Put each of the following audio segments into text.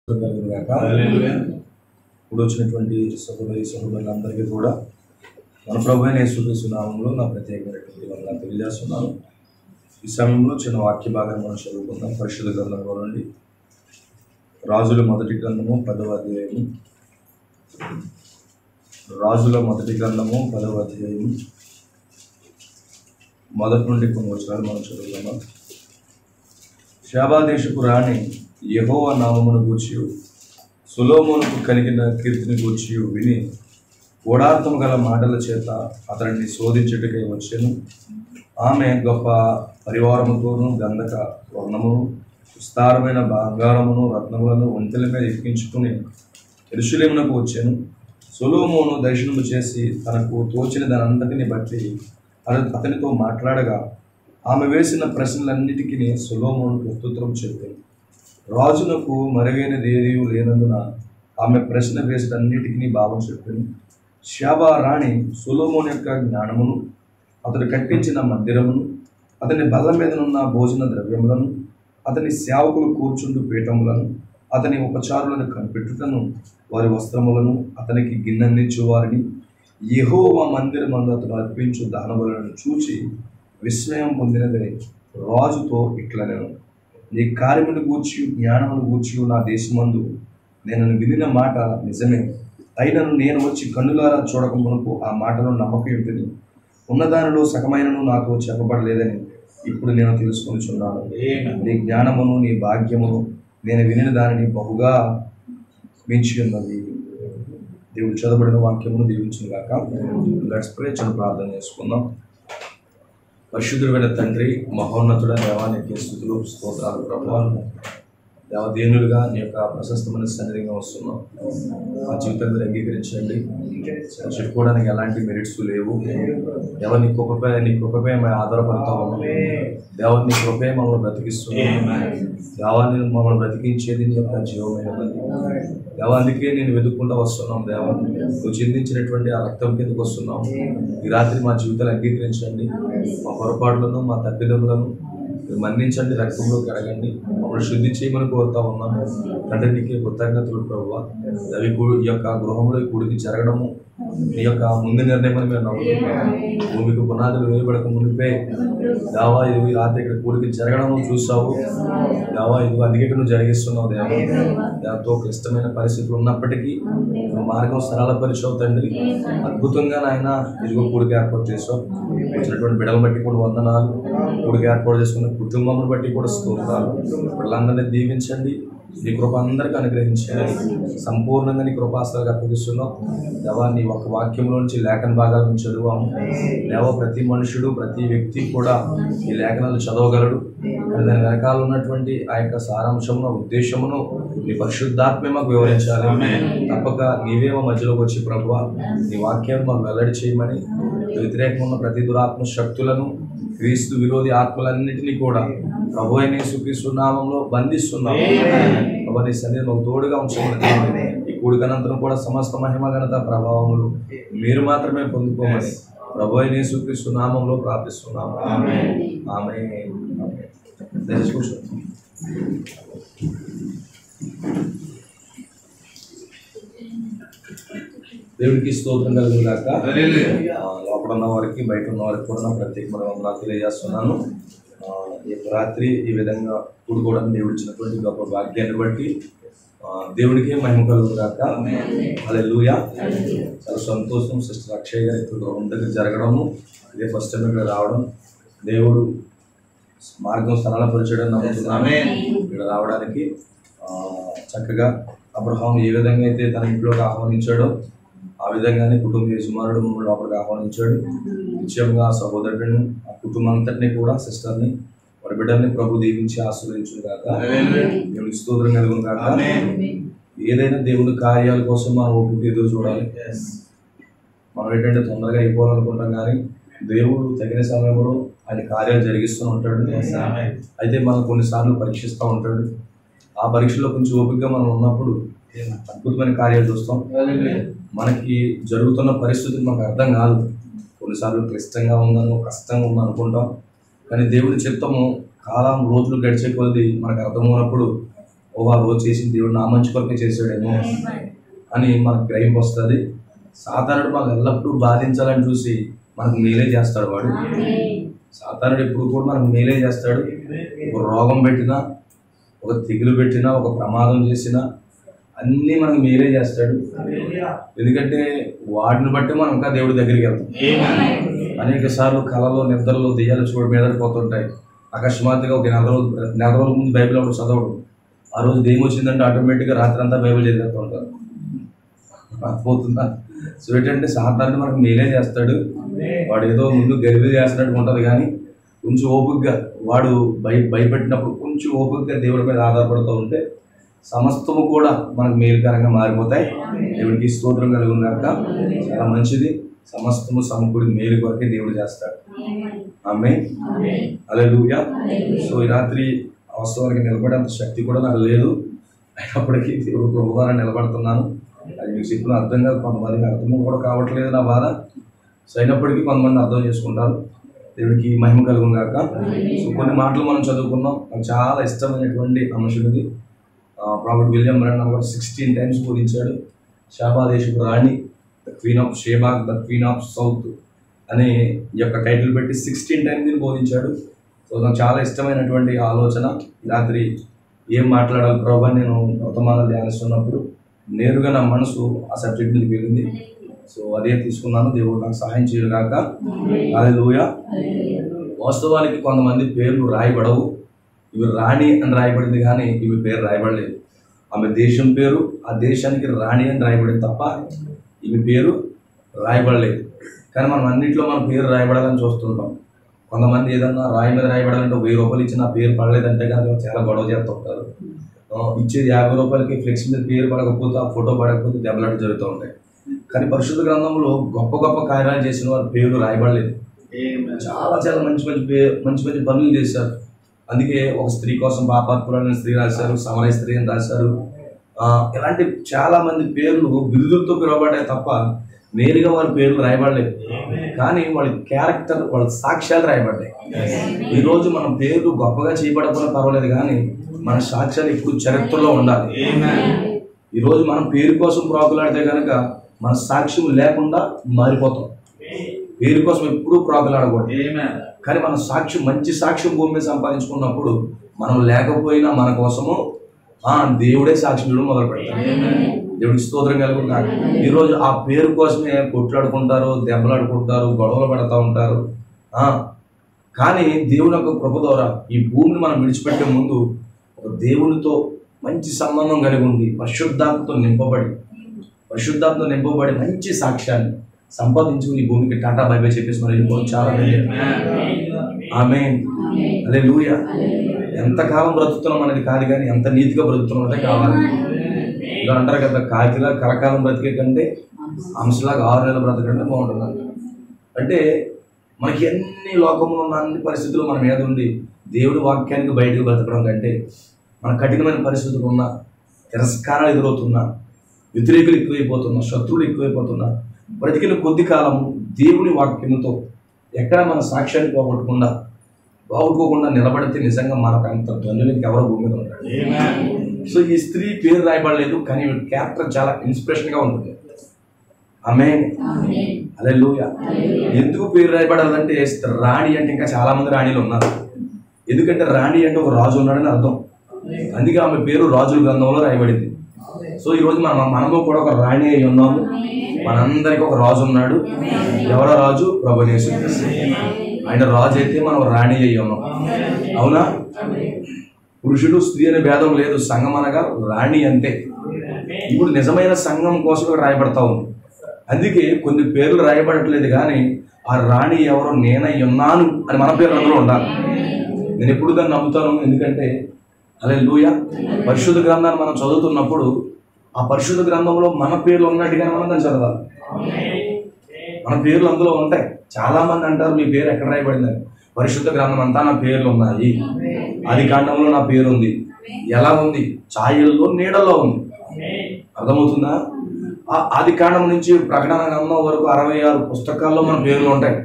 ఇప్పుడు వచ్చినటువంటి సహోదరి సహోదరులందరికీ కూడా మన ప్రభువైన యేసుక్రీస్తు నామములో నా ప్రత్యేకమైనటువంటి వందనాలు తెలియజేస్తున్నాను. ఈ సమయంలో చిన్న వాక్య భాగాన్ని మనం చదువుకుందాం. పరిశుద్ధ గ్రంథంలో నుండి రాజుల మొదటి గ్రంథము 10వ అధ్యాయము. రాజుల మొదటి గ్రంథము 10వ అధ్యాయము మొదటి నుండి కొన్ని వచనాలు మనం చదువుకుందాం. షాబా దేశపు రాణి యెహోవా నామమును గూర్చి సొలొమోనుకు కలిగిన కీర్తిని గూర్చి విని ఓడార్థము గల మాటల చేత అతడిని శోధించుటకై వచ్చెను. ఆమె గొప్ప పరివారముతోనూ గంధక వర్ణమును విస్తారమైన బంగారమును రత్నములను ఒంటెల మీద ఎక్కించుకుని యెరూషలేమునకు వచ్చెను. సొలొమోను దర్శనము చేసి తనకు తోచిన దానంతటిని బట్టి అతనితో మాట్లాడగా ఆమె వేసిన ప్రశ్నలన్నిటికీ సొలొమోను ప్రత్యుత్తరం చెప్పాను. రాజునకు మరుగైనది ఏదీ లేనందున ఆమె ప్రశ్న వేసినన్నిటికీ భావం చెప్పింది. షాబా రాణి సొలొమోను యొక్క జ్ఞానమును, అతడు కట్టించిన మందిరమును, అతని బల్ల మీదనున్న భోజన ద్రవ్యములను, అతని సేవకులు కూర్చుండు పీఠములను, అతని ఉపచారులను కనిపెట్టుటను, వారి వస్త్రములను, అతనికి గిన్నెన్నిచ్చు వారిని, యెహోవా మందిరమందు అతను అర్పించు దానములను చూచి విస్మయం పొందినదని రాజుతో ఇట్లనెను. నీ కార్యమును గూర్చి జ్ఞానమును గూర్చి నా దేశమందు నేను వినిన మాట నిజమే. అయినను నేను వచ్చి కన్నులారా చూడక మునుపు ఆ మాటను నమ్మకయుంటిని. ఉన్నదానిలో సగమైనను నాతో చెప్పబడలేదని ఇప్పుడు నేను తెలుసుకొనిచున్నాను. నీ జ్ఞానమును నీ భాగ్యమును నేను వినిన దానిని బహుగా మించి ఉన్నది. దేవుడు చదవబడిన వాక్యమును దీవించును గాక. Let's pray. చిన్న ప్రార్థన చేసుకుందాం. పరిశుద్ధుడైన తండ్రి, మహోన్నతుడ దేవానికి స్తుతులు స్తోత్రాలు ప్రభువాలు. దేవదేనులుగా నీ యొక్క ప్రశస్తమైన సన్నిధిగా వస్తున్నాం. మా జీవితం మీరు అంగీకరించండి. చెప్పుకోవడానికి ఎలాంటి మెరిట్స్ లేవు. దేవ నీ కృపపై మేము ఆధారపడతా ఉన్నాం. దేవాన్ని కృపే మమ్మల్ని బ్రతికిస్తున్నాం. దేవాన్ని మమ్మల్ని బ్రతికించేది నీ యొక్క జీవమైన దేవానికి నేను వెతుక్కుంటూ వస్తున్నాం. దేవా నువ్వు చిందించినటువంటి ఆ రక్తం కిందకు వస్తున్నాం. ఈ రాత్రి మా జీవితాలు అంగీకరించండి. మా పొరపాట్లను మా తప్పిదములను మీరు మన్నించండి, రక్తంలో కడగండి, మమ్మల్ని శుద్ధి చేయమని కోరుతా ఉన్నాము. తండ్రి నీకే కృతజ్ఞతలు ప్రభువా. అవి ఈ యొక్క గృహంలో కూడికి జరగడము నీ యొక్క ముందు నిర్ణయం అని మేము నమ్ముతున్నాము. భూమికి పునాదులు వేయబడక మునిపే దేవా ఇది రాత్రి ఇక్కడ కూడికి జరగడం చూసావు. దేవా ఇది అందుకే నువ్వు జరిగిస్తున్నావు. దాంతో క్లిష్టమైన పరిస్థితులు ఉన్నప్పటికీ నువ్వు మార్గం సరళపరిచావు తండ్రి. అద్భుతంగా నాయన ఇదిగో కూడికి ఏర్పాటు చేసావు. వచ్చినటువంటి బిడ్డలు బట్టి కూడా వందనాలు. కూడికి ఏర్పాటు చేసుకున్న కుటుంబం బట్టి కూడా స్తోత్రాలు. పిల్లలందరినీ దీవించండి. నీ కృప అందరికీ అనుగ్రహించండి. సంపూర్ణంగా నీ కృపాస్తాలకు అప్పగిస్తున్నాం. దేవా నీ ఒక వాక్యంలో నుంచి లేఖన భాగాల నుంచి చదువాము. దేవా ప్రతి మనుషుడు ప్రతి వ్యక్తి కూడా ఈ లేఖనాలు చదవగలడు. దాని వెనకాల ఉన్నటువంటి ఆ యొక్క సారాంశమును ఉద్దేశమును నీ పరిశుద్ధాత్మే మాకు వివరించాలి. తప్పక నీవే మా మధ్యలోకి వచ్చి ప్రభువా నీ వాక్యాన్ని మాకు వెల్లడి చేయమని, వ్యతిరేకంగా ఉన్న ప్రతి దురాత్మ శక్తులను, క్రీస్తు విరోధి ఆత్మలన్నింటినీ కూడా ప్రభు అయిన యేసుక్రీస్తు నామములో బంధిస్తున్నాము. ప్రభు నీ సన్నిధి మాకు తోడుగా ఉంచమని, ఈ కూడికనంతరం కూడా సమస్త మహిమ ఘనత ప్రభావములు మీరు మాత్రమే పొందుకోమని ప్రభు అయిన యేసుక్రీస్తు నామములో ప్రార్థిస్తున్నాము. ఆమేన్. దేవుడికి స్తోత్రం కలుగును గాక. లోపల ఉన్న వారికి బయట ఉన్న వారికి కూడా ప్రత్యేకమైన వందనాలు తెలియజేస్తున్నాను. రాత్రి ఈ విధంగా కూడుకోవడానికి దేవుడు ఇచ్చినటువంటి గొప్ప భాగ్యాన్ని బట్టి దేవుడికి మహిమ కలుగును గాక. హల్లెలూయా. చాలా సంతోషం. సిస్టర్ అక్షయ్ గారి గృహం దగ్గర జరగడము, ఇదే ఫస్ట్ టైం ఇక్కడ రావడం, దేవుడు మార్గం సరళపరచడం నమ్ముతున్నాను. ఇక్కడ రావడానికి చక్కగా అబ్రహాం ఏ విధంగా అయితే తన ఇంట్లోకి ఆహ్వానించాడో ఆ విధంగానే కుటుంబ యజమానుడు మమ్మల్ని లోపలికి ఆహ్వానించాడు. నిశ్చయంగా సహోదరుడిని ఆ కుటుంబం అంతటినీ కూడా సిస్టర్ని వారి బిడ్డల్ని ప్రభు దీవించి ఆశీర్వదించును గాక. దేవునికి స్తోత్రం కలుగును గాక. ఏదైనా దేవుని కార్యాల కోసం మనం ఓపిక ఎదురు చూడాలి. మనం ఏంటంటే తొందరగా అయిపోవాలనుకుంటాం, కానీ దేవుడు తగిన సమయంలో ఆయన కార్యాలు జరిగిస్తూ ఉంటాడు. అయితే మనం కొన్నిసార్లు పరీక్షిస్తూ ఉంటాడు. ఆ పరీక్షలో కొంచెం ఓపికగా మనం ఉన్నప్పుడు అద్భుతమైన కార్యాలు చూస్తాం. మనకి జరుగుతున్న పరిస్థితి మనకు అర్థం కాదు. కొన్నిసార్లు క్లిష్టంగా ఉందనో కష్టంగా ఉందని అనుకుంటాం, కానీ దేవుడి చిత్తము కాలం రోజులు గడిచే కొద్దీ మనకు అర్థమైనప్పుడు ఆ రోజు చేసిన దేవుడు నా మంచి కొరకే చేశాడేమో అని మనకు గ్రహింపు వస్తుంది. సాతానుడు మనకు ఎల్లప్పుడూ బాధించాలని చూసి మనకు మేలే చేస్తాడు. వాడు సాతానుడు ఎప్పుడు కూడా మనకు మేలే చేస్తాడు. ఒక రోగం పెట్టినా, ఒక తెగులు పెట్టినా, ఒక ప్రమాదం చేసినా అన్నీ మనకు మేలే చేస్తాడు. ఎందుకంటే వాటిని బట్టి మనం ఇంకా దేవుడి దగ్గరికి వెళ్తాం. అనేక సార్లు కళలో నిద్రలో దెయ్యాలు మీదడిపోతుంటాయి. అకస్మాత్తుగా ఒక నెల రోజుల ముందు బైబిల్ ఒకటి చదవడం, ఆ రోజు దెయ్యం వచ్చిందంటే ఆటోమేటిక్గా రాత్రి అంతా బైబిల్ చదివేస్తూ ఉంటారు. పోతుందా? సో ఏంటంటే సాధారణ మనకు మేలే చేస్తాడు. వాడు ఏదో ముందు గరిబి చేస్తున్నట్టు ఉంటుంది, కానీ కొంచెం ఓపికగా వాడు భయపెట్టినప్పుడు కొంచెం ఓపికగా దేవుడి మీద ఆధారపడుతూ ఉంటే సమస్తము కూడా మనకు మేలుకరంగా మారిపోతాయి. దేవుడికి స్తోత్రం కలుగును గాక. చాలా మంచిది. సమస్తము సమకూడి మేలు కొరకే దేవుడు చేస్తాడు. ఆమేన్, హల్లెలూయా. సో ఈ రాత్రి వాస్తవానికి నిలబడేంత శక్తి కూడా నాకు లేదు, అయినప్పటికీ దేవుడు కృపగా నిలబడుతున్నాను. అది మీకు చెప్పిన అర్థం కాదు, కొంతమందికి అర్థం కూడా కావట్లేదు నా బాధ. సో అయినప్పటికీ కొంతమంది అర్థం చేసుకుంటారు. దేవుడికి మహిమ కలుగును గాక. సో కొన్ని మాటలు మనం చదువుకున్నాం. నాకు చాలా ఇష్టమైనటువంటి అంశం ఇది. ప్రాఫెట్ విలియం బ్రాంహం గారు 16 times బోధించాడు. షాబా దేశపు రాణి, the queen of Sheba, the queen of south అనే ఈ యొక్క టైటిల్ పెట్టి 16 times బోధించాడు. సో నాకు చాలా ఇష్టమైనటువంటి ఆలోచన. రాత్రి ఏం మాట్లాడాలి ప్రభు అని నేను వర్తమానాలు ధ్యానిస్తున్నప్పుడు నేరుగా నా మనసు ఆ సబ్జెక్ట్ మీద వెళ్ళింది. సో అదే తీసుకున్నాను. దేవుడు నాకు సహాయం చేయగాక. హల్లెలూయా. వాస్తవానికి కొంతమంది పేర్లు రాయబడవు. ఇవి రాణి అని రాయబడింది, కానీ ఇవి పేరు రాయబడలేదు. ఆమె దేశం పేరు, ఆ దేశానికి రాణి అని రాయబడింది తప్ప ఇవి పేరు రాయబడలేదు. కానీ మనం అన్నింటిలో మన పేరు రాయబడాలని చూస్తుంటాం. కొంతమంది ఏదన్నా రాయి మీద రాయబడాలంటే 1000 రూపాయలు ఇచ్చి నా పేరు పడలేదంటే కనుక చాలా గొడవ చేస్తూ ఉంటారు. ఇచ్చేది 50 రూపాయలకి ఫ్లెక్స్ మీద పేరు పడకపోతే, ఆ ఫోటో పడకపోతే దెబ్బలాట జరుగుతూ ఉంటాయి. కానీ పరిశుద్ధ గ్రంథంలో గొప్ప గొప్ప కార్యాలు చేసిన వారి పేరు రాయబడలేదు. చాలా చాలా మంచి పనులు చేశారు. అందుకే ఒక స్త్రీ కోసం పాపాత్ములైన స్త్రీ రాశారు, సమరయ స్త్రీ అని రాశారు. ఇలాంటి చాలా మంది పేర్లు బిరుదులతో పిలువబడ్డాయి తప్ప నేరుగా వాళ్ళ పేర్లు రాయబడలేదు. కానీ వాళ్ళ క్యారెక్టర్, వాళ్ళ సాక్ష్యాలు రాయబడ్డాయి. ఈరోజు మన పేర్లు గొప్పగా చేయబడకుండా పర్వాలేదు, కానీ మన సాక్ష్యాలు ఎప్పుడు చరిత్రలో ఉండాలి. ఈరోజు మనం పేరు కోసం ప్రాకులాడితే కనుక మన సాక్ష్యం లేకుండా మారిపోతాం. పేరు కోసం ఎప్పుడూ ప్రాకులాడకూడదు. కానీ మన సాక్ష్యం, మంచి సాక్ష్యం భూమి మీద సంపాదించుకున్నప్పుడు మనం లేకపోయినా మన కోసము దేవుడే సాక్ష్యం ఇవ్వడం మొదలు పెడతాడు. దేవుడికి స్తోత్రం కలుగుతాడు. ఈరోజు ఆ పేరు కోసమే కొట్లాడుకుంటారు, దెబ్బలాడుకుంటారు, గొడవలు పడుతూ ఉంటారు. కానీ దేవుని యొక్క కృప ద్వారా ఈ భూమిని మనం విడిచిపెట్టే ముందు ఒక దేవునితో మంచి సంబంధం కలిగి ఉండి పరిశుద్ధాత్మతో నింపబడి మంచి సాక్ష్యాన్ని సంపాదించుకుని ఈ భూమికి టాటా బై బై చెప్పేసి మరి వెళ్ళిపోవడం చాలా ఆమేన్, హల్లెలూయా. ఎంతకాలం బ్రతుకుతున్నాం అనేది కాదు, కానీ ఎంత నీతిగా బ్రతుకుతున్నాం అంటే కావాలి. ఇలా అంటారు కదా, కాకిలా కలకాలం బ్రతికే కంటే అంశలాగా 6 నెలలు బ్రతకంటే బాగుంటుంది. అంటే మనకి ఎన్ని లోకంలో ఉన్న అన్ని పరిస్థితులు మన మీద ఉండి దేవుడి వాక్యానికి బయటకు బ్రతకడం కంటే, మన కఠినమైన పరిస్థితులు ఉన్నా, తిరస్కారాలు ఎదురవుతున్నా, వ్యతిరేకులు ఎక్కువైపోతున్నా, శత్రువులు ఎక్కువైపోతున్నా, బ్రతికిన కొద్ది కాలము దేవుని వాక్యముతో ఎక్కడ మన సాక్ష్యాన్ని పోగొట్టుకోకుండా నిలబడితే నిజంగా మనకు అంత ధన్యులు ఇంకెవరో భూమి మీద ఉంటాడు. సో ఈ స్త్రీ పేరు రాయబడలేదు, కానీ క్యారెక్టర్ చాలా ఇన్స్పిరేషన్గా ఉంటుంది. ఆమేన్, హల్లెలూయా. ఎందుకు పేరు రాయబడాలంటే, రాణి అంటే ఇంకా చాలా మంది రాణిలు ఉన్నారు. ఎందుకంటే రాణి అంటే ఒక రాజు ఉన్నాడని అర్థం. అందుకే ఆమె పేరు రాజుల గ్రంథంలో రాయబడింది. సో ఈరోజు మనము కూడా ఒక రాణి అయి ఉన్నాము. మనందరికి ఒక రాజు ఉన్నాడు. ఎవరో రాజు? ప్రభువైన యేసుక్రీస్తు. ఆయన రాజు అయితే మనం రాణి అయి ఉన్నాం. అవునా? పురుషుడు స్త్రీ అనే భేదం లేదు. సంఘం అనగా రాణి అంతే. ఇప్పుడు నిజమైన సంఘం కోసం రాయబడతా ఉంది. అందుకే కొన్ని పేర్లు రాయబడట్లేదు, కానీ ఆ రాణి ఎవరో నేనై ఉన్నాను అని మన పేరు అందులో ఉండాలి. నేను ఎప్పుడు దాన్ని నమ్ముతాను. ఎందుకంటే హల్లెలూయా, పరిశుద్ధ గ్రంథాన్ని మనం చదువుతున్నప్పుడు ఆ పరిశుద్ధ గ్రంథంలో మన పేర్లు ఉన్నట్టుగానే మనం దాన్ని చదవాలి. మన పేర్లు అందులో ఉంటాయి. చాలా మంది అంటారు, మీ పేరు ఎక్కడ రాయబడిందని. పరిశుద్ధ గ్రంథం అంతా నా పేర్లు ఉన్నాయి. ఆది కాండంలో నా పేరు ఉంది. ఎలా ఉంది? ఛాయల్లో, నీడల్లో ఉంది. అర్థమవుతుందా? ఆది కాండం నుంచి ప్రకటన గ్రంథం వరకు 66 పుస్తకాల్లో మన పేర్లు ఉంటాయి.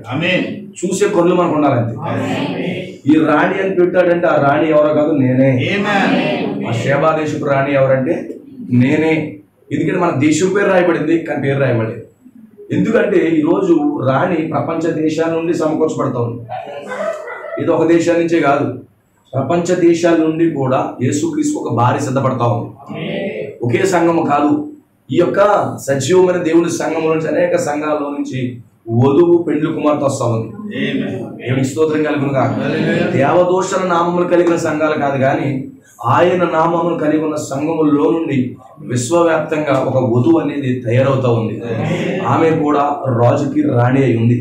చూసే కళ్ళు మనకు ఉండాలంతే. ఈ రాణి అని పెట్టాడంటే ఆ రాణి ఎవరో కాదు, నేనే. ఆ షేబా దేశపు రాణి ఎవరంటే నేనే. ఎందుకంటే మన దేశం పేరు రాయబడింది కానీ పేరు రాయబడలేదు. ఎందుకంటే ఈరోజు రాణి ప్రపంచ దేశాల నుండి సమకూర్చబడతా ఉంది. ఇది ఒక దేశం నుంచే కాదు, ప్రపంచ దేశాల నుండి కూడా యేసుక్రీస్తు ఒక భార్య సిద్ధపడతా ఉంది. ఒకే సంఘము కాదు, ఈ యొక్క సజీవమైన దేవుని సంఘం నుంచి అనేక సంఘాల్లో నుంచి వధువు పెండ్లి కుమార్తె వస్తా ఉంది. దేవునికి స్తోత్రం కలుగునుగా. దేవదూషణ నామములు కలిగిన సంఘాలు కాదు కానీ ఆయన నామములు కలిగి ఉన్న సంఘముల్లో నుండి విశ్వవ్యాప్తంగా ఒక వధువు అనేది తయారవుతా ఉంది. ఆమె కూడా రాజుకి రాణి అయి ఉంది.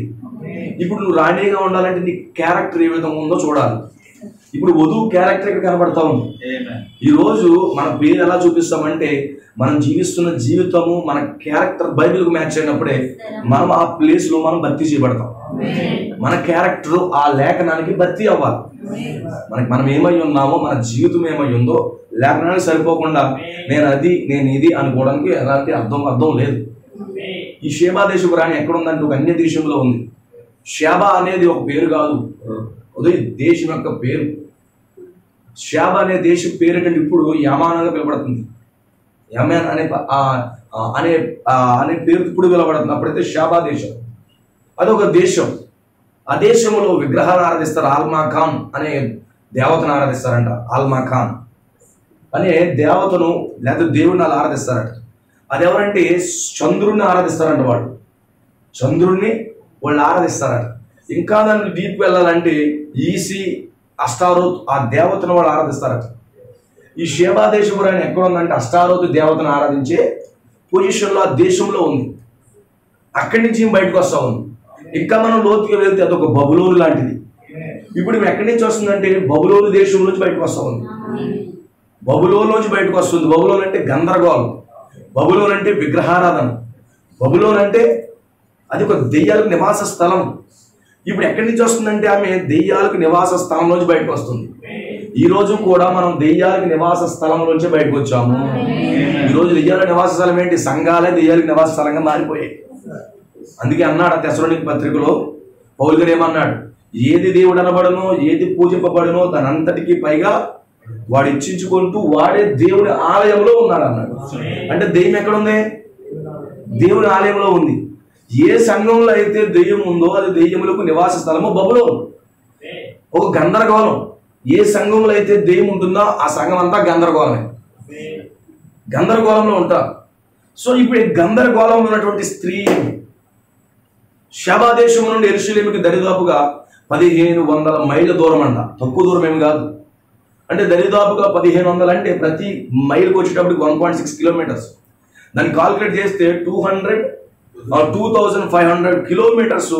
ఇప్పుడు నువ్వు రాణిగా ఉండాలంటే నీ క్యారెక్టర్ ఏ విధంగా ఉందో చూడాలి. ఇప్పుడు వధువు క్యారెక్టర్ ఇక్కడ కనబడతా ఉంది. ఈరోజు మన పేరు ఎలా చూపిస్తామంటే మనం జీవిస్తున్న జీవితము మన క్యారెక్టర్ బైబిల్కు మ్యాచ్ అయినప్పుడే మనం ఆ ప్లేస్లో మనం భర్తీ చేయబడతాం. మన క్యారెక్టర్ ఆ లేఖనానికి భర్తీ అవ్వాలి. మనం ఏమై ఉన్నామో, మన జీవితం ఏమై ఉందో లేఖనానికి సరిపోకుండా నేను అది నేను ఇది అనుకోవడానికి ఎలాంటి అర్థం లేదు. ఈ షేబా దేశపు రాణి ఎక్కడుందంటే ఒక అన్య దేశంలో ఉంది. షేబా అనేది ఒక పేరు కాదు, అదే దేశం యొక్క పేరు. షేబా అనే దేశం పేరు ఏంటంటే ఇప్పుడు యమానంగా పిలబడుతుంది. యమాన్ అనే పేరు ఇప్పుడు పిలబడుతుంది. అప్పుడైతే షేబా దేశం అదొక దేశం. ఆ దేశంలో విగ్రహాలు ఆరాధిస్తారు. ఆల్మా ఖాన్ అనే దేవతను ఆరాధిస్తారంట. ఆల్మా ఖాన్ అనే దేవతను లేదా దేవుడిని అలా ఆరాధిస్తారంట. అది ఎవరంటే చంద్రుడిని ఆరాధిస్తారంట. చంద్రుడిని వాళ్ళు ఆరాధిస్తారంట. ఇంకా దాన్ని డీప్ వెళ్ళాలంటే ఈసి అష్టారోత్ ఆ దేవతను వాళ్ళు ఆరాధిస్తారట. ఈ షేబా దేశపు రాణి ఎక్కడ ఉందంటే అష్టారోత్ దేవతను ఆరాధించే పొజిషన్లో ఆ దేశంలో ఉంది. అక్కడి నుంచి బయటకు వస్తా ఉంది. ఇంకా మనం లోతుగా వెళ్తే అదొక బబులోను లాంటిది. ఇప్పుడు ఎక్కడి నుంచి వస్తుందంటే బబులోను దేశం నుంచి బయటకు వస్తా ఉంది. బబులోను నుంచి బయటకు వస్తుంది. బబులోన్ అంటే గందరగోళం, బబులోన్ అంటే విగ్రహారాధన, బబులోన్ అంటే అది ఒక దెయ్యాలకు నివాస స్థలం. ఇప్పుడు ఎక్కడి నుంచి వస్తుందంటే ఆమె దెయ్యాలకు నివాస స్థలం నుంచి బయటకు వస్తుంది. ఈ రోజు కూడా మనం దెయ్యాలకు నివాస స్థలం నుంచి బయటకు వచ్చాము. ఈరోజు దెయ్యాల నివాస స్థలం ఏంటి? సంఘాలే దెయ్యాలకు నివాస స్థలంగా మారిపోయాయి. అందుకే అన్నాడు ఆ తెస్సలోనికీ పత్రికలో పౌలు గారు ఏమన్నాడు? ఏది దేవుడు అనబడనో, ఏది పూజింపబడనో దాని అంతటికీ పైగా వాడు ఇచ్చించుకుంటూ వాడే దేవుని ఆలయంలో ఉన్నాడు అన్నాడు. అంటే దెయ్యం ఎక్కడుంది? దేవుని ఆలయంలో ఉంది. ఏ సంఘంలో అయితే దెయ్యం ఉందో అది దెయ్యములకు నివాస స్థలము బబులోను, ఒక గందరగోళం. ఏ సంఘంలో అయితే దెయ్యం ఉంటుందో ఆ సంఘం అంతా గందరగోళమే, గందరగోళంలో ఉంటారు. సో ఇప్పుడు గందరగోళంలో ఉన్నటువంటి స్త్రీ షేబా దేశం నుండి యెరూషలేముకి దరిదాపుగా 1500 మైళ్ళ దూరం అంట. తక్కువ దూరం ఏమి కాదు. అంటే దరిదాపుగా 1500 అంటే ప్రతి మైలుకి వచ్చేటప్పటికి 1.6 కిలోమీటర్స్. దాన్ని కాల్కులేట్ చేస్తే 2500 కిలోమీటర్స్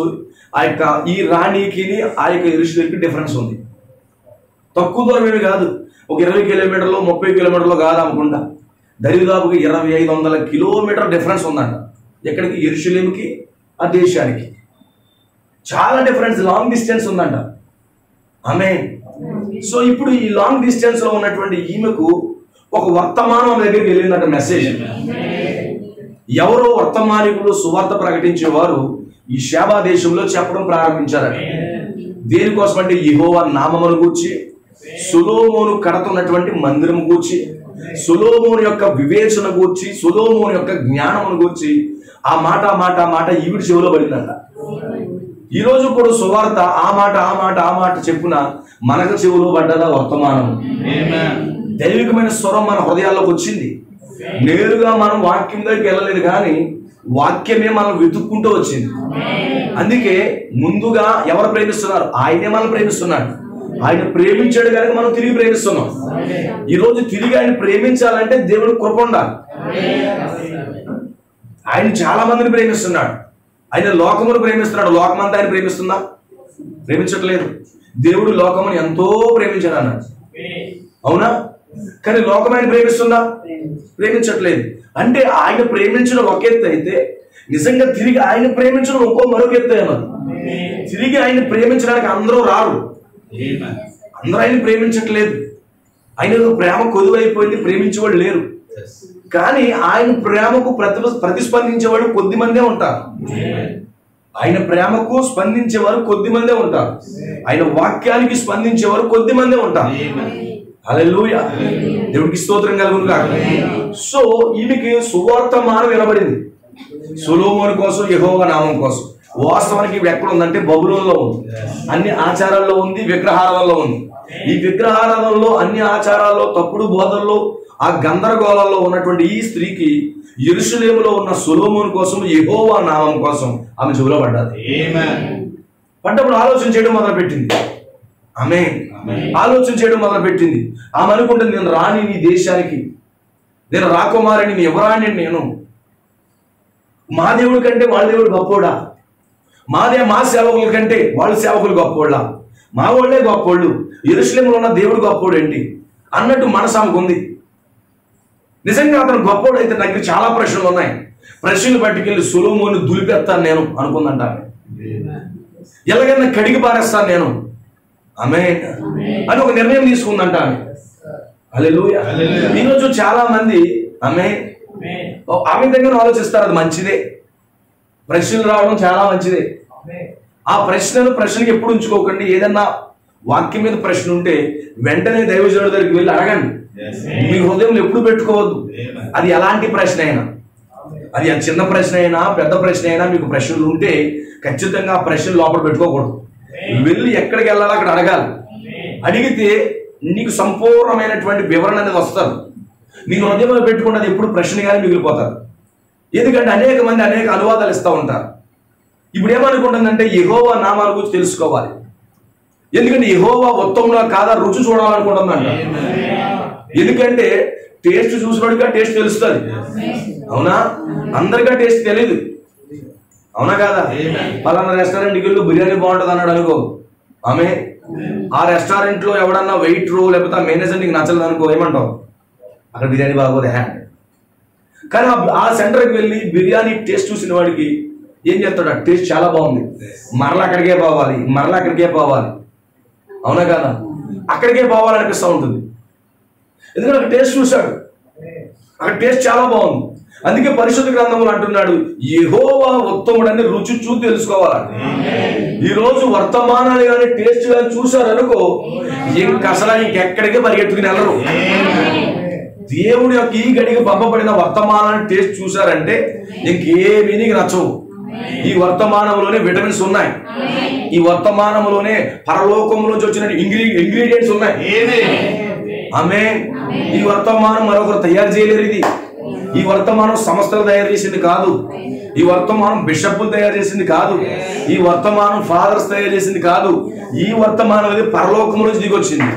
ఆ యొక్క ఈ రాణికి ఆ యొక్క యెరూషలేముకి డిఫరెన్స్ ఉంది. తక్కువ దూరం ఏమి కాదు. ఒక 20 కిలోమీటర్లు 30 కిలోమీటర్లు కాదు అనుకుంటా. దరిదాపుగా 2500 కిలోమీటర్ డిఫరెన్స్ ఉందంట. ఎక్కడికి? యెరూషలేముకి ఆ దేశానికి చాలా డిఫరెన్స్, లాంగ్ డిస్టెన్స్ ఉందంట. ఆమేన్. సో ఇప్పుడు ఈ లాంగ్ డిస్టెన్స్ లో ఉన్నటువంటి ఈమెకు ఒక వర్తమానం దగ్గరికి వెళ్ళిందంట, మెసేజ్. ఎవరో వర్తమానికులు సువార్త ప్రకటించేవారు ఈ షేబా దేశంలో చెప్పడం ప్రారంభించారట. దేనికోసం అంటే యెహోవా నామమును గూర్చి, సొలొమోను కడుతున్నటువంటి మందిరం గూర్చి, సొలొమోను యొక్క వివేచన గూర్చి, సొలొమోను యొక్క జ్ఞానమును గూర్చి ఆ మాట ఈవిడి చెవిలో పడిందంట. ఈ రోజు కూడా సువార్త ఆ మాట చెప్పున మనకు చెవులో పడ్డదా వర్తమానం. దైవికమైన స్వరం మన హృదయాల్లోకి వచ్చింది. నేరుగా మనం వాక్యం దగ్గరికి వెళ్ళలేదు కానీ వాక్యమే మనం వెతుక్కుంటూ వచ్చింది. అందుకే ముందుగా ఎవరు ప్రేమిస్తున్నారు? ఆయనే మనం ప్రేమిస్తున్నాడు. ఆయన ప్రేమించాడు కనుక మనం తిరిగి ప్రేమిస్తున్నాం. ఈ రోజు తిరిగి ఆయన ప్రేమించాలంటే దేవుడు కృప ఉండాలి. ఆయన చాలా మందిని ప్రేమిస్తున్నాడు. ఆయన లోకమును ప్రేమిస్తున్నాడు. లోకమంతా ఆయన ప్రేమిస్తుందా? ప్రేమించట్లేదు. దేవుడు లోకమును ఎంతో ప్రేమించాడు అన్నాడు, అవునా? కానీ లోకం ఆయన ప్రేమిస్తుందా? ప్రేమించట్లేదు. అంటే ఆయన ప్రేమించడం ఒక ఎత్తు అయితే నిజంగా తిరిగి ఆయన ప్రేమించడం మరొక ఎత్తు అన్నది. తిరిగి ఆయన ప్రేమించడానికి అందరూ రారు. అందరూ ఆయన ప్రేమించట్లేదు. ఆయన ప్రేమ కొదువైపోయింది, ప్రేమించేవాళ్ళు లేరు. కానీ ఆయన ప్రేమకు ప్రతిస్పందించేవాడు కొద్ది మందే ఉంటారు. ఆయన ప్రేమకు స్పందించేవారు కొద్ది మందే ఉంటారు. ఆయన వాక్యానికి స్పందించేవారు కొద్ది మందే ఉంటారు. హల్లెలూయా. దేవుడికి స్తోత్రం కలుగును కాక. సో ఈమెకి సువార్తమానం వినబడింది, సొలొమోను కోసం, యెహోవా నామం కోసం. వాస్తవానికి ఇవి ఎక్కడ ఉందంటే బబులోనులో ఉంది, అన్ని ఆచారాల్లో ఉంది, విగ్రహారాధనలో ఉంది. ఈ విగ్రహారాధనలో, అన్ని ఆచారాల్లో, తప్పుడు బోధల్లో, ఆ గందరగోళంలో ఉన్నటువంటి ఈ స్త్రీకి యెరూషలేములో ఉన్న సొలొమోను కోసం, యెహోవా నామం కోసం ఆమె చెవిలో పడ్డది. పడ్డప్పుడు ఆలోచన చేయడం మొదలుపెట్టింది. ఆమేన్. ఆలోచన చేయడం మొదలుపెట్టింది. ఆమె అనుకుంటుంది, నేను రాని నీ దేశానికి, నేను రాకుమారిని, నీ ఎవరాని నేను, మా దేవుడి కంటే వాళ్ళ దేవుడు గొప్పోడా, మా సేవకుల కంటే వాళ్ళ సేవకులు గొప్పోళ్ళ, మా వాళ్ళే గొప్పోళ్ళు, యెరూషలేములో ఉన్న దేవుడు గొప్పోడు ఏంటి అన్నట్టు మనసు ఆమెకు ఉంది. నిజంగా అతను గొప్పోడు అయితే నా దగ్గర చాలా ప్రశ్నలు ఉన్నాయి, ప్రశ్నలు పట్టుకెళ్ళి సొలొమోను దులిపేస్తాను నేను అనుకుందంట ఆమె. ఎలాగైనా కడిగి పారేస్తాను నేను, ఆమేన్ అని ఒక నిర్ణయం తీసుకుందంట ఆమె. హల్లెలూయా. ఈరోజు చాలా మంది ఆమేన్ ఆ విధంగా ఆలోచిస్తారు. అది మంచిదే, ప్రశ్నలు రావడం చాలా మంచిదే. ఆ ప్రశ్నకి ఎప్పుడు ఉంచుకోకండి. ఏదన్నా వాక్యం మీద ప్రశ్న ఉంటే వెంటనే దైవజనుడి దగ్గరికి వెళ్ళి అడగండి. మీ హృదయంలో ఎప్పుడు పెట్టుకోవద్దు. అది ఎలాంటి ప్రశ్న అయినా, అది చిన్న ప్రశ్న అయినా పెద్ద ప్రశ్న అయినా, మీకు ప్రశ్నలు ఉంటే ఖచ్చితంగా ఆ ప్రశ్నలు లోపల పెట్టుకోకూడదు. వెళ్ళి ఎక్కడికి వెళ్ళాలో అక్కడ అడగాలి. అడిగితే నీకు సంపూర్ణమైనటువంటి వివరణ అనేది వస్తారు. నీకు హృదయంలో పెట్టుకున్నది ఎప్పుడు ప్రశ్నగానే మిగిలిపోతారు. ఎందుకంటే అనేక మంది అనేక అనువాదాలు ఇస్తూ ఉంటారు. ఇప్పుడు ఏమనుకుంటుందంటే యెహోవా నామాల గురించి తెలుసుకోవాలి. ఎందుకంటే యెహోవా ఉత్తముడా కాదా రుచి చూడాలనుకుంటుందంట. ఎందుకంటే టేస్ట్ చూసినోడిగా టేస్ట్ తెలుస్తుంది. అవునా? అందరిగా టేస్ట్ తెలియదు. అవునా కాదా? పలానా రెస్టారెంట్కి వెళ్ళి బిర్యానీ బాగుంటుంది అన్నాడు అనుకో, ఆమె ఆ రెస్టారెంట్ లో ఎవడన్నా వెయిటర్ లేకపోతే ఆ మేనేజర్ నీకు నచ్చలేదు అనుకో, ఏమంటావు? అక్కడ బిర్యానీ బాగోదే. కానీ ఆ సెంటర్కి వెళ్ళి బిర్యానీ టేస్ట్ చూసిన వాడికి ఏం చేస్తాడు? ఆ టేస్ట్ చాలా బాగుంది, మరలా అక్కడికే పోవాలి, మరలా అక్కడికే పోవాలి. అవునా కదా? అక్కడికే పోవాలనిపిస్తూ ఉంటుంది. ఎందుకంటే అక్కడ టేస్ట్ చూశాడు, అక్కడ టేస్ట్ చాలా బాగుంది. అందుకే పరిశుద్ధ గ్రంథంలో అంటున్నాడు, యెహోవా ఉత్తముడని రుచి చూసి తెలుసుకోవాలండి. ఈ రోజు వర్తమానాలు కానీ టేస్ట్ కానీ చూశారనుకో, అసలు ఇంకెక్కడికి పరిగెత్తుకుని వెళ్ళరు. దేవుడి యొక్క ఈ గడికి పంపబడిన వర్తమానాన్ని టేస్ట్ చూశారంటే ఇంకేమీ నీకు నచ్చవు. ఈ వర్తమానంలోనే విటమిన్స్ ఉన్నాయి, ఈ వర్తమానంలోనే పరలోకంలోంచి వచ్చిన ఇంగ్రీడియంట్స్ ఉన్నాయి. ఆమేన్. ఈ వర్తమానం మరొకరు తయారు చేయలేరు. ఈ వర్తమానం సంస్థలు తయారు చేసింది కాదు, ఈ వర్తమానం బిషప్లు తయారు చేసింది కాదు, ఈ వర్తమానం ఫాదర్స్ తయారు చేసింది కాదు. ఈ వర్తమానం అనేది పరలోకం నుంచి దిగొచ్చింది.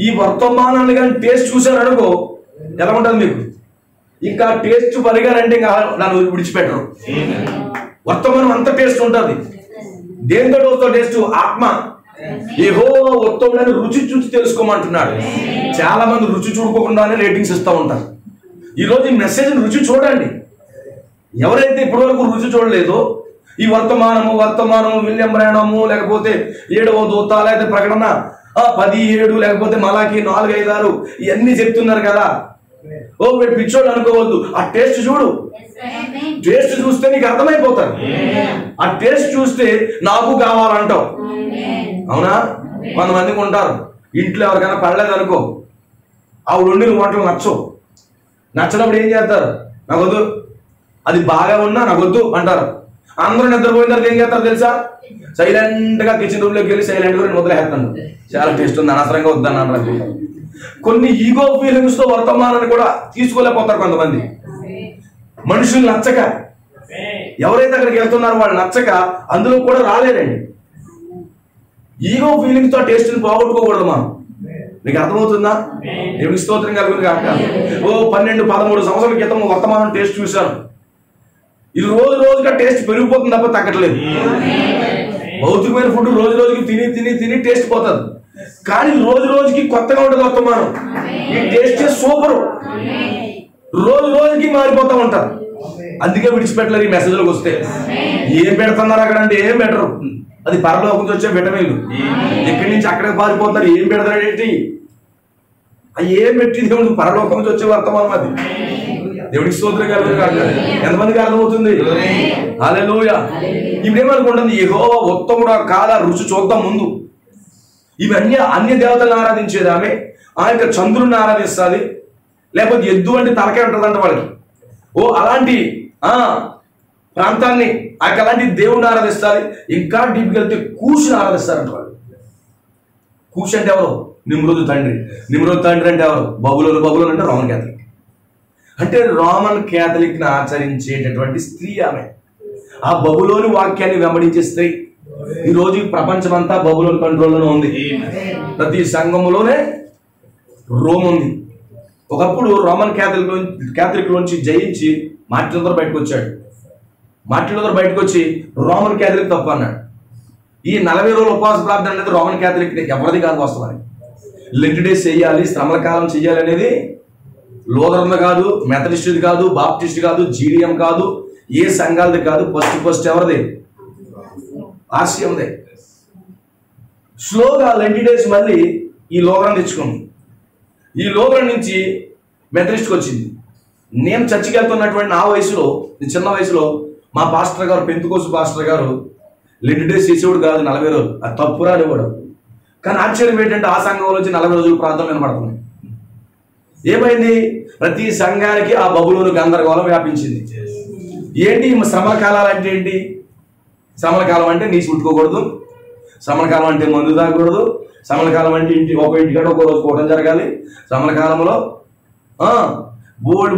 ఈ వర్తమానాన్ని కానీ టేస్ట్ చూశారనుకో ఎలా ఉంటుంది మీకు? ఇంకా టేస్ట్ పరిగారంటే ఇంకా నన్ను విడిచిపెట్టరు. వర్తమానం అంత టేస్ట్ ఉంటుంది. దేంతో టేస్ట్? ఆత్మ. యెహోవా ఉత్తముడని రుచి చూసి తెలుసుకోమంటున్నాడు. చాలా మంది రుచి చూడుకోకుండానే రేటింగ్స్ ఇస్తూ ఉంటారు. ఈరోజు ఈ మెసేజ్ రుచి చూడండి. ఎవరైతే ఇప్పటి వరకు రుచి చూడలేదో, ఈ వర్తమానము విలియం బ్రానము లేకపోతే 7వ దూత లేకపోతే ప్రకటన 17 లేకపోతే మలాకి 4, 5, 6 ఇవన్నీ చెప్తున్నారు కదా. ఓ వీడు పిచ్చోడు అనుకోవద్దు. ఆ టేస్ట్ చూడు. టేస్ట్ చూస్తే నీకు అర్థమైపోతారు. ఆ టేస్ట్ చూస్తే నాకు కావాలంటావు. అవునా? కొంతమందికి ఉంటారు, ఇంట్లో ఎవరికైనా పడలేదు అనుకో, ఆవిడ వండిన వంటలు నచ్చినప్పుడు ఏం చేస్తారు? నాకు వద్దు, అది బాగా ఉన్నా నాకు వద్దు అంటారు. అందరూ నిద్రపోయిన తర్వాత ఏం చేస్తారు తెలుసా? సైలెంట్ గా కిచెన్ రూమ్ లోకి వెళ్ళి సైలెంట్ గా మొదలెడతాను, చాలా టేస్ట్ ఉంది, అనవసరంగా వద్దని అనుకుంటారు. కొన్ని ఈగో ఫీలింగ్స్ తో వర్తమానాన్ని కూడా తీసుకోలేకపోతారు కొంతమంది. మనుషులు నచ్చక, ఎవరైతే అక్కడికి వెళ్తున్నారో వాళ్ళు నచ్చక అందులో కూడా రాలేరండి. ఈగో ఫీలింగ్స్ తో టేస్ట్ ని పోగొట్టుకోకూడదు మనం. మీకు అర్థమవుతుందా? దేవునికి స్తోత్రం కలుగును గాక. 12, 13 సంవత్సరాల క్రితం వర్తమానం టేస్ట్ చూశాను. ఇది రోజుగా టేస్ట్ పెరిగిపోతుంది తప్ప తగ్గట్లేదు. భౌతికమైన ఫుడ్ రోజుకి తిని టేస్ట్ పోతుంది. కానీ రోజుకి కొత్తగా ఉంటుంది వర్తమానం. ఈ టేస్ట్ సూపరు. రోజుకి మారిపోతూ ఉంటారు. అందుకే విడిచిపెట్టలేరు ఈ మెసేజ్లకు వస్తే. ఏం పెడుతున్నారు అక్కడ అంటే ఏం పెట్టరు. అది పరలోకం నుంచి వచ్చే విటమిన్లు. ఎక్కడి నుంచి అక్కడికి పారిపోతారు. ఏం పెడతారు ఏంటి? ఏం పెట్టి దేవుడు పరలోకం నుంచి వచ్చే వర్తమానం అది. దేవుడికి స్తోత్రం కలుగును గాక. ఎంతమందికి అర్థమవుతుంది? హల్లెలూయా. ఇప్పుడేమనుకుంటుంది? యెహోవా ఉత్తముడా కాదా రుచి చూద్దాం ముందు. ఇవన్నీ అన్య దేవతలను ఆరాధించేది ఆమె. ఆ యొక్క చంద్రుడిని ఆరాధిస్తుంది, లేకపోతే ఎద్దు అంటే తలకే ఉంటుందంట వాళ్ళకి. అలాంటి ప్రాంతాన్ని అలాంటి దేవుడిని ఆరాధిస్తుంది. ఇంకా డీప్కి వెళ్తే కూషుని ఆరాధిస్తారంట వాళ్ళు. కూష్ అంటే ఎవరు? నిమ్రోదు తండ్రి. నిమ్రోదు తండ్రి అంటే ఎవరు? బబులోను అంటే రోమన్ క్యాథలిక్. అంటే రోమన్ క్యాథలిక్ని ఆచరించేటటువంటి స్త్రీ ఆమె. ఆ బబులోని వాక్యాన్ని వెంబడించే స్త్రీ. ఈరోజు ప్రపంచమంతా బబులోని కంట్రోల్లోనే ఉంది. ప్రతి సంఘములోనే రోమ్ ఉంది. ఒకప్పుడు రోమన్ క్యాథలిక్ లోంచి జయించి మార్టిన్ లూథర్ బయటకు వచ్చాడు. మార్టిన్ లూథర్ బయటకు వచ్చి రోమన్ క్యాథలిక్ తప్పు అన్నాడు. ఈ 40 రోజుల ఉపవాస ప్రార్థన అనేది రోమన్ క్యాథలిక్ ఎవరిది కాదు. వాస్తవాన్ని లెంట్ డేస్ చెయ్యాలి, శ్రమల కాలం చెయ్యాలి అనేది లూథరన్ది కాదు, మెథడిస్ట్ది కాదు, బాప్టిస్ట్ కాదు, జీడిఎం కాదు, ఏ సంఘాలది కాదు. ఫస్ట్ ఎవరిది? ఆర్సీఎందే. స్లోగా లెంట్ డేస్ మళ్ళీ ఈ లూథరన్ తెచ్చుకుంది. ఈ లూథరన్ నుంచి మెథడిస్ట్కి వచ్చింది. నేను చర్చికి వెళ్తున్నటువంటి నా వయసులో, చిన్న వయసులో మా పాస్టర్ గారు, పెంతుకోసు పాస్టర్ గారు లెంట్ డేస్ చేసేవాడు కాదు 40 రోజులు. అది తప్పురా అనేవాడు. కానీ ఆశ్చర్యం ఏంటంటే ఆ సంఘంలో వచ్చి 40 రోజులు ప్రార్థన వినపడుతున్నాయి. ఏమైంది? ప్రతి సంఘానికి ఆ బబులోను గందరగోళం వ్యాపించింది. ఏంటి శ్రమల కాలాలు అంటే ఏంటి? శ్రమల కాలం అంటే నీసు ముట్టుకోకూడదు, శ్రమల కాలం అంటే మందు తాగకూడదు, శ్రమల కాలం అంటే ఇంటికాడ ఒక రోజు కూటం జరగాలి. శ్రమల కాలంలో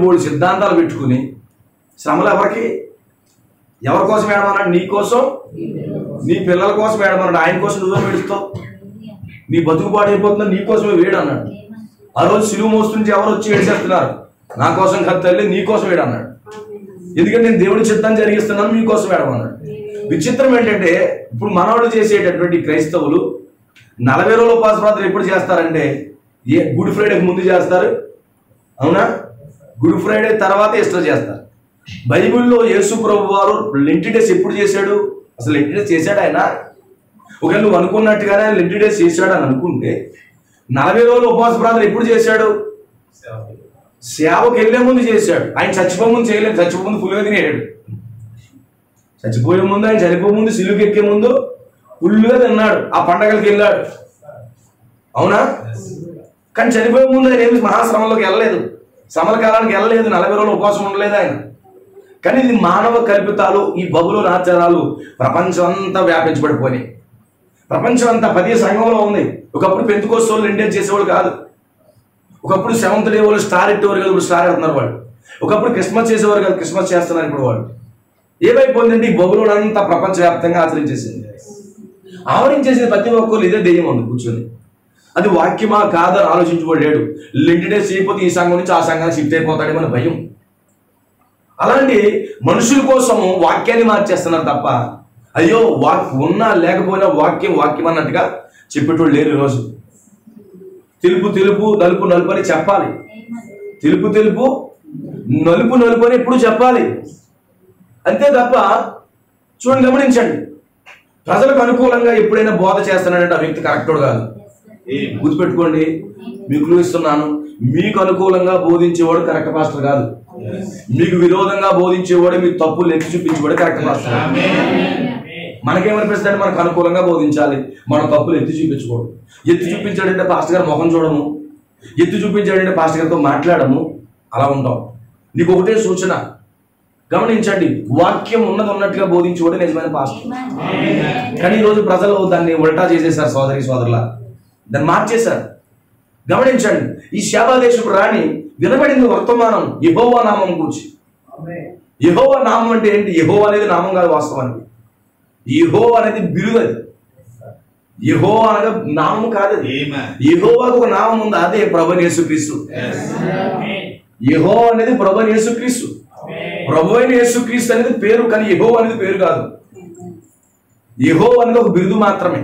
బోల్డ్ సిద్ధాంతాలు పెట్టుకుని శ్రమలు ఎవరి కోసం ఏడమన్నాడు? నీ కోసం, నీ పిల్లల కోసం ఏడమన్నాడు. ఆయన కోసం నువ్వే వేడుస్తావు. నీ బతుకుబాటు అయిపోతుందో నీ కోసమే వేడు అన్నాడు. ఆ రోజు సిలువ మోస్తుంటే ఎవరు వచ్చి ఏడిచేస్తున్నారు? నా కోసం కాదు తల్లి, నీ కోసం వేడు అన్నాడు. ఎందుకంటే నేను దేవుడి చిత్తాన్ని జరిగిస్తున్నాను, మీకోసం వేడమన్నాడు. విచిత్రం ఏంటంటే ఇప్పుడు మనవాళ్ళు చేసేటటువంటి క్రైస్తవులు 40 రోజుల ఉపవాస ప్రార్థన ఎప్పుడు చేస్తారంటే గుడ్ ఫ్రైడేకి ముందు చేస్తారు. అవునా? గుడ్ ఫ్రైడే తర్వాత ఈస్టర్ చేస్తారు. బైబిల్లో యేసు ప్రభు వారు లెంట్ డేస్ ఎప్పుడు చేశాడు? అసలు లెంట్ డేస్ చేశాడు ఆయన? ఒకవేళ నువ్వు అనుకున్నట్టుగానే ఆయన లెంట్ డేస్ చేశాడు అని అనుకుంటే 40 రోజుల ఉపవాస ప్రార్థన ఎప్పుడు చేశాడు? సేవకు వెళ్ళే ముందు చేశాడు. ఆయన చచ్చిపోయే ముందు చేయలేదు. చచ్చిపోయే ముందు ఫుల్గా తినేయాడు. చచ్చిపోయే ముందు, ఆయన చనిపోయే ముందు, సిలువుకి ఎక్కే ముందు ఫుల్గా తిన్నాడు. ఆ పండగలకి వెళ్ళాడు. అవునా? కానీ చనిపోయే ముందు ఆయన ఏమి మహాశ్రమంలోకి వెళ్ళలేదు, శ్రమల కాలానికి వెళ్ళలేదు, 40 రోజులు ఉపవాసం ఉండలేదు ఆయన. కానీ ఇది మానవ కల్పితాలు. ఈ బబులోని ఆచారాలు ప్రపంచం అంతా వ్యాపించబడిపోయినాయి. ప్రపంచం అంతా 10 సంఘంలో ఉంది. ఒకప్పుడు పెంతుకోస్తు వాళ్ళు ఎండేజ్ చేసేవాళ్ళు కాదు. ఒకప్పుడు సెవెంత్ డే వాళ్ళు స్టార్ ఎట్టేవారు కాదు, ఇప్పుడు స్టార్ ఎడుతున్నారు వాళ్ళు. ఒకప్పుడు క్రిస్మస్ చేసేవారు కాదు, క్రిస్మస్ చేస్తున్నారు ఇప్పుడు వాళ్ళు. ఏమైపోయిందంటే ఈ బబులోని అంతా ప్రపంచవ్యాప్తంగా ఆచరించేసింది. ఆవరించేసింది ప్రతి ఒక్కరు. ఇదే దెయ్యం ఉంది కూర్చొని. అది వాక్యమా కాదని ఆలోచించుకోలేడు. లెంట్ డేస్ చేయకపోతే ఈ సంఘం నుంచి ఆ సంఘానికి షిఫ్ట్ అయిపోతాడేమని భయం. అలాంటి మనుషుల కోసము వాక్యాన్ని మార్చేస్తున్నారు తప్ప అయ్యో ఉన్నా లేకపోయినా వాక్యం అన్నట్టుగా చెప్పేటోళ్ళు లేరు. ఈరోజు తెలుపు నలుపు అని చెప్పాలి. తెలుపు నలుపు అని ఎప్పుడు చెప్పాలి. అంతే తప్ప చూడండి, గమనించండి, ప్రజలకు అనుకూలంగా ఎప్పుడైనా బోధ చేస్తున్నాడంటే ఆ వ్యక్తి కరెక్టోడు కాదు. గుర్తుపెట్టుకోండి, మీకు ఇస్తున్నాను, మీకు అనుకూలంగా బోధించేవాడు కరెక్ట్ పాస్టర్ కాదు. మీకు విరోధంగా బోధించేవాడు, మీకు తప్పులు ఎత్తి చూపించేవాడు కరెక్ట్ పాస్టర్. మనకేమనిపిస్తుంది? మనకు అనుకూలంగా బోధించాలి, మన తప్పులు ఎత్తి చూపించకూడదు. ఎత్తి చూపించాడంటే పాస్టర్ గారు ముఖం చూడము, ఎత్తి చూపించాడంటే పాస్టర్ గారితో మాట్లాడము, అలా ఉంటాం. నీకు ఒకటే సూచన, గమనించండి, వాక్యం ఉన్నట్టుగా బోధించేవాడు నిజమైన పాస్టర్. కానీ ఈరోజు ప్రజలు దాన్ని ఉల్టా చేసేసారు. సోదరుల దాన్ని మార్చేశారు. గమనించండి, ఈ శాబాదేశపు రాణి వినబడింది వర్తమానం యెహోవా నామం గురించి. యెహోవా నామం అంటే ఏంటి? యెహోవా అనేది నామం కాదు వాస్తవానికి. యెహోవా అనేది బిరుదు. అది యెహోవా అనగా నామం కాదు. యెహోవాకు ఒక నామం ఉంది, అదే ప్రభువైన యేసుక్రీస్తు. యెహోవా అనేది ప్రభువైన యేసుక్రీస్తు. ప్రభువైన యేసుక్రీస్తు అనేది పేరు, కానీ యెహోవా అనేది పేరు కాదు. యెహోవా అనేది ఒక బిరుదు మాత్రమే.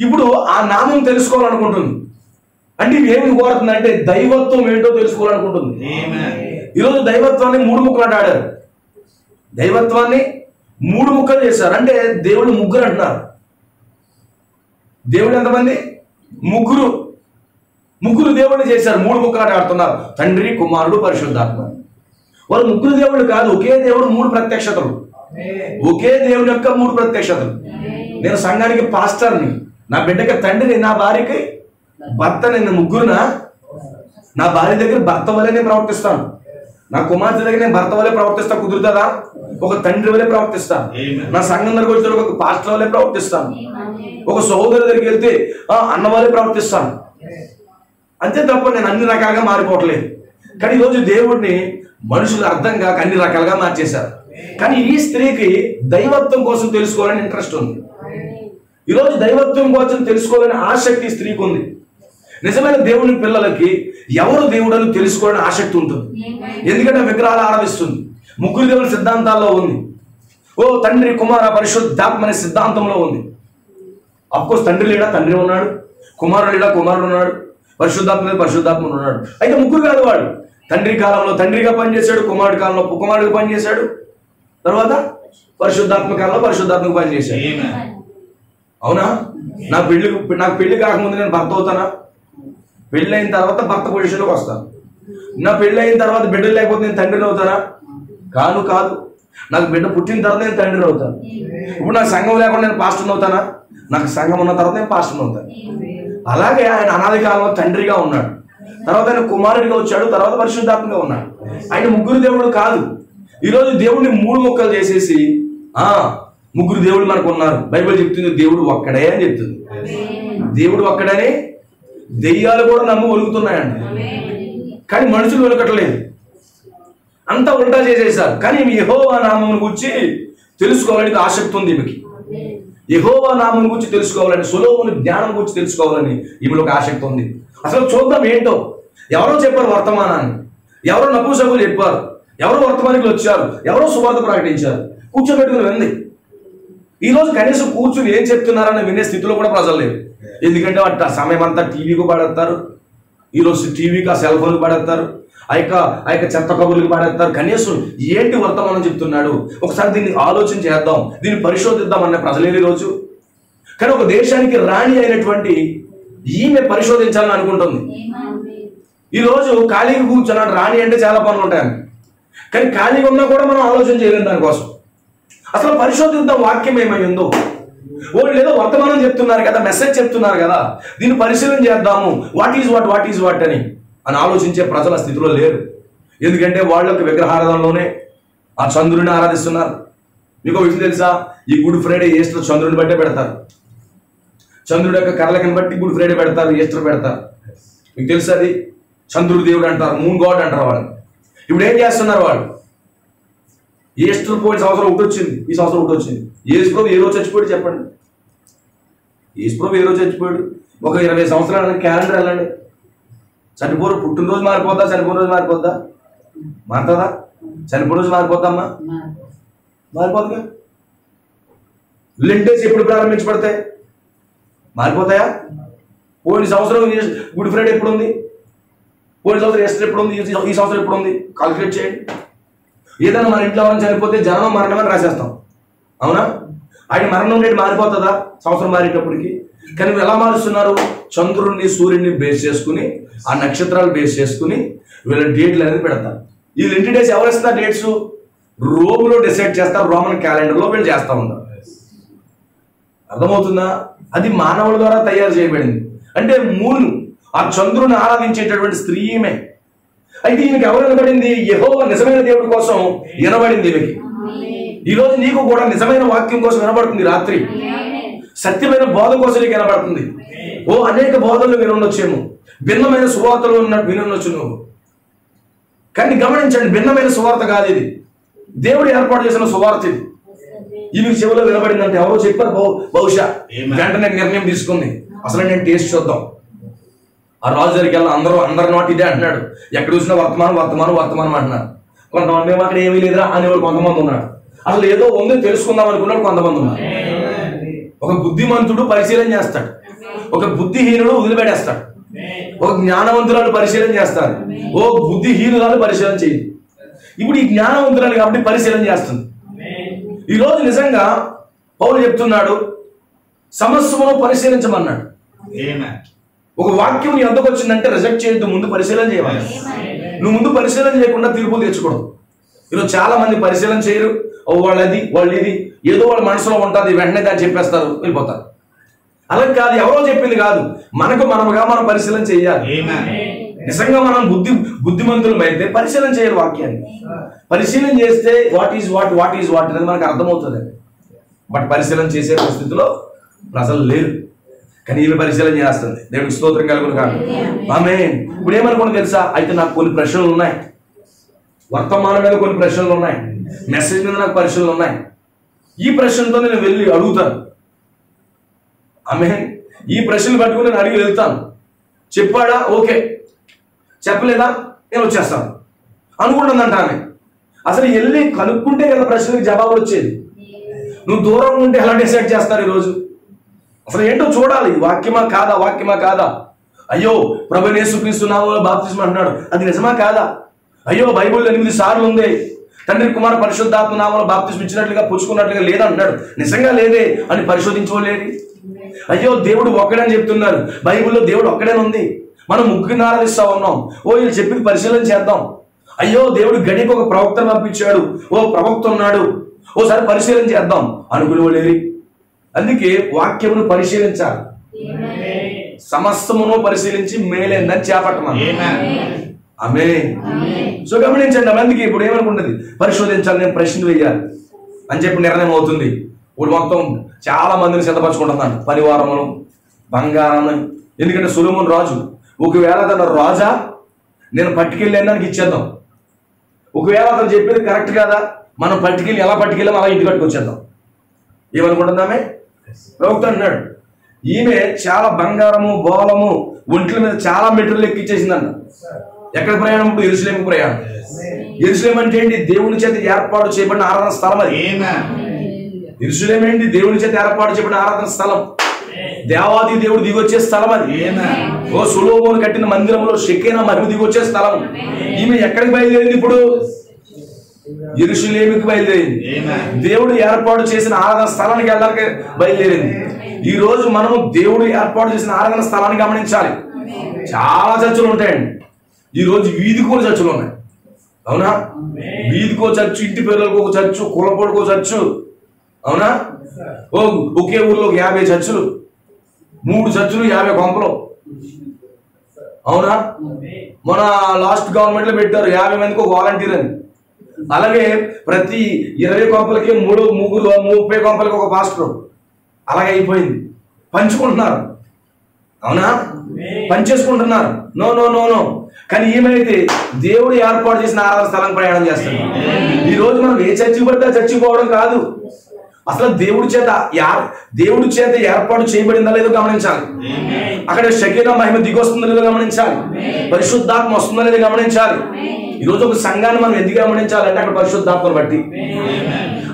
ఇప్పుడు ఆ నామం తెలుసుకోవాలనుకుంటుంది. అంటే ఏమి కోరుతుందంటే దైవత్వం ఏంటో తెలుసుకోవాలనుకుంటుంది. ఈరోజు దైవత్వాన్ని 3 ముక్కలు ఆడారు. దైవత్వాన్ని 3 ముక్కలు చేశారు. అంటే దేవుడు ముగ్గురు అంటున్నారు. దేవుడు ఎంతమంది? ముగ్గురు దేవుళ్ళు చేశారు. 3 ముక్కలు ఆడుతున్నారు, తండ్రి, కుమారుడు, పరిశుద్ధాత్మ. వాళ్ళు ముగ్గురు దేవుళ్ళు కాదు, ఒకే దేవుడు 3 ప్రత్యక్షతలు. ఒకే దేవుని యొక్క 3 ప్రత్యక్షతలు. నేను సంఘానికి పాస్టర్ని, నా బిడ్డకి తండ్రిని, నా భార్యకి భర్త, నేను ముగ్గురునా? నా భార్య దగ్గర భర్త వల్లే నేను ప్రవర్తిస్తాను, నా కుమార్తె దగ్గర నేను భర్త వల్లే ప్రవర్తిస్తా, కుదురుతుందా? ఒక తండ్రి వల్లే ప్రవర్తిస్తాను. నా సంఘం దగ్గరకు వచ్చిన ఒక పాస్టర్ వల్లే ప్రవర్తిస్తాను. ఒక సహోదరు దగ్గరికి వెళ్తే అన్న వల్లే ప్రవర్తిస్తాను. అంతే తప్ప నేను అన్ని రకాలుగా మారిపోవట్లేదు. కానీ ఈరోజు దేవుడిని మనుషులు అర్థం కాక అన్ని రకాలుగా మార్చేశారు. కానీ ఈ స్త్రీకి దైవత్వం కోసం తెలుసుకోవాలని ఇంట్రెస్ట్ ఉంది. ఈరోజు దైవత్వం కోసం తెలుసుకోవాలని ఆసక్తి స్త్రీకి ఉంది. నిజమైన దేవుని పిల్లలకి ఎవరు దేవుడు అని తెలుసుకోవాలని ఆసక్తి ఉంటుంది. ఎందుకంటే విగ్రహాలు ఆరాధిస్తుంది. ముగ్గురు దేవుని సిద్ధాంతాల్లో ఉంది. ఓ తండ్రి, కుమార, పరిశుద్ధాత్మ అనే సిద్ధాంతంలో ఉంది. అఫ్కోర్స్ తండ్రి లేడా? తండ్రి ఉన్నాడు. కుమారుడు లేడా? కుమారుడు ఉన్నాడు. పరిశుద్ధాత్మ పరిశుద్ధాత్మ ఉన్నాడు. అయితే ముగ్గురు కాదు. వాడు తండ్రి కాలంలో తండ్రిగా పనిచేశాడు, కుమారుడి కాలంలో కుమారుడిగా పనిచేశాడు, తర్వాత పరిశుద్ధాత్మ కాలంలో పరిశుద్ధాత్మకు పనిచేశాడు. అవునా? నాకు పెళ్లి కాకముందు నేను భర్త అవుతానా? పెళ్ళి అయిన తర్వాత భర్త పొజిషన్లోకి వస్తాను. నా పెళ్ళి అయిన తర్వాత బిడ్డలు లేకపోతే నేను తండ్రిని అవుతానా? కాదు. నాకు బిడ్డ పుట్టిన తర్వాత నేను తండ్రిని అవుతాను. ఇప్పుడు నాకు సంఘం లేకుండా నేను పాస్టర్ని అవుతానా? నాకు సంఘం ఉన్న తర్వాత నేను పాస్టర్ని అవుతాను. అలాగే ఆయన అనాది కాలంలో తండ్రిగా ఉన్నాడు, తర్వాత ఆయన కుమారుడిగా వచ్చాడు, తర్వాత పరిశుద్ధాత్మగా ఉన్నాడు. ఆయన ముగ్గురు దేవుడు కాదు. ఈరోజు దేవుడిని మూడు ముక్కలు చేసేసి ముగ్గురు దేవుడు మనకు ఉన్నారు. బైబిల్ చెప్తుంది దేవుడు ఒక్కడే అని చెప్తుంది. దేవుడు ఒక్కడని దెయ్యాలు కూడా నమ్ము ఒలుగుతున్నాయండి. కానీ మనుషులు ఒలకట్లేదు, అంతా ఉల్టా చేసేసారు. కానీ యెహోవా నామమును గురించి తెలుసుకోవాలని ఆసక్తి ఉంది ఈమెకి. యెహోవా నామమును గురించి తెలుసుకోవాలని, సొలొమోను జ్ఞానం గురించి తెలుసుకోవాలని ఈమెలో ఒక ఆసక్తి ఉంది. అసలు చూద్దాం ఏంటో. ఎవరో చెప్పారు వర్తమానాన్ని, ఎవరో నపుంసకులు చెప్పారు, ఎవరో వర్తమానికులు వచ్చారు, ఎవరో సువార్త ప్రకటించారు, కూర్చోబెట్టుకుని వింది. ఈరోజు కనీసం కూర్చుని ఏం చెప్తున్నారని వినే స్థితిలో కూడా ప్రజలు లేరు. ఎందుకంటే ఆ సమయం అంతా టీవీకి పడేస్తారు. ఈరోజు టీవీకి, ఆ సెల్ ఫోన్కి పడేస్తారు, ఆ యొక్క చెత్త కబుర్లకు పడేస్తారు. కనీసం ఏంటి వర్తమానం చెప్తున్నాడు, ఒకసారి దీన్ని ఆలోచన చేద్దాం, దీన్ని పరిశోధిద్దాం అనే ప్రజలేని రోజు. కానీ ఒక దేశానికి రాణి అయినటువంటి ఈమె పరిశోధించాలని అనుకుంటుంది. ఈరోజు ఖాళీగా కూర్చున్నాడు. రాణి అంటే చాలా పనులు ఉంటాయని, కానీ ఖాళీగా ఉన్నా కూడా మనం ఆలోచన చేయలేం దానికోసం. అసలు పరిశోధిద్దాం వాక్యం ఏమై ఉందో. వాళ్ళు ఏదో వర్తమానం చెప్తున్నారు కదా, మెసేజ్ చెప్తున్నారు కదా, దీన్ని పరిశీలన చేద్దాము, వాట్ ఈజ్ వాట్ అని ఆలోచించే ప్రజల స్థితిలో లేరు. ఎందుకంటే వాళ్ళకి విగ్రహారాధనలోనే ఆ చంద్రుడిని ఆరాధిస్తున్నారు. మీకు విషయం తెలుసా? ఈ గుడ్ ఫ్రైడే, ఈస్టర్ చంద్రుడిని బట్టే పెడతారు. చంద్రుడి యొక్క కర్రలకని బట్టి గుడ్ ఫ్రైడే పెడతారు, ఈస్టర్ పెడతారు. మీకు తెలుసు అది చంద్రుడి దేవుడు అంటారు, మూన్ గాడ్ అంటారు వాళ్ళు. ఇప్పుడు ఏం చేస్తున్నారు వాళ్ళు? ఈస్టర్ పోయిన సంవత్సరం ఒకటి వచ్చింది, ఈ సంవత్సరం ఒకటి వచ్చింది. యేసు ప్రభు ఏ రోజు చచ్చిపోయాడు చెప్పండి? యేసు ప్రభు ఏ రోజు చచ్చిపోయాడు? ఒక 20 సంవత్సరాలు క్యాలెండర్ వెళ్ళండి. చనిపోరు పుట్టినరోజు మారిపోద్దా? చనిపోయిన రోజు మారిపోద్దా? మారుతుందా? చనిపోయిన రోజు మారిపోద్దమ్మా? మారిపోద్దుగా. లెంటేస్ ఎప్పుడు ప్రారంభించబడతాయి? మారిపోతాయా? పోయిన సంవత్సరం గుడ్ ఫ్రైడే ఎప్పుడు ఉంది? పోయిన సంవత్సరం ఈస్టర్ ఎప్పుడు ఉంది? ఈ సంవత్సరం ఎప్పుడు ఉంది? కాల్కులేట్ చేయండి. ఏదైనా మన ఇంట్లో ఎవరైనా చనిపోతే జననం మరణం అని రాసేస్తాం, అవునా? ఆయన మరణం రేటు మారిపోతుందా సంవత్సరం మారేటప్పటికి? కానీ ఎలా మారుస్తున్నారు? చంద్రుడిని, సూర్యుడిని బేస్ చేసుకుని, ఆ నక్షత్రాలు బేస్ చేసుకుని వీళ్ళ డేట్లు అనేది పెడతారు. ఈ 2 డేస్ ఎవరు ఇస్తారు? డేట్స్ రోమ్లో డిసైడ్ చేస్తారు, రోమన్ క్యాలెండర్లో వీళ్ళు చేస్తూ ఉంటారు. అర్థమవుతుందా? అది మానవుల ద్వారా తయారు చేయబడింది. అంటే మూన్, ఆ చంద్రుని ఆరాధించేటటువంటి స్త్రీ ఈమె. అయితే ఈమెకి ఎవరు వినబడింది? యెహోవా నిజమైన దేవుడి కోసం వినబడింది ఈమెకి. ఈరోజు నీకు కూడా నిజమైన వాక్యం కోసం వినబడుతుంది. రాత్రి సత్యమైన బోధ కోసం నీకు వినబడుతుంది. అనేక బోధనలు వినుండొచ్చేమో, భిన్నమైన సువార్తలు వినుండొచ్చు నువ్వు. కానీ గమనించండి, భిన్నమైన సువార్త కాదు ఇది, దేవుడు ఏర్పాటు చేసిన సువార్త ఇది. ఈమెకి చెవిలో వినబడిందంటే ఎవరో చెప్పారు బహుశా. వెంటనే నిర్ణయం తీసుకుంది, అసలు నేను టేస్ట్ చూద్దాం. ఆ రాజు దగ్గరికి వెళ్ళి అందరి నోటి ఇదే అంటున్నాడు. ఎక్కడ చూసినా వర్తమానం అంటున్నారు. కొంతమంది ఏమో అక్కడ ఏమీ లేదురా అనేవాడు కొంతమంది ఉన్నాడు. అసలు ఏదో ఉంది తెలుసుకుందాం అనుకున్నాడు కొంతమంది ఉన్నారు. ఒక బుద్ధిమంతుడు పరిశీలన చేస్తాడు, ఒక బుద్ధిహీనుడు వదిలిపెట్టేస్తాడు. ఒక జ్ఞానవంతురాలు పరిశీలన చేస్తారు, బుద్ధిహీనురాలు పరిశీలన చేయదు. ఇప్పుడు ఈ జ్ఞానవంతురాలు కాబట్టి పరిశీలన చేస్తుంది. ఈరోజు నిజంగా పౌలు చెప్తున్నాడు, సమస్యను పరిశీలించమన్నాడు. ఒక వాక్యం నీ వద్దకు వచ్చిందంటే రిజెక్ట్ చేయొద్దు, ముందు పరిశీలన చేయాలి. నువ్వు ముందు పరిశీలన చేయకుండా తీర్పులు తెచ్చుకోవడం. ఈరోజు చాలా మంది పరిశీలన చేయరు. వాళ్ళు ఇది ఏదో వాళ్ళ మనసులో ఉంటుంది, వెంటనే దాన్ని చెప్పేస్తారు, వెళ్ళిపోతారు. అలా కాదు, ఎవరో చెప్పింది కాదు, మనముగా మనం పరిశీలన చేయాలి. నిజంగా మనం బుద్ధిమంతులం అయితే పరిశీలన చేయాలి. వాక్యాన్ని పరిశీలన చేస్తే వాట్ ఈజ్ వాట్ అనేది మనకు అర్థమవుతుంది. బట్ పరిశీలన చేసే పరిస్థితిలో ప్రజలు లేరు, కానీ ఈమె పరిశీలన చేస్తుంది. దేవుడికి స్తోత్రం కలుగును కాదు. ఆమేన్. ఇప్పుడు ఏమనుకోండి తెలుసా, అయితే నాకు కొన్ని ప్రశ్నలు ఉన్నాయి, వర్తమానం మీద కొన్ని ప్రశ్నలు ఉన్నాయి, మెసేజ్ మీద నాకు ప్రశ్నలు ఉన్నాయి. ఈ ప్రశ్నతో నేను వెళ్ళి అడుగుతాను. ఆమేన్. ఈ ప్రశ్నలు పట్టుకుని నేను అడిగి వెళ్తాను. చెప్పాడా, ఓకే. చెప్పలేదా, నేను వచ్చేస్తాను అనుకుంటుందంట ఆమె. అసలు వెళ్ళి కనుక్కుంటే కదా ప్రశ్నలకు జవాబు వచ్చేది. నువ్వు దూరం ఉంటే ఎలా డిసైడ్ చేస్తారు ఈరోజు? అసలు ఏంటో చూడాలి, వాక్యమా కాదా. అయ్యో ప్రభువైన యేసుక్రీస్తు నామములో బాప్తిస్మం అంటున్నాడు, అది నిజమా కాదా? అయ్యో బైబిల్ 8 సార్లు ఉంది, తండ్రి కుమార పరిశుద్ధాత్మ నామములో బాప్తిస్మం ఇచ్చినట్లుగా పుచ్చుకున్నట్లుగా లేదంటున్నాడు, నిజంగా లేదే అని పరిశోధించుకోలేదు. అయ్యో దేవుడు ఒక్కడని చెప్తున్నారు, బైబిల్లో దేవుడు ఒక్కడే ఉంది, మనం ముగ్గురిని ఆరాధిస్తా ఉన్నాం, వీళ్ళు చెప్పింది పరిశీలన చేద్దాం. అయ్యో దేవుడు గడికి ఒక ప్రవక్తను పంపించాడు, ప్రవక్త ఉన్నాడు, ఓసారి పరిశీలన చేద్దాం అనుకునేవాళ్ళేరి. అందుకే వాక్యమును పరిశీలించాలి, సమస్తమును పరిశీలించి మేలేందని చేపట్టమని. ఆమేన్. సో గమనించండి. అందుకే ఇప్పుడు ఏమనుకుంటుంది, పరిశోధించాలి, నేను ప్రశ్న వేయాలి అని చెప్పి నిర్ణయం అవుతుంది. ఇప్పుడు మొత్తం చాలా మందిని సిద్ధపరచుకుంటున్నాను, పరివారమును, బంగారం. ఎందుకంటే సొలొమోను రాజు, ఒకవేళ తన రాజా నేను పట్టుకెళ్ళి దానికి ఇచ్చేద్దాం, ఒకవేళ అతను చెప్పేది కరెక్ట్ కాదా, మనం పట్టుకెళ్ళి ఎలా పట్టుకెళ్ళాం అలా ఇంటి కట్టుకొచ్చేద్దాం. ఏమనుకుంటుందామే? ప్రవక్త అన్నాడు, ఈమె చాలా బంగారము, బోలము, ఒంట్ల మీద చాలా మెటీరియల్ ఎక్కిచ్చేసిందంట. ఎక్కడ ప్రయాణం? ఇప్పుడు యెరూషలేముకు ప్రయాణం. యెరూషలేం అంటే ఏంటి? దేవుని చేత ఏర్పాటు చేయబడిన ఆరాధన స్థలం. అది యెరూషలేం ఏంటి? దేవుని చేత ఏర్పాటు చేయబడిన ఆరాధన స్థలం, దేవాది దేవుడు దిగొచ్చే స్థలం. అది సొలొమోను కట్టిన మందిరంలో షెకేనా మహిమ దిగొచ్చే స్థలం. ఈమె ఎక్కడికి బయలుదేరింది? ఇప్పుడు యెరూషలేముకి బయలుదేరింది. దేవుడు ఏర్పాటు చేసిన ఆరాధన స్థలానికి వెళ్ళడానికి బయలుదేరింది. ఈ రోజు మనము దేవుడు ఏర్పాటు చేసిన ఆరాధన స్థలాన్ని గమనించాలి. చాలా చర్చలు ఉంటాయండి. ఈ రోజు వీధికో చర్చలు ఉన్నాయి, అవునా? వీధికో చర్చు, ఇంటి పిల్లలకు ఒక చర్చు, కులపొడుకో చర్చు, అవునా? ఒకే ఊర్లో 50 చర్చులు, 3 చర్చులు 50 కొంపలు, అవునా? మన లాస్ట్ గవర్నమెంట్ లో పెట్టారు 50 మందికి ఒక వాలంటీర్ అని. అలాగే ప్రతి 20 కొంపలకి 30 కొంపలకి ఒక పాస్టర్. అలాగే అయిపోయింది. పంచుకుంటున్నారు, అవునా? పంచేసుకుంటున్నారు. No no no no. కానీ ఏమైతే దేవుడు ఏర్పాటు చేసిన ఆరాధన స్థలానికి ప్రయాణం చేస్తాడు. ఈ రోజు మనం ఏ చర్చికి పడితే చర్చికి పోవడం కాదు, అసలు దేవుడి చేత ఏర్పాటు చేయబడిందా లేదో గమనించాలి. అక్కడ షకీనా మహిమ దిగొస్తుందో లేదో గమనించాలి. పరిశుద్ధాత్మ వస్తుందో లేదో గమనించాలి. ఈ రోజు ఒక సంఘాన్ని మనం ఎందుకు గమనించాలంటే అక్కడ పరిశుద్ధాత్మను బట్టి,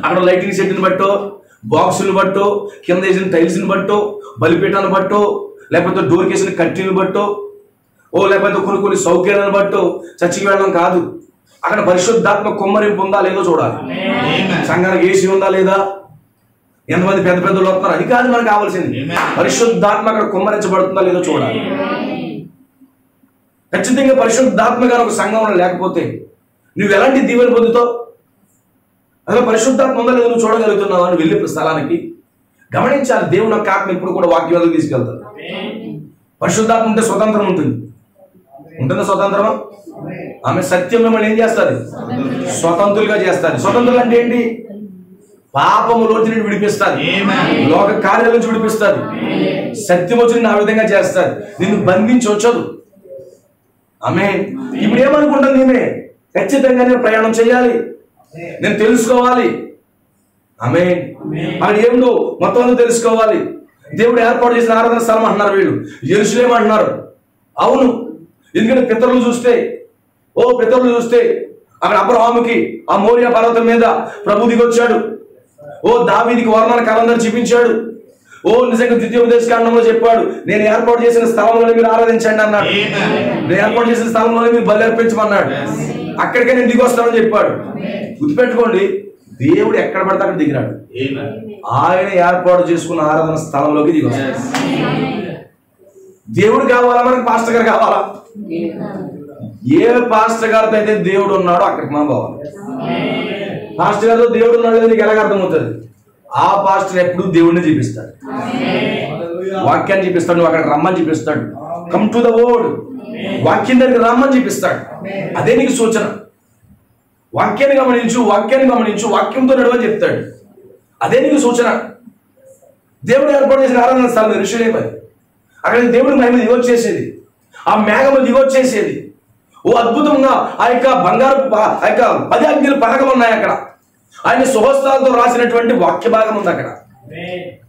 అక్కడ లైటింగ్ సెట్ని బట్టో, బాక్సులు బట్టో, కింద వేసిన టైల్స్ని బట్టో, బలిపీఠాన్ని బట్టో, లేకపోతే డోర్కి వేసిన కట్టీలు బట్టో, లేకపోతే కొన్ని సౌకర్యాలను బట్టో చర్చికి వెళ్ళడం కాదు. అక్కడ పరిశుద్ధాత్మ కుమ్మరింపు ఉందా లేదో చూడాలి. సంఘానికి ఏసీ ఉందా లేదా, ఎంతమంది పెద్ద పెద్దలు వస్తున్నారు, అది కాదు మనకు కావాల్సింది. పరిశుద్ధాత్మ అక్కడ కుమ్మరించబడుతుందా లేదో చూడాలి. ఖచ్చితంగా పరిశుద్ధాత్మ గారు ఒక సంఘంలో లేకపోతే నువ్వు ఎలాంటి దీవెన పొందుతావు? అసలు పరిశుద్ధాత్మ ఉందా లేదో నువ్వు చూడగలుగుతున్నావు అని వెళ్ళే స్థలానికి గమనించాలి. దేవుని యొక్క ఆత్మ ఇప్పుడు కూడా వాక్యాలకు తీసుకెళ్తారు. పరిశుద్ధాత్మ ఉంటే స్వతంత్రం ఉంటుంది. ఉంటుందా స్వతంత్రమా? ఆమె సత్యం మిమ్మల్ని ఏం చేస్తుంది? స్వతంత్రులుగా చేస్తారు. స్వతంత్రులు అంటే ఏంటి? పాపములో నుంచి విడిపిస్తారు, లోక కార్యాల నుంచి విడిపిస్తారు, సత్యం వచ్చి ఆ విధంగా చేస్తారు, నిన్ను బంధించవచ్చదు. ఆమె ఇప్పుడు ఏమనుకుంటుంది? ఈమె ఖచ్చితంగా నేను ప్రయాణం చేయాలి, నేను తెలుసుకోవాలి. ఆమె అక్కడ ఏమిటో మొత్తం అంతా తెలుసుకోవాలి. దేవుడు ఏర్పాటు చేసిన ఆరాధన స్థలం అంటున్నారు వీళ్ళు, యెరూషలేం అంటున్నారు. అవును, ఎందుకంటే పితరులు చూస్తే అక్కడ అబ్రహాముకి ఆ మోరియా పర్వతం మీద ప్రభు దిగొచ్చాడు. దావీదికి వర్ణన కలందరూ చూపించాడు. నిజంగా ద్వితీయోపదేశకాండంలో చెప్పాడు, నేను ఏర్పాటు చేసిన స్థలంలోనే మీరు ఆరాధించండి అన్నాడు. నేను ఏర్పాటు చేసిన స్థలంలోనే మీరు బలి అర్పించమన్నాడు. అక్కడికే నేను దిగొస్తానని చెప్పాడు. గుర్తుపెట్టుకోండి, దేవుడు ఎక్కడ పడితే అక్కడ దిగినాడు. ఆయన ఏర్పాటు చేసుకున్న ఆరాధన స్థలంలోకి దిగొస్తాడు. దేవుడు కావాలా మనకు? పాస్టర్ గారు కావాలా? ఏ పాస్టర్ గారితో అయితే దేవుడు ఉన్నాడో అక్కడికి మనం పోవాలి. పాస్టర్ గారితో దేవుడు ఉన్నాడు నీకు ఎలాగ అర్థమవుతుంది? ఆ పాస్టర్ ఎప్పుడు దేవుడిని చూపిస్తాడు. వాక్యాన్ని చూపిస్తాడు, నువ్వు అక్కడ రమ్మని చూపిస్తాడు. కమ్ టు ద వర్డ్, వాక్యం దగ్గర రమ్మని చూపిస్తాడు. అదే నీకు సూచన. వాక్యాన్ని గమనించు, వాక్యాన్ని గమనించు, వాక్యంతో నడవని చెప్తాడు. అదే నీకు సూచన. దేవుడు ఏర్పాటు చేసిన ఆరాధన స్థలం యెరూషలేము. అక్కడ దేవుడు మహిమ దిగొచ్చేసేది, ఆ మేఘము దిగొచ్చేసేది. ఓ అద్భుతంగా ఆ యొక్క బంగారు ఆ యొక్క 10 ఆజ్ఞల పలకలు ఉన్నాయి అక్కడ. ఆయన సుహస్తాలతో రాసినటువంటి వాక్య భాగం ఉంది అక్కడ.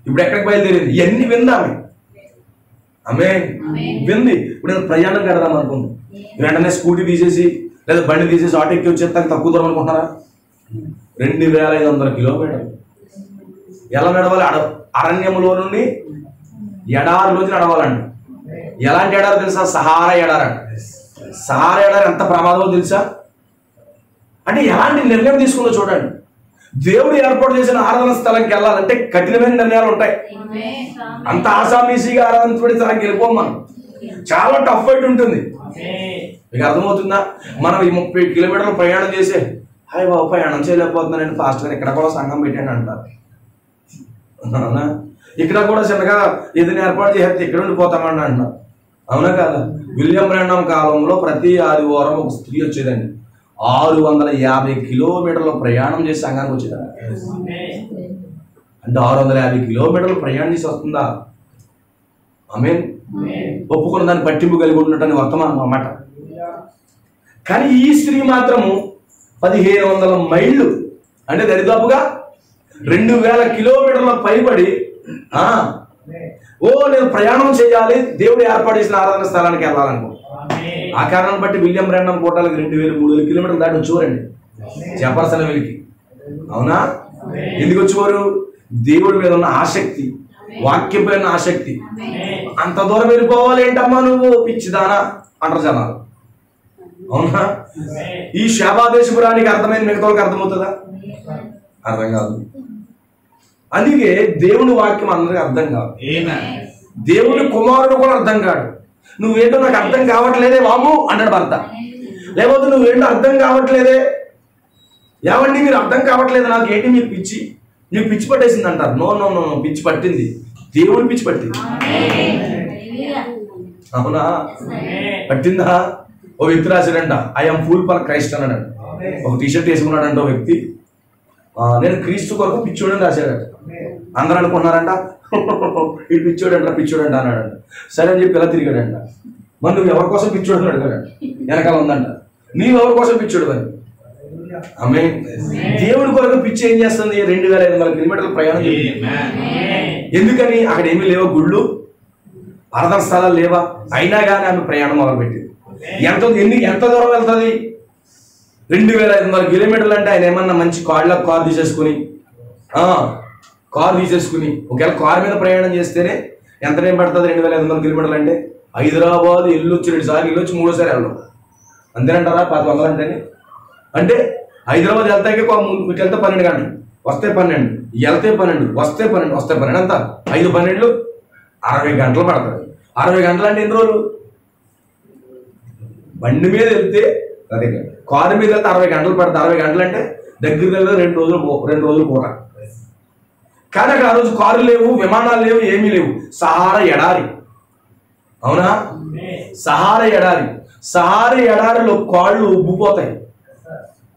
ఇప్పుడు ఎక్కడికి బయలుదేరింది? ఇవన్నీ విందామే. ఆమె వింది. ఇప్పుడు నేను ప్రయాణం కడదాం అనుకుంది, వెంటనే స్కూటీ తీసేసి లేదా బండి తీసేసి ఆటో ఎక్కి వచ్చేస్తాక తక్కువ దూరం అనుకుంటున్నారా? 2500 కిలోమీటర్లు ఎలా నడవాలి? అరణ్యములో నుండి ఎడారిలోంచి నడవాలండి. ఎలాంటి ఎడారి తెలుసా? సహారా ఎడారి. సహారా ఎడారి ఎంత ప్రమాదమో తెలుసా? అంటే ఎలాంటి నిర్ణయం తీసుకుందో చూడండి. దేవుడు ఏర్పాటు చేసిన ఆరాధన స్థలంకి వెళ్ళాలంటే కఠినమైన నిర్ణయాలు ఉంటాయి. అంత ఆసామీసీగా ఆరాధించబడి స్థలానికి వెళ్ళిపోం మనం. చాలా టఫ్ ఫైట్ ఉంటుంది. మీకు అర్థమవుతుందా? మనం ఈ 30 కిలోమీటర్లు ప్రయాణం చేసే హాయ్ బాబు ప్రయాణం చేయలేకపోతున్నానండి, ఫాస్ట్గా ఇక్కడ కూడా సంఘం పెట్టండి అంటారు. అవునా? ఇక్కడ కూడా చిన్నగా ఏదైనా ఏర్పాటు చేస్తే ఇక్కడ ఉండిపోతామండి అంటున్నారు. అవునా కాదా? విలియం బ్రాండమ్ కాలంలో ప్రతి ఆదివారం ఒక స్త్రీ వచ్చేదండి. 650 కిలోమీటర్ల ప్రయాణం చేసి సంఘానికి వచ్చేదండి. అంటే 650 కిలోమీటర్లు ప్రయాణం చేసి వస్తుందా? ఆమేన్. ఒప్పుకున్న దాన్ని పట్టింపు కలిగి ఉన్నట్టు వర్తమానం అన్నమాట. కానీ ఈ స్త్రీ మాత్రము 1500 మైళ్ళు అంటే దరిదాపుగా 2000 కిలోమీటర్ల పైబడి నేను ప్రయాణం చేయాలి, దేవుడు ఏర్పాటు చేసిన ఆరాధన స్థలానికి వెళ్ళాలనుకో. ఆ కారణాన్ని బట్టి విలియం బ్రాండమ్ కోటాలకు 2000-3000 కిలోమీటర్లు దాటి వచ్చేవారండి జెఫర్సన్ వెలికి. అవునా? ఎందుకు వచ్చేవారు? దేవుడి మీద ఉన్న ఆసక్తి, వాక్యం పైన ఆసక్తి. అంత దూరం వెళ్ళిపోవాలి ఏంటమ్మా నువ్వు పిచ్చిదానా అంటారు జనాలు. అవునా? ఈ శాబాదేశపురానికి అర్థమైంది, మిగతా వాళ్ళకి అర్థమవుతుందా? అర్థం కాదు. అందుకే దేవుని వాక్యం అందరికి అర్థం కాదు. దేవుని కుమారుడు కూడా అర్థం కాడు. నువ్వేంటో నాకు అర్థం కావట్లేదే బాబు అంటాడు భర్త. లేకపోతే నువ్వేంటో అర్థం కావట్లేదే, ఏమండి మీరు అర్థం కావట్లేదు నాకు, ఏంటి మీకు పిచ్చి, నీకు పిచ్చి పట్టేసింది అంటారు. నో నో నో, పిచ్చి పట్టింది, దేవుని పిచ్చి పట్టింది. అవునా? పట్టిందా? ఓ వ్యక్తి రాశాడంట, ఐఎమ్ ఫూల్ ఫర్ క్రైస్ట్ అన్నాడు. ఒక టీషర్ట్ వేసుకున్నాడంట ఓ వ్యక్తి, నేను క్రీస్తు కొరకు పిచ్చోడని రాశాడట. అందరూ అనుకున్నారంట ఇటు పిచ్చోడంట పిచ్చోడంట అన్నాడంట. సరే అని చెప్పి ఇలా తిరిగాడంట. మరి నువ్వు ఎవరి కోసం పిచ్చోడు అడిగాడంట. వెనకాల ఉందంట, నీవు ఎవరి కోసం పిచ్చోడు అని. ఆమె దేవుడి కొరకు పిచ్చి ఏం చేస్తుంది? 2500 కిలోమీటర్ల ప్రయాణం చేస్తుంది. ఎందుకని? అక్కడ ఏమీ లేవా గుళ్ళు, ఆరాధన స్థలాలు లేవా? అయినా కానీ ఆమె ప్రయాణం మొదలుపెట్టింది. ఎంత దూరం వెళ్తుంది? 2500 కిలోమీటర్లు. అంటే ఆయన ఏమన్నా మంచి కారు తీసేసుకుని ఒకవేళ కారు మీద ప్రయాణం చేస్తేనే ఎంత టైం పడుతుంది? 2500 కిలోమీటర్లు అంటే హైదరాబాద్ వెళ్ళొచ్చి 2 సార్లు వెళ్ళొచ్చి 3వ సారి వెళ్ళడం అంతేనంటారా? 1000 అంటేనే. అంటే హైదరాబాద్ వెళ్తాకే ఇటు వెళ్తే 12 గంటలు, వస్తే 12, వెళ్తే 12, వస్తే 12 అంతా 5-12 60 గంటలు పడుతుంది. 60 గంటలు అంటే ఎన్ని రోజులు? బండి మీద వెళ్తే అదే, కారు మీద వెళ్తే 60 గంటలు పడుతుంది. 60 గంటలు అంటే దగ్గర 2 రోజులు పూట. కానీ అక్కడ ఆ రోజు కారు లేవు, విమానాలు లేవు, ఏమీ లేవు. సహారా ఎడారి. అవునా? సహారా ఎడారిలో కాళ్ళు ఉబ్బిపోతాయి.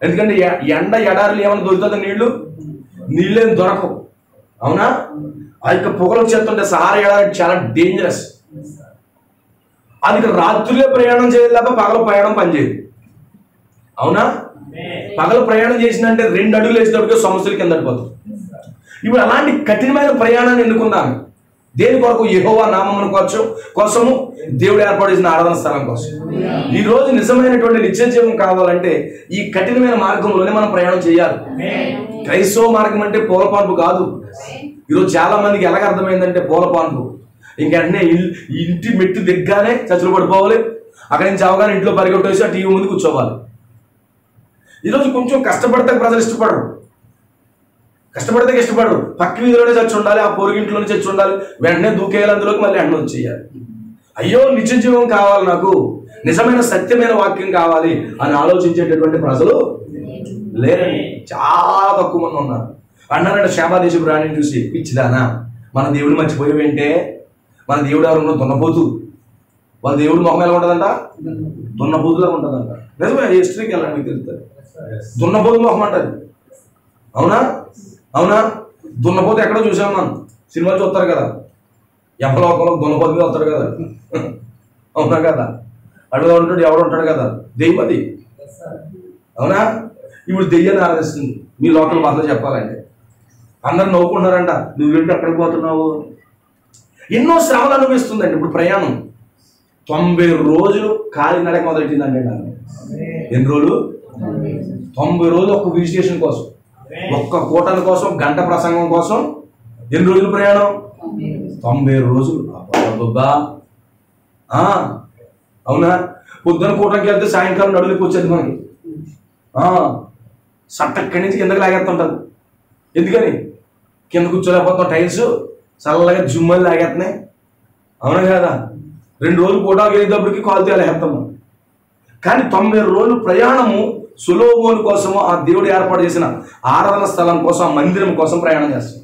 ఎందుకంటే ఎండ ఎడారిలో ఏమైనా దొరుకుతుంది? నీళ్ళేం దొరకవు. అవునా? ఆ యొక్క పొగలు వచ్చేస్తుంటే సహారా ఎడారి చాలా డేంజరస్. అది రాత్రులే ప్రయాణం చేయాలి తప్ప పగల ప్రయాణం పనిచేయదు. అవునా? పగల ప్రయాణం చేసిందంటే 2 అడుగులు వేసేటప్పటికే సమస్యలు కింద పడిపోతాయి. ఇప్పుడు అలాంటి కఠినమైన ప్రయాణాన్ని ఎన్నుకున్నాను. దేని కొరకు? యెహోవా నామమును కోసము, దేవుడు ఏర్పాటు చేసిన ఆరాధన స్థలం కోసం. ఈ రోజు నిజమైనటువంటి నిత్య జీవం కావాలంటే ఈ కఠినమైన మార్గంలోనే మనం ప్రయాణం చేయాలి. క్రైస్తవ మార్గం అంటే పూలపాన్పు కాదు. ఈరోజు చాలా మందికి ఎలాగ అర్థమైందంటే పూలపాన్పు ఇంకెంటనే ఇంటి మెట్టు దిగ్గానే చచ్చులు పడిపోవాలి, అక్కడి నుంచి అవగానే ఇంట్లో పరిగెట్టేసి ఆ టీవీ ముందు కూర్చోవాలి. ఈరోజు కొంచెం కష్టపడితే ప్రజలు ఇష్టపడరు. పక్క వీధిలోనే చచ్చి ఉండాలి, ఆ పొరుగింట్లోనే చచ్చి ఉండాలి, వెంటనే దూకేయాలి అందులోకి, మళ్ళీ అన్న వచ్చేయాలి. అయ్యో నిత్య జీవం కావాలి, నాకు నిజమైన సత్యమైన వాక్యం కావాలి అని ఆలోచించేటటువంటి ప్రజలు లేరండి. చాలా తక్కువ మంది ఉన్నారు. అన్నారంటే శాబాదేశపు రాణిని చూసి, పిచ్చిదానా మన దేవుడు మర్చిపోయేవేంటే, మన దేవుడు ఎవరు దున్నపోతు, వాళ్ళ దేవుడు మొహం ఎలా ఉంటుందంట, దున్నపోతులా ఉంటుందంట. నిజమే, హిస్టరీకి వెళ్ళండి మీకు తెలుస్తుంది. దున్నపోతు మొహం అంటది. అవునా అవునా? దున్నపోతు ఎక్కడో చూసాం మనం, సినిమాలు చూస్తారు కదా, ఎప్పలోకలో దున్నపోతు మీద వస్తాడు కదా. అవునా కదా? అడుగులో ఉంటాడు, ఎవడు ఉంటాడు కదా, దెయ్యం అది. అవునా? ఇప్పుడు దెయ్యాన్ని ఆరాధిస్తుంది మీ లోకల్ భాషలో చెప్పాలంటే. అందరు నవ్వుకుంటున్నారంట, నువ్వేంటి ఎక్కడికి పోతున్నావు. ఎన్నో శ్రమలు అనుభవిస్తుందండి. ఇప్పుడు ప్రయాణం 90 రోజులు కాలినడక మొదలెట్టిందండి. నాకు ఎన్ని రోజులు? 90 రోజులు ఒక్క విజిటేషన్ కోసం, ఒక్క కూటమి కోసం, గంట ప్రసంగం కోసం. ఎన్ని రోజులు ప్రయాణం? 90 రోజులు. అబ్బా, అవునా? పొద్దున కూటమికి వెళ్తే సాయంకాలం నడువులకు వచ్చేది మనకి. సట్టక్కడి నుంచి కిందకి లాగేస్తుంటారు. ఎందుకని? కింద కూర్చోలేకపోతాం, టైల్స్ చల్లగా జుమ్మని లాగేస్తున్నాయి. అవునా కదా? 2 రోజులు కూటాకి వెళ్ళేటప్పటికి కాలు తేలేస్తాము. కానీ 90 రోజులు ప్రయాణము సొలొమోను కోసము, ఆ దేవుడు ఏర్పాటు చేసిన ఆరాధన స్థలం కోసం, ఆ మందిరం కోసం ప్రయాణం చేస్తాం.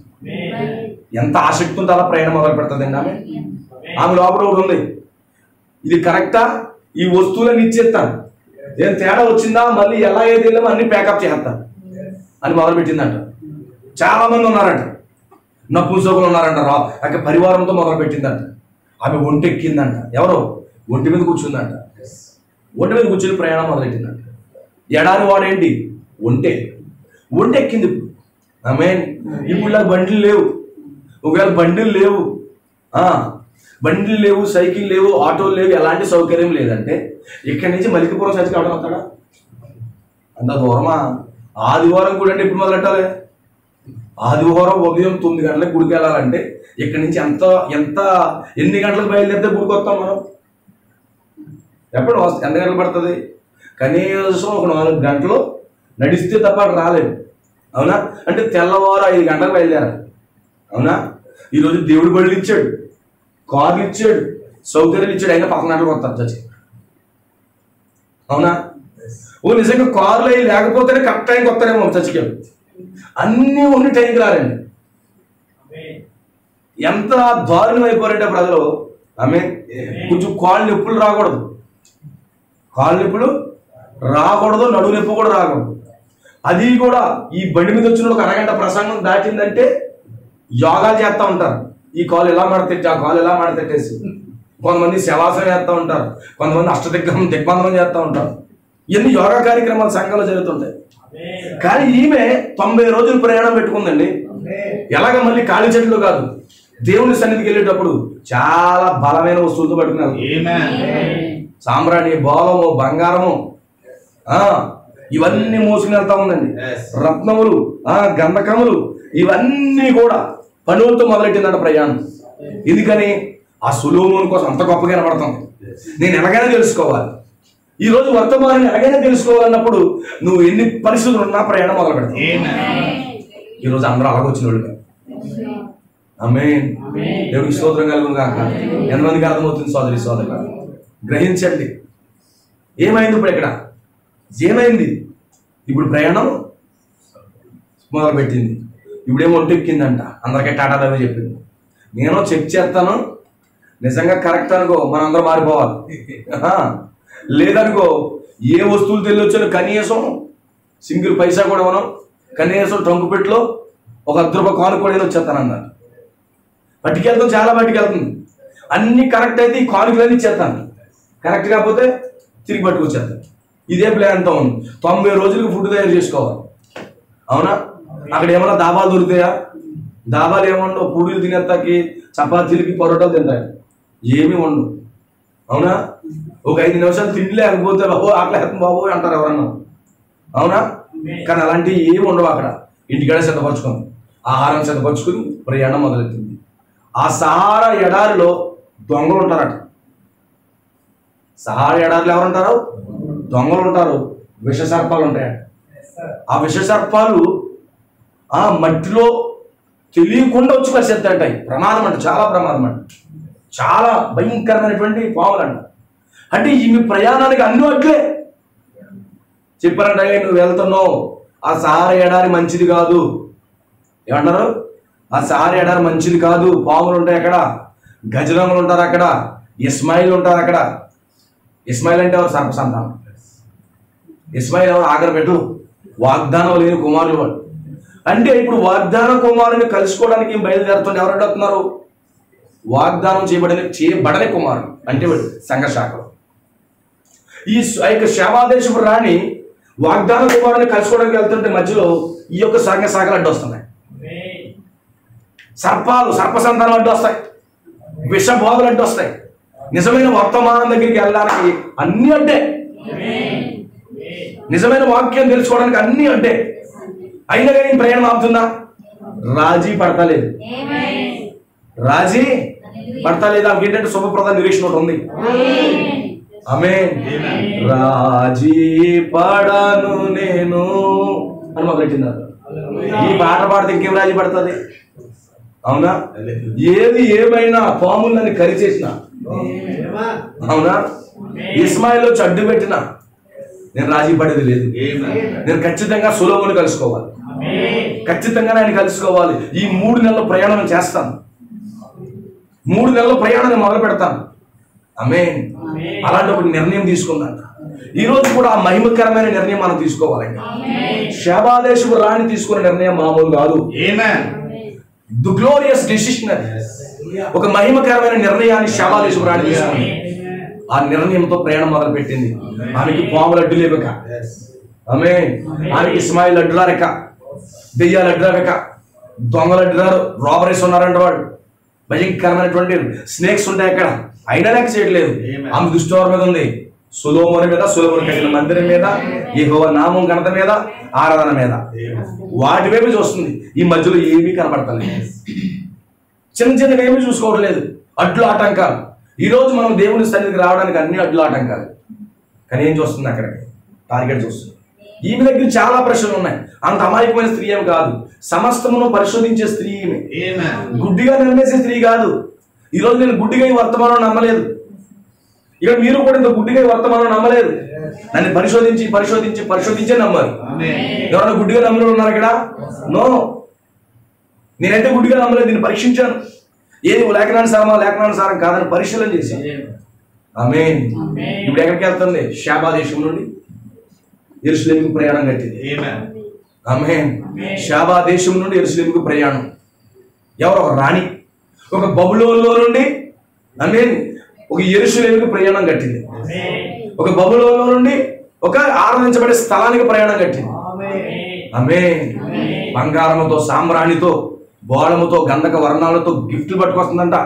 ఎంత ఆసక్తి ఉంటే అలా ప్రయాణం మొదలు పెడుతుందండి ఆమె. ఆమె లోపల ఒకటి ఉంది, ఇది కరెక్టా, ఈ వస్తువులను ఇచ్చేస్తాను, ఏం తేడా వచ్చిందా మళ్ళీ ఎలా ఏది వెళ్ళామో అన్ని ప్యాకప్ చేస్తాను అని మొదలు పెట్టిందంట. చాలా మంది ఉన్నారంట, నపుంసకులు ఉన్నారంట, అక్కడ పరివారంతో మొదలు పెట్టిందంట. ఆమె ఒంటెక్కిందంట. ఎవరో ఒంటి మీద కూర్చుందంట. ఒంటి మీద కూర్చుని ప్రయాణం మొదలెట్టిందంట. ఎడారి వాడేంటి? ఒంటెక్కింది. ఆమె ఇప్పుడు ఇలా బండిలు లేవు. ఒకవేళ బండిలు లేవు, సైకిల్ లేవు, ఆటోలు లేవు, ఎలాంటి సౌకర్యం లేదంటే ఇక్కడి నుంచి మలికిపురం చర్చికి అవడం వస్తాడా? అంత దూరమా? ఆదివారం కూడా అంటే ఎప్పుడు మొదలెట్టాలి? ఆదివారం ఉదయం 9 గంటలకు గుడికి వెళ్ళాలంటే ఇక్కడి నుంచి ఎన్ని గంటలకు బయలుదేరితే గుడికి వస్తాం మనం? ఎప్పుడు ఎంత గంటలు పడుతుంది? కనీసం ఒక 4 గంటలు నడిస్తే తప్ప రాలేదు. అవునా? అంటే తెల్లవారు 5 గంటలకు బయలుదేరాలి. అవునా? ఈరోజు దేవుడు బళ్ళు ఇచ్చాడు, కార్లు ఇచ్చాడు, సౌకర్యాలు ఇచ్చాడు, అయినా 11 గంటలకు వస్తారు చర్చికి. అవునా? నిజంగా కార్లు అవి లేకపోతేనే కరెక్ట్ టైంకి వస్తారేమో చర్చికి. అన్నీ ఉండి టైంకి రారండి. ఎంత దారుణం అయిపోయారంటే ప్రజలు. ఆమె కొంచెం కాళ్ళు నొప్పులు రాకూడదు, నడువు నొప్పి కూడా రాకూడదు. అది కూడా ఈ బండి మీద వచ్చిన ఒక అరగంట ప్రసంగం దాటిందంటే యోగాలు చేస్తూ ఉంటారు. ఈ కాలు ఎలా మడతెట్టి, ఆ కాలు ఎలా మడతెట్టేసి. కొంతమంది శవాసనం చేస్తూ ఉంటారు, కొంతమంది దిగ్బంధనం చేస్తూ ఉంటారు. ఇవన్నీ యోగా కార్యక్రమాలు సంఘంలో జరుగుతుంటాయి. కానీ ఈమె 90 రోజులు ప్రయాణం పెట్టుకుందండి. ఎలాగ? మళ్ళీ ఖాళీ చెట్లు కాదు, దేవుని సన్నిధికి వెళ్ళేటప్పుడు చాలా బలమైన వస్తువులతో పట్టుకున్నారు. సాంబ్రాణి, బోలము, బంగారము, ఇవన్నీ మోసుకుని వెళ్తా ఉందండి. రత్నములు, గంధకములు, ఇవన్నీ కూడా పనులతో మొదలెట్టిందంట ప్రయాణం. ఎందుకని? ఆ సొలొమోను కోసం అంత గొప్పగా కనబడుతుంది. నేను ఎలాగైనా తెలుసుకోవాలి, ఈరోజు వర్తమానాన్ని ఎలాగైనా తెలుసుకోవాలన్నప్పుడు నువ్వు ఎన్ని పరిస్థితులు ఉన్నా ప్రయాణం మొదలు పెడతావు. ఈరోజు అందరూ అలాగొచ్చిన వాళ్ళు. ఆమేన్. దేవుడికి స్తోత్రం కలుగును గాక. ఎంతమందికి అర్థమవుతుంది సోదరులు? గ్రహించండి. ఏమైంది ఇప్పుడు? ఇక్కడ ఏమైంది? ఇప్పుడు ప్రయాణం మొదలుపెట్టింది. ఇప్పుడేమో ఒంటెక్కిందంట. అందరికీ టాటా బాయ్ చెప్పింది. నేను చెక్ చేస్తాను, నిజంగా కరెక్ట్ అనుకో మనందరం మారిపోవాలి. లేదనుకో ఏ వస్తువులు తెలియొచ్చాను కనీసం సింగిల్ పైసా కూడా మనం కనీసం ట్రంకు పెట్టులో ఒక 10 రూపాయలు కానుక కూడా వచ్చేస్తానన్నారు. పట్టుకెళ్తాం, చాలా పట్టుకెళ్తుంది. అన్ని కరెక్ట్ అయితే ఈ కానుకలన్నీ ఇచ్చేస్తాను, కరెక్ట్ కాకపోతే తిరిగి పట్టుకొచ్చేస్తాను. ఇదే ప్లాన్తో ఉంది. 90 రోజులకు ఫుడ్ తయారు చేసుకోవాలి. అవునా? అక్కడ ఏమన్నా దాబాలు దొరుకుతాయా? దాబాలు ఏమన్నా పూరీలు తినేస్తాకి, చపాతీలకి, పరోటాలు తింటాయి, ఏమీ ఉండవు. అవునా? ఒక 5 నిమిషాలు తిండి లేకపోతే బాబు ఆకలేస్తుంది బాబు అంటారు ఎవరన్నా. అవునా? కానీ అలాంటివి ఏమి ఉండవు అక్కడ. ఇంటికాడే సిద్ధపరచుకుంది, ఆహారం సిద్ధపరచుకుని ప్రయాణం మొదలెట్టింది. ఆ సహారా ఎడారిలో దొంగలు ఉంటారట. సహారా ఎడారిలో ఎవరుంటారు? దొంగలు ఉంటారు, విష సర్పాలు ఉంటాయట. ఆ విష సర్పాలు ఆ మట్టిలో తెలియకుండా వచ్చి పరిసెత్తాయి. ప్రమాదం అంట, చాలా ప్రమాదం అంట, చాలా భయంకరమైనటువంటి పాములు అంట. అంటే ఈమె ప్రయాణానికి అన్ని అట్లే చెప్పారంట. నువ్వు వెళ్తున్నావు, ఆ సహారా ఎడారి మంచిది కాదు. ఏమంటారు? ఆ సహారా ఎడారి మంచిది కాదు, పాములు ఉంటాయి అక్కడ, గజరాములు ఉంటారు అక్కడ, ఇస్మాయిల్ ఉంటారు అక్కడ. ఇస్మాయిల్ అంటే ఎవరు? సర్పసంతానం. ఇస్మాయిల్ ఎవరు? ఆఖరి పెట్టు వాగ్దానం లేని కుమారులు వాడు. అంటే ఇప్పుడు వాగ్దాన కుమారుని కలుసుకోవడానికి బయలుదేరుతుంటే ఎవరు వస్తున్నారు? వాగ్దానం చేయబడని కుమారుడు అంటే సంఘ శాఖలు. ఈ యొక్క శాబాదేశపు రాణి వాగ్దాన కుమారుని కలుసుకోవడానికి వెళ్తుంటే మధ్యలో ఈ యొక్క సంఘ శాఖలు అడ్డు వస్తున్నాయి. సర్పసంతానం అడ్డు వస్తాయి, విషబోధలు అడ్డు వస్తాయి. నిజమైన వర్తమానం దగ్గరికి వెళ్ళడానికి అన్ని అడ్డే. నిజమైన వాక్యం తెలుసుకోవడానికి అన్ని అడ్డే. అయినా కానీ ప్రయాణం ఆపుతుందా? రాజీ పడతలేదు. రాజీ పడతలేదు. ఆమెకి ఏంటంటే శుభప్రద నిరీక్షణ ఒకటి ఉంది. ఆమేన్. రాజీ పడను నేను అని మొదలెట్టింది. ఈ పాట పాడితే ఇంకేం రాజీ పడుతుంది? అవునా? ఏది ఏమైనా పాములని కరిచేసిన, అవునా, ఇస్మాయిల్ వచ్చి అడ్డు పెట్టిన నేను రాజీ పడేది లేదు. నేను ఖచ్చితంగా సొలొమోను కలుసుకోవాలి, ఖచ్చితంగా ఆయన కలుసుకోవాలి. ఈ 3 నెలల ప్రయాణం చేస్తాను, 3 నెలల ప్రయాణాన్ని మొదలు పెడతాను. ఆమేన్. అలాంటి ఒక నిర్ణయం తీసుకున్నాను. ఈ రోజు కూడా ఆ మహిమకరమైన నిర్ణయం మనం తీసుకోవాలండి. శాబాదేశపు రాణి తీసుకున్న నిర్ణయం మామూలు కాదు. The glorious decision. ఒక మహిమకరమైన నిర్ణయాన్ని శాబాదేశపు రాణి తీసుకుంది. ఆ నిర్ణయంతో ప్రయాణం మొదలు పెట్టింది. ఆమెకి పాములు అడ్డు లేవక, ఆమేన్, ఆమెకి ఇస్మాయిల్ అడ్డులారెక్క, దెయ్యాలు అడ్డులారెక్క, దొంగలు అడ్డులారు, రాబరీస్ ఉన్నారంట, వాడు భయంకరమైనటువంటి స్నేక్స్ ఉంటాయి అక్కడ. అయినా లేక చేయట్లేదు. ఆమె దృష్టి ఎవరి మీద ఉంది? సొలొమోను మీద, సొలొమోను కట్టిన మందిరం మీద, యెహోవా నామం ఘనత మీద, ఆరాధన మీద. వాటి వైపు చూస్తుంది. ఈ మధ్యలో ఏమీ కనబడతలేదు. చిన్న చిన్నగా ఏమీ చూసుకోవట్లేదు. అడ్లు ఆటంకాలు. ఈ రోజు మనం దేవుని సన్నిధికి రావడానికి అన్ని అడ్లు ఆటంకాలు. కానీ ఏం చూస్తుంది? అక్కడికి టార్గెట్ చూస్తుంది. ఈమె దగ్గర చాలా ప్రశ్నలు ఉన్నాయి. అంత అమాయకమైన స్త్రీ ఏమి కాదు. సమస్తమును పరిశోధించే స్త్రీ ఈమె. గుడ్డిగా నమ్మేసే స్త్రీ కాదు. ఈరోజు నేను గుడ్డిగా ఈ వర్తమానం నమ్మలేదు. ఇక మీరు కూడా ఇంత గుడ్డిగా ఈ వర్తమానం నమ్మలేదు. నన్ను పరిశోధించే నమ్మారు. ఎవరైనా గుడ్డిగా నమ్మలు ఉన్నారు ఇక్కడ? నో, నేనైతే గుడ్డిగా నమ్మలేదు. దీన్ని పరీక్షించాను. ఏది లేఖనానుసారం కాదని పరిశీలన చేశాను. ఆమేన్. ఇప్పుడు ఎక్కడికి వెళ్తుంది? శాబాదేశం నుండి యెరూషలేముకు ప్రయాణం కట్టింది. ఆమేన్. శాబాదేశం నుండి యెరూషలేముకు ప్రయాణం. ఎవరు? ఒక రాణి. ఒక బబులోనులో నుండి, ఆమేన్, ఒక యెరూషలేముకు ప్రయాణం కట్టింది. ఒక బబులోనులో నుండి ఒక ఆరాధించబడే స్థలానికి ప్రయాణం కట్టింది. ఆమేన్. బంగారముతో, సామ్రాణితో, బోళముతో, గంధక వర్ణాలతో గిఫ్ట్లు పట్టుకొస్తుందంట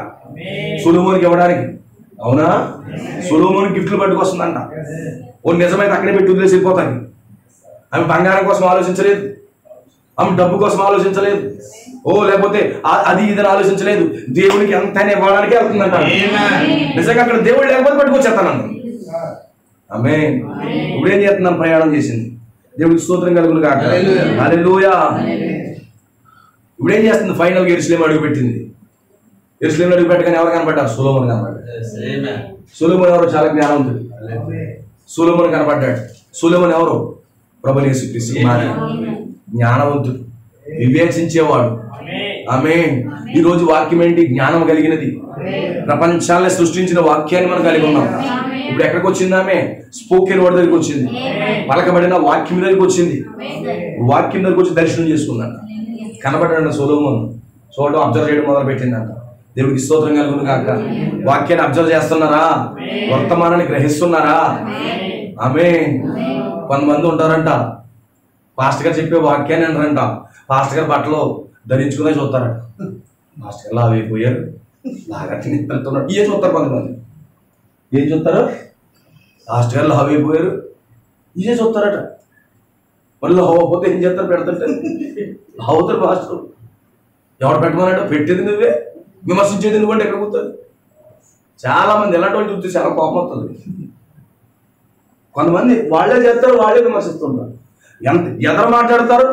సొలొమోనుకి ఇవ్వడానికి. అవునా? సొలొమోనుకి గిఫ్ట్లు పట్టుకొస్తుందంట. ఓ నిజమైతే అక్కడే పెట్టి వదిలేసి వెళ్ళిపోతాను. ఆమె బంగారం కోసం ఆలోచించలేదు, ఆమె డబ్బు కోసం ఆలోచించలేదు, లేకపోతే అది ఇదని ఆలోచించలేదు. దేవునికి ఎంతైనా ఇవ్వడానికి వెళ్తుందంట. నిజంగా అక్కడ దేవుడు లేకపోతే పట్టుకొచ్చేస్తాను. ఆమేన్. ఇప్పుడు ఏం చేస్తున్నాం? ప్రయాణం చేసింది. దేవుడికి స్తోత్రం కలుగును గాక. హల్లెలూయా. ఇప్పుడు ఏం చేస్తుంది? ఫైనల్గా యెరూషలేము అడుగు పెట్టింది. యెరూషలేము అడుగు పెట్టగానే ఎవరు కనపడ్డారు? సొలొమోను కనపడ్డాడు. సొలొమోను ఎవరు? చాలా జ్ఞానవంతుడు. సొలొమోను కనపడ్డాడు. సొలొమోను ఎవరు? ప్రభువైన యేసుక్రీస్తు కుమారుడు. జ్ఞానవంతుడు, వివేచించేవాడు. ఆమేన్. ఈ రోజు వాక్యం ఏంటి? జ్ఞానం కలిగినది. ప్రపంచాన్ని సృష్టించిన వాక్యాన్ని మనం కలిగి ఉన్నాం. ఇప్పుడు ఎక్కడికి వచ్చింది? ఆమె స్పోకెన్ వర్డ్ దగ్గరికి వచ్చింది. పలకబడిన వాక్యం దగ్గరికి వచ్చింది. వాక్యం దగ్గరికి వచ్చి దర్శనం చేసుకుందంట. కనబడ్డాడు సొలొమోను. చూడడం, అబ్జర్వ్ చేయడం మొదలు పెట్టిందంట. దేవుడికి స్తోత్రం కలుగును గాక. వాక్యాన్ని అబ్జర్వ్ చేస్తున్నారా? వర్తమానాన్ని గ్రహిస్తున్నారా? ఆమేన్. కొంతమంది ఉంటారంట, పాస్టర్ గారు చెప్పే వాక్యాన్ని అంటారంట. పాస్టర్ గారు బట్టలు ధరించుకునే చూస్తారట. పాస్టర్ గారు లావైపోయారు, బాగా తినేస్తున్నాడు, ఇవే చూస్తారు కొంతమంది. ఏం చూస్తారు? పాస్టర్ గారు లావైపోయారు, ఇవే చూస్తారట. మళ్ళీ హోపోతే ఏం చేస్తారు? పెడతారు, అవుతారు. పాస్టర్ ఎవరు పెట్టమన్నట్టు? పెట్టేది నువ్వే, విమర్శించేది నువ్వంటే ఎక్కడ పోతుంది? చాలా మంది ఎలాంటి వాళ్ళు చూస్తే చాలా కోపం వస్తుంది. కొంతమంది వాళ్ళే చేస్తారు, వాళ్ళే విమర్శిస్తుంటారు. ఎదరు మాట్లాడతారు,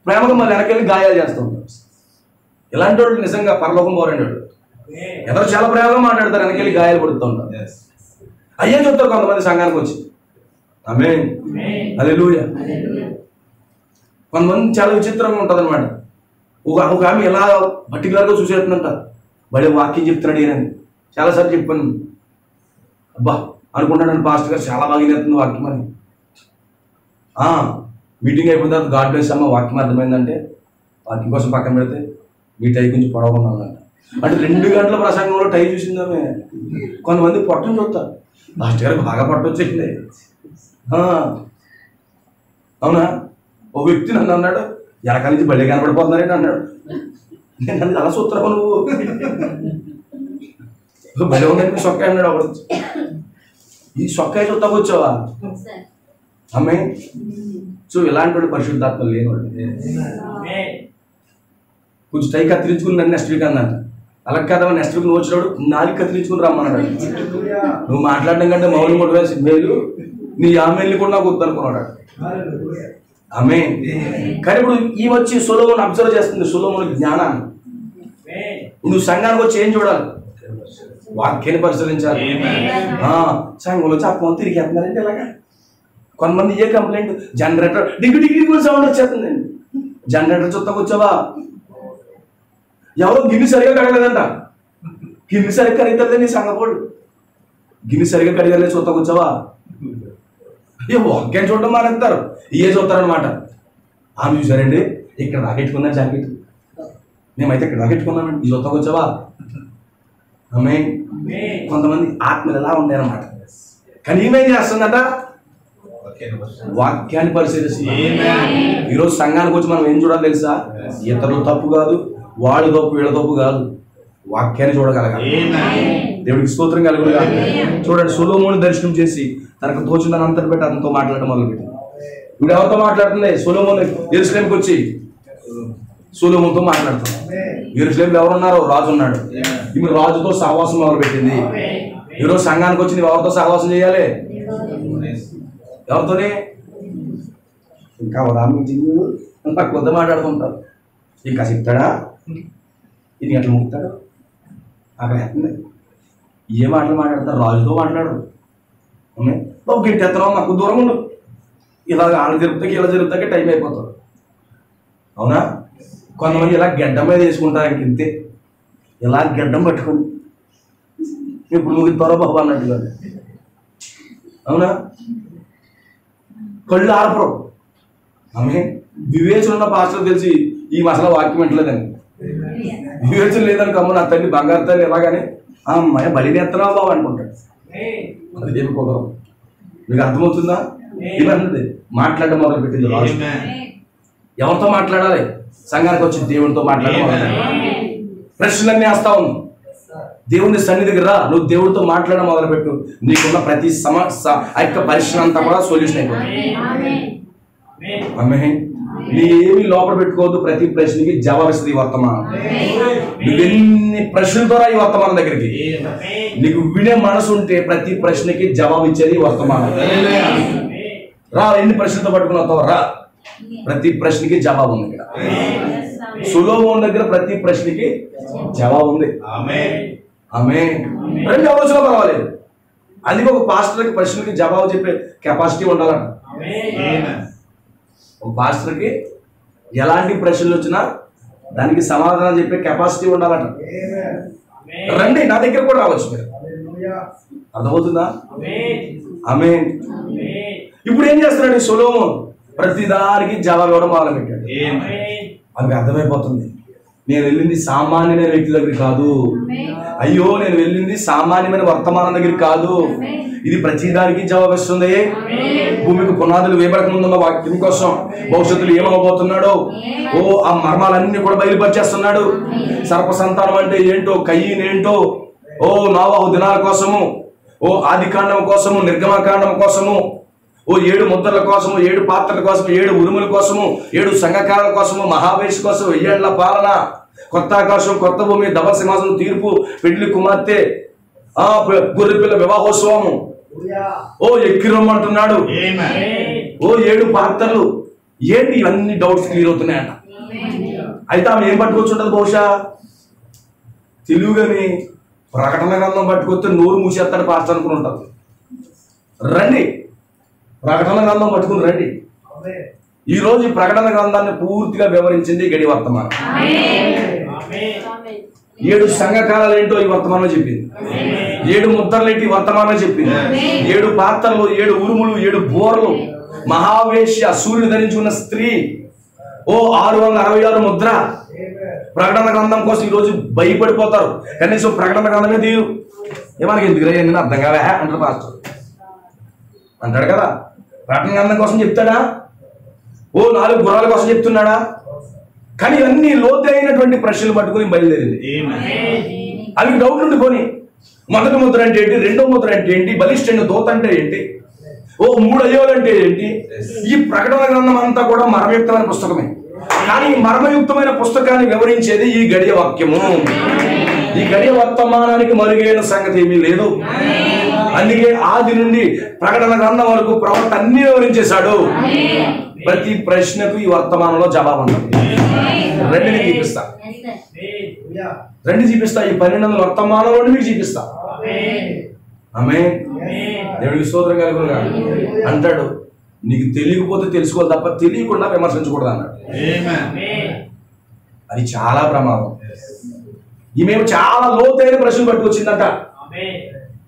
ప్రేమగా మళ్ళీ వెనకెళ్ళి గాయాలు చేస్తూ ఉంటారు. ఇలాంటి వాళ్ళు నిజంగా పరలోకం పోరండి. వాళ్ళు ఎదరు చాలా ప్రేమగా మాట్లాడతారు, వెనకెళ్ళి గాయాలు పడుతూ ఉంటారు. అయ్యే చెప్తారు కొంతమంది సంఘానికి వచ్చి. ఆమేన్. హల్లెలూయా. కొంతమంది చాలా విచిత్రంగా ఉంటుంది అనమాట. ఒక ఆమె ఎలా పర్టికులర్గా చూసేస్తుందంట. వాడే వాక్యం చెప్తున్నాడు ఈయనని. చాలాసార్లు చెప్పాను. అబ్బా అనుకుంటాను పాస్టర్ గారు చాలా బాగా వినేస్తుంది వాక్యం అని. మీటింగ్ అయిపోయిన తర్వాత గాడ్ బ్లెస్ అమ్మ వాక్యం అర్థమైందంటే వాక్యం కోసం పక్కన పెడితే మీ టై కొంచెం పొడవుకున్నానంట అంటే 2 గంటల ప్రసంగంలో టై చూసిందామే. కొంతమంది పొట్టను చూస్తారు, పాస్టర్ గారికి బాగా పొట్ట వచ్చేసింది. అవునా? ఓ వ్యక్తి నన్ను అన్నాడు, ఎనకాల నుంచి బళ్ళే కనపడిపోతున్నారని అన్నాడు. నేను నన్ను అలా చూస్తున్నావు నువ్వు బలి ఉందని సొక్కాయ అన్నాడు. అప్పుడు ఈ సొక్కాయ చూస్తాకు వచ్చావా అమ్మే? సో ఇలాంటి వాడు పరిశుద్ధాత్మ లేనివాడు. కొంచెం టై కత్తిరించుకుని నన్ను నెక్స్ట్ వీక్ అన్నాడు. అలా కదా నెక్స్ట్ వీక్ నువ్వు వచ్చినాడు 4 కత్తిరించుకుని రమ్మన్నాడు. నువ్వు మాట్లాడడం కంటే మౌనం కొట్టవేసి మేలు, నీ ఆమెల్ని కూడా నాకు వద్దనుకున్నాడు. ఆమె కానీ ఇప్పుడు ఈ వచ్చి సొలొమోను అబ్జర్వ్ చేస్తుంది, సొలొమోను జ్ఞానాన్ని. నువ్వు సంఘానికి వచ్చి ఏం చూడాలి? వాక్యాన్ని పరిశీలించాలి. సంఘంలో వచ్చి ఆ పొంత తిరిగేస్తున్నారంటే ఇలాగా. కొంతమంది ఏ కంప్లైంట్, జనరేటర్ డిగ్రీ సౌండ్ వచ్చేస్తుందండి. జనరేటర్ చుట్టకు వచ్చావా? ఎవరో గిన్నె సరిగా కడగలేదంట. గిన్నె సరిగ్గా కడిగితే నీ సంఘపోడు గిన్నె సరిగా కడిగలేదు చుట్టకు వచ్చావా? వాక్యాన్ని చూడడం మానేస్తారు, ఇవే చూస్తారనమాట. ఆమె చూసారండి ఇక్కడ రాకెట్టుకున్నా జాకెట్, మేమైతే ఇక్కడ రాకెట్టుకున్నామండి, ఈ చుట్టకు వచ్చావా? ఆమె కొంతమంది ఆత్మలు ఎలా ఉంటాయన్నమాట. కానీ ఏమేం చేస్తుందట? వాక్యాన్ని పరిశీలిస్తుంది. ఈరోజు సంఘానికి వచ్చి మనం ఏం చూడాలి తెలుసా? ఇతరులు తప్పు కాదు, వాళ్ళు తప్పు వీళ్ళ తప్పు కాదు, వాక్యాన్ని చూడగలగాలి. దేవుడికి స్తోత్రం కలుగునుగా. చూడండి, సొలొమోను దర్శనం చేసి తనకు తోచిందని అంతటి పెట్టి అతనితో మాట్లాడడం మొదలుపెట్టింది. ఇప్పుడు ఎవరితో మాట్లాడుతుంది? సొలొమోను యెరూషలేముకి వచ్చి సొలొమోనుతో మాట్లాడుతుంది. యెరూషలేములో ఎవరున్నారో? రాజు ఉన్నాడు. ఈమె రాజుతో సహవాసం మొదలుపెట్టింది. ఈరోజు సంఘానికి వచ్చి నువ్వు ఎవరితో సహవాసం చేయాలి? ఎవరితోనే? ఇంకా నాకు కొద్ద మాట్లాడుతుంటారు. ఇంకా చెప్తాడా? ఇది ఎట్లా ముగుతాడు? అక్కడ ఎత్తుంది. ఏ మాటలు మాట్లాడతారు? రాజుతో మాట్లాడరు. బాబు గట్టి ఎత్తనం, నాకు దూరం ఉండు, ఇలా వాళ్ళు జరుపుతాకి ఇలా జరుపుతాకే టైం అయిపోతుంది. అవునా? కొంతమంది ఇలా గడ్డం మీద వేసుకుంటారు, ఇంతే ఇలా గడ్డం పట్టుకొని ఇప్పుడు ముగిస్తారో బాబు అన్నట్టుగా. అవునా? కళ్ళు ఆర్పరు. ఆమె వివేచన ఉన్న పాస్టర్ తెలిసి ఈ మసలా వాక్యం ఎంటలేదని, వివేచన లేదని కమ్మ నా తల్లి బంగారు తల్లి ఎలాగానే అమ్మాయి బలిని ఎత్తరావు బాబు అనుకుంటాడు. అది ఏమి కుదరం. మీకు అర్థమవుతుందా? ఇవన్నది మాట్లాడడం మొదలు పెట్టింది రాజు. ఎవరితో మాట్లాడాలి? సంఘానికి వచ్చి దేవుడితో మాట్లాడడం. ప్రశ్నలన్నీ వేస్తా ఉంది. దేవుని సన్నిధికి రా, నువ్వు దేవుడితో మాట్లాడడం మొదలుపెట్టు. నీకున్న ప్రతి సమస్య ఆ యొక్క పరిశ్రమ అంతా కూడా సొల్యూషన్ అయిపోతుంది. నీ ఏమి లోపల పెట్టుకోవద్దు. ప్రతి ప్రశ్నకి జవాబిస్తుంది ఈ వర్తమానం. నువ్వెన్ని ప్రశ్నల ద్వారా ఈ వర్తమానం దగ్గరికి నీకు వినే మనసు ఉంటే ప్రతి ప్రశ్నకి జవాబు ఇచ్చేది వర్తమానం. రా, ఎన్ని ప్రశ్నలతో పట్టుకున్నావు రా, ప్రతి ప్రశ్నకి జవాబు ఉంది. ఇక్కడ సొలొమోను దగ్గర ప్రతి ప్రశ్నకి జవాబు ఉంది. ఆమె రెండు ఆలోచన పర్వాలేదు. అందుకే ఒక పాస్టర్కి ప్రశ్నకి జవాబు చెప్పే కెపాసిటీ ఉండాలంట. ఒక పాస్టర్కి ఎలాంటి ప్రశ్నలు వచ్చినా దానికి సమాధానం చెప్పే కెపాసిటీ ఉండాలంట. రండి, నా దగ్గర కూడా రావచ్చు మీరు. అర్థమవుతుందా? ఆమె ఇప్పుడు ఏం చేస్తున్నాడు ఈ సొలొమోను? ప్రతిదానికి జవాబు ఇవ్వడం మొదలుపెట్టాడు. అది అర్థమైపోతుంది. నేను వెళ్ళింది సామాన్యమైన వ్యక్తి దగ్గరికి కాదు. అయ్యో, నేను వెళ్ళింది సామాన్యమైన వర్తమానం దగ్గరికి కాదు. ఇది ప్రతిదానికి జవాబిస్తుంది. భూమికి పునాదులు వేయబడక ముందున్న వాక్యం కోసం భవిష్యత్తులో ఏమవబోతున్నాడో ఆ మర్మాలన్నీ కూడా బయలుపరిచేస్తున్నాడు. సర్ప సంతానం అంటే ఏంటో, కయ్యను ఏంటో, నోవహు దినాల కోసము, ఆదికాండం కోసము, నిర్గమకాండం కోసము, 7 ముద్రల కోసము, 7 పాత్రల కోసము, 7 ఉరుముల కోసము, 7 సంఘకాల కోసము, మహావేశ కోసం, 1000 ఏళ్ల పాలన, కొత్త ఆకాశం, కొత్త భూమి, ధవళ సింహాసనం, తీర్పు, పెళ్లి కుమార్తె, గొర్రెపిల్ల వివాహోత్సవము, ఎక్కిరమ్మంటున్నాడు. 7 పాత్రలు ఏంటి? ఇవన్నీ డౌట్స్ క్లియర్ అవుతున్నాయట. అయితే ఆమె ఏం పట్టుకొచ్చుంటది? బహుశా తెలుగుని ప్రకటన గ్రంథం పట్టుకొస్తే నోరు మూసేస్తాడు పాస్టర్ అనుకుని ఉంటుంది. రండి, ప్రకటన గ్రంథం పట్టుకుని రండి. ఈ రోజు ప్రకటన గ్రంథాన్ని పూర్తిగా వివరించింది గడి వర్తమానం. 7 సంఘకాలాలు ఏంటో ఈ వర్తమానంలో చెప్పింది. 7 ముద్రలేంటి ఈ వర్తమానంలో చెప్పింది. 7 పాత్రలు, 7 ఉరుములు, 7 బోర్లు, మహావేశ్య, సూర్యుడు ధరించి ఉన్న స్త్రీ, 666 ముద్ర. ప్రకటన గ్రంథం కోసం ఈరోజు భయపడిపోతారు. కనీసం ప్రకటన గ్రంథమే తీరు. ఏమనకి ఎందుకు నేను అర్థం కావా అంటారు పాస్టర్ అంటాడు కదా. ప్రకటన గ్రంథం కోసం చెప్తాడా? 4 గుర్రాల కోసం చెప్తున్నాడా? కానీ ఇవన్నీ లోతైనటువంటి ప్రశ్నలు పట్టుకుని బయలుదేరింది. అవి డౌట్ ఉండిపోయి, మొదటి ముద్ర అంటే ఏంటి, రెండో ముద్ర అంటే ఏంటి, బలిష్ఠైన దూత అంటే ఏంటి, 3 అయ్యోలు అంటే ఏంటి? ఈ ప్రకటన గ్రంథం అంతా కూడా మర్మయుక్తమైన పుస్తకమే. కానీ మర్మయుక్తమైన పుస్తకాన్ని వివరించేది ఈ గడియ వాక్యము. ఈ గడియ వర్తమానానికి మరుగైన సంగతి ఏమీ లేదు. అందుకే ఆది నుండి ప్రకటన గ్రంథం వరకు ప్రవక్త అన్ని వివరించేశాడు. ప్రతి ప్రశ్నకు ఈ వర్తమానంలో జవాబు ఉంటుంది. రెండుని చూపిస్తా, ఈ 1200 వర్తమానంలో మీకు చూపిస్తా. ఆమేన్. దేవుడికి స్తోత్రం కలుగునుగా. అంటాడు, నీకు తెలియకపోతే తెలుసుకోవాలి తప్ప తెలియకుండా విమర్శించకూడదు అన్నాడు. అది చాలా ప్రమాదం. ఈమె చాలా లోతైన ప్రశ్నలు పట్టుకొచ్చిందంట.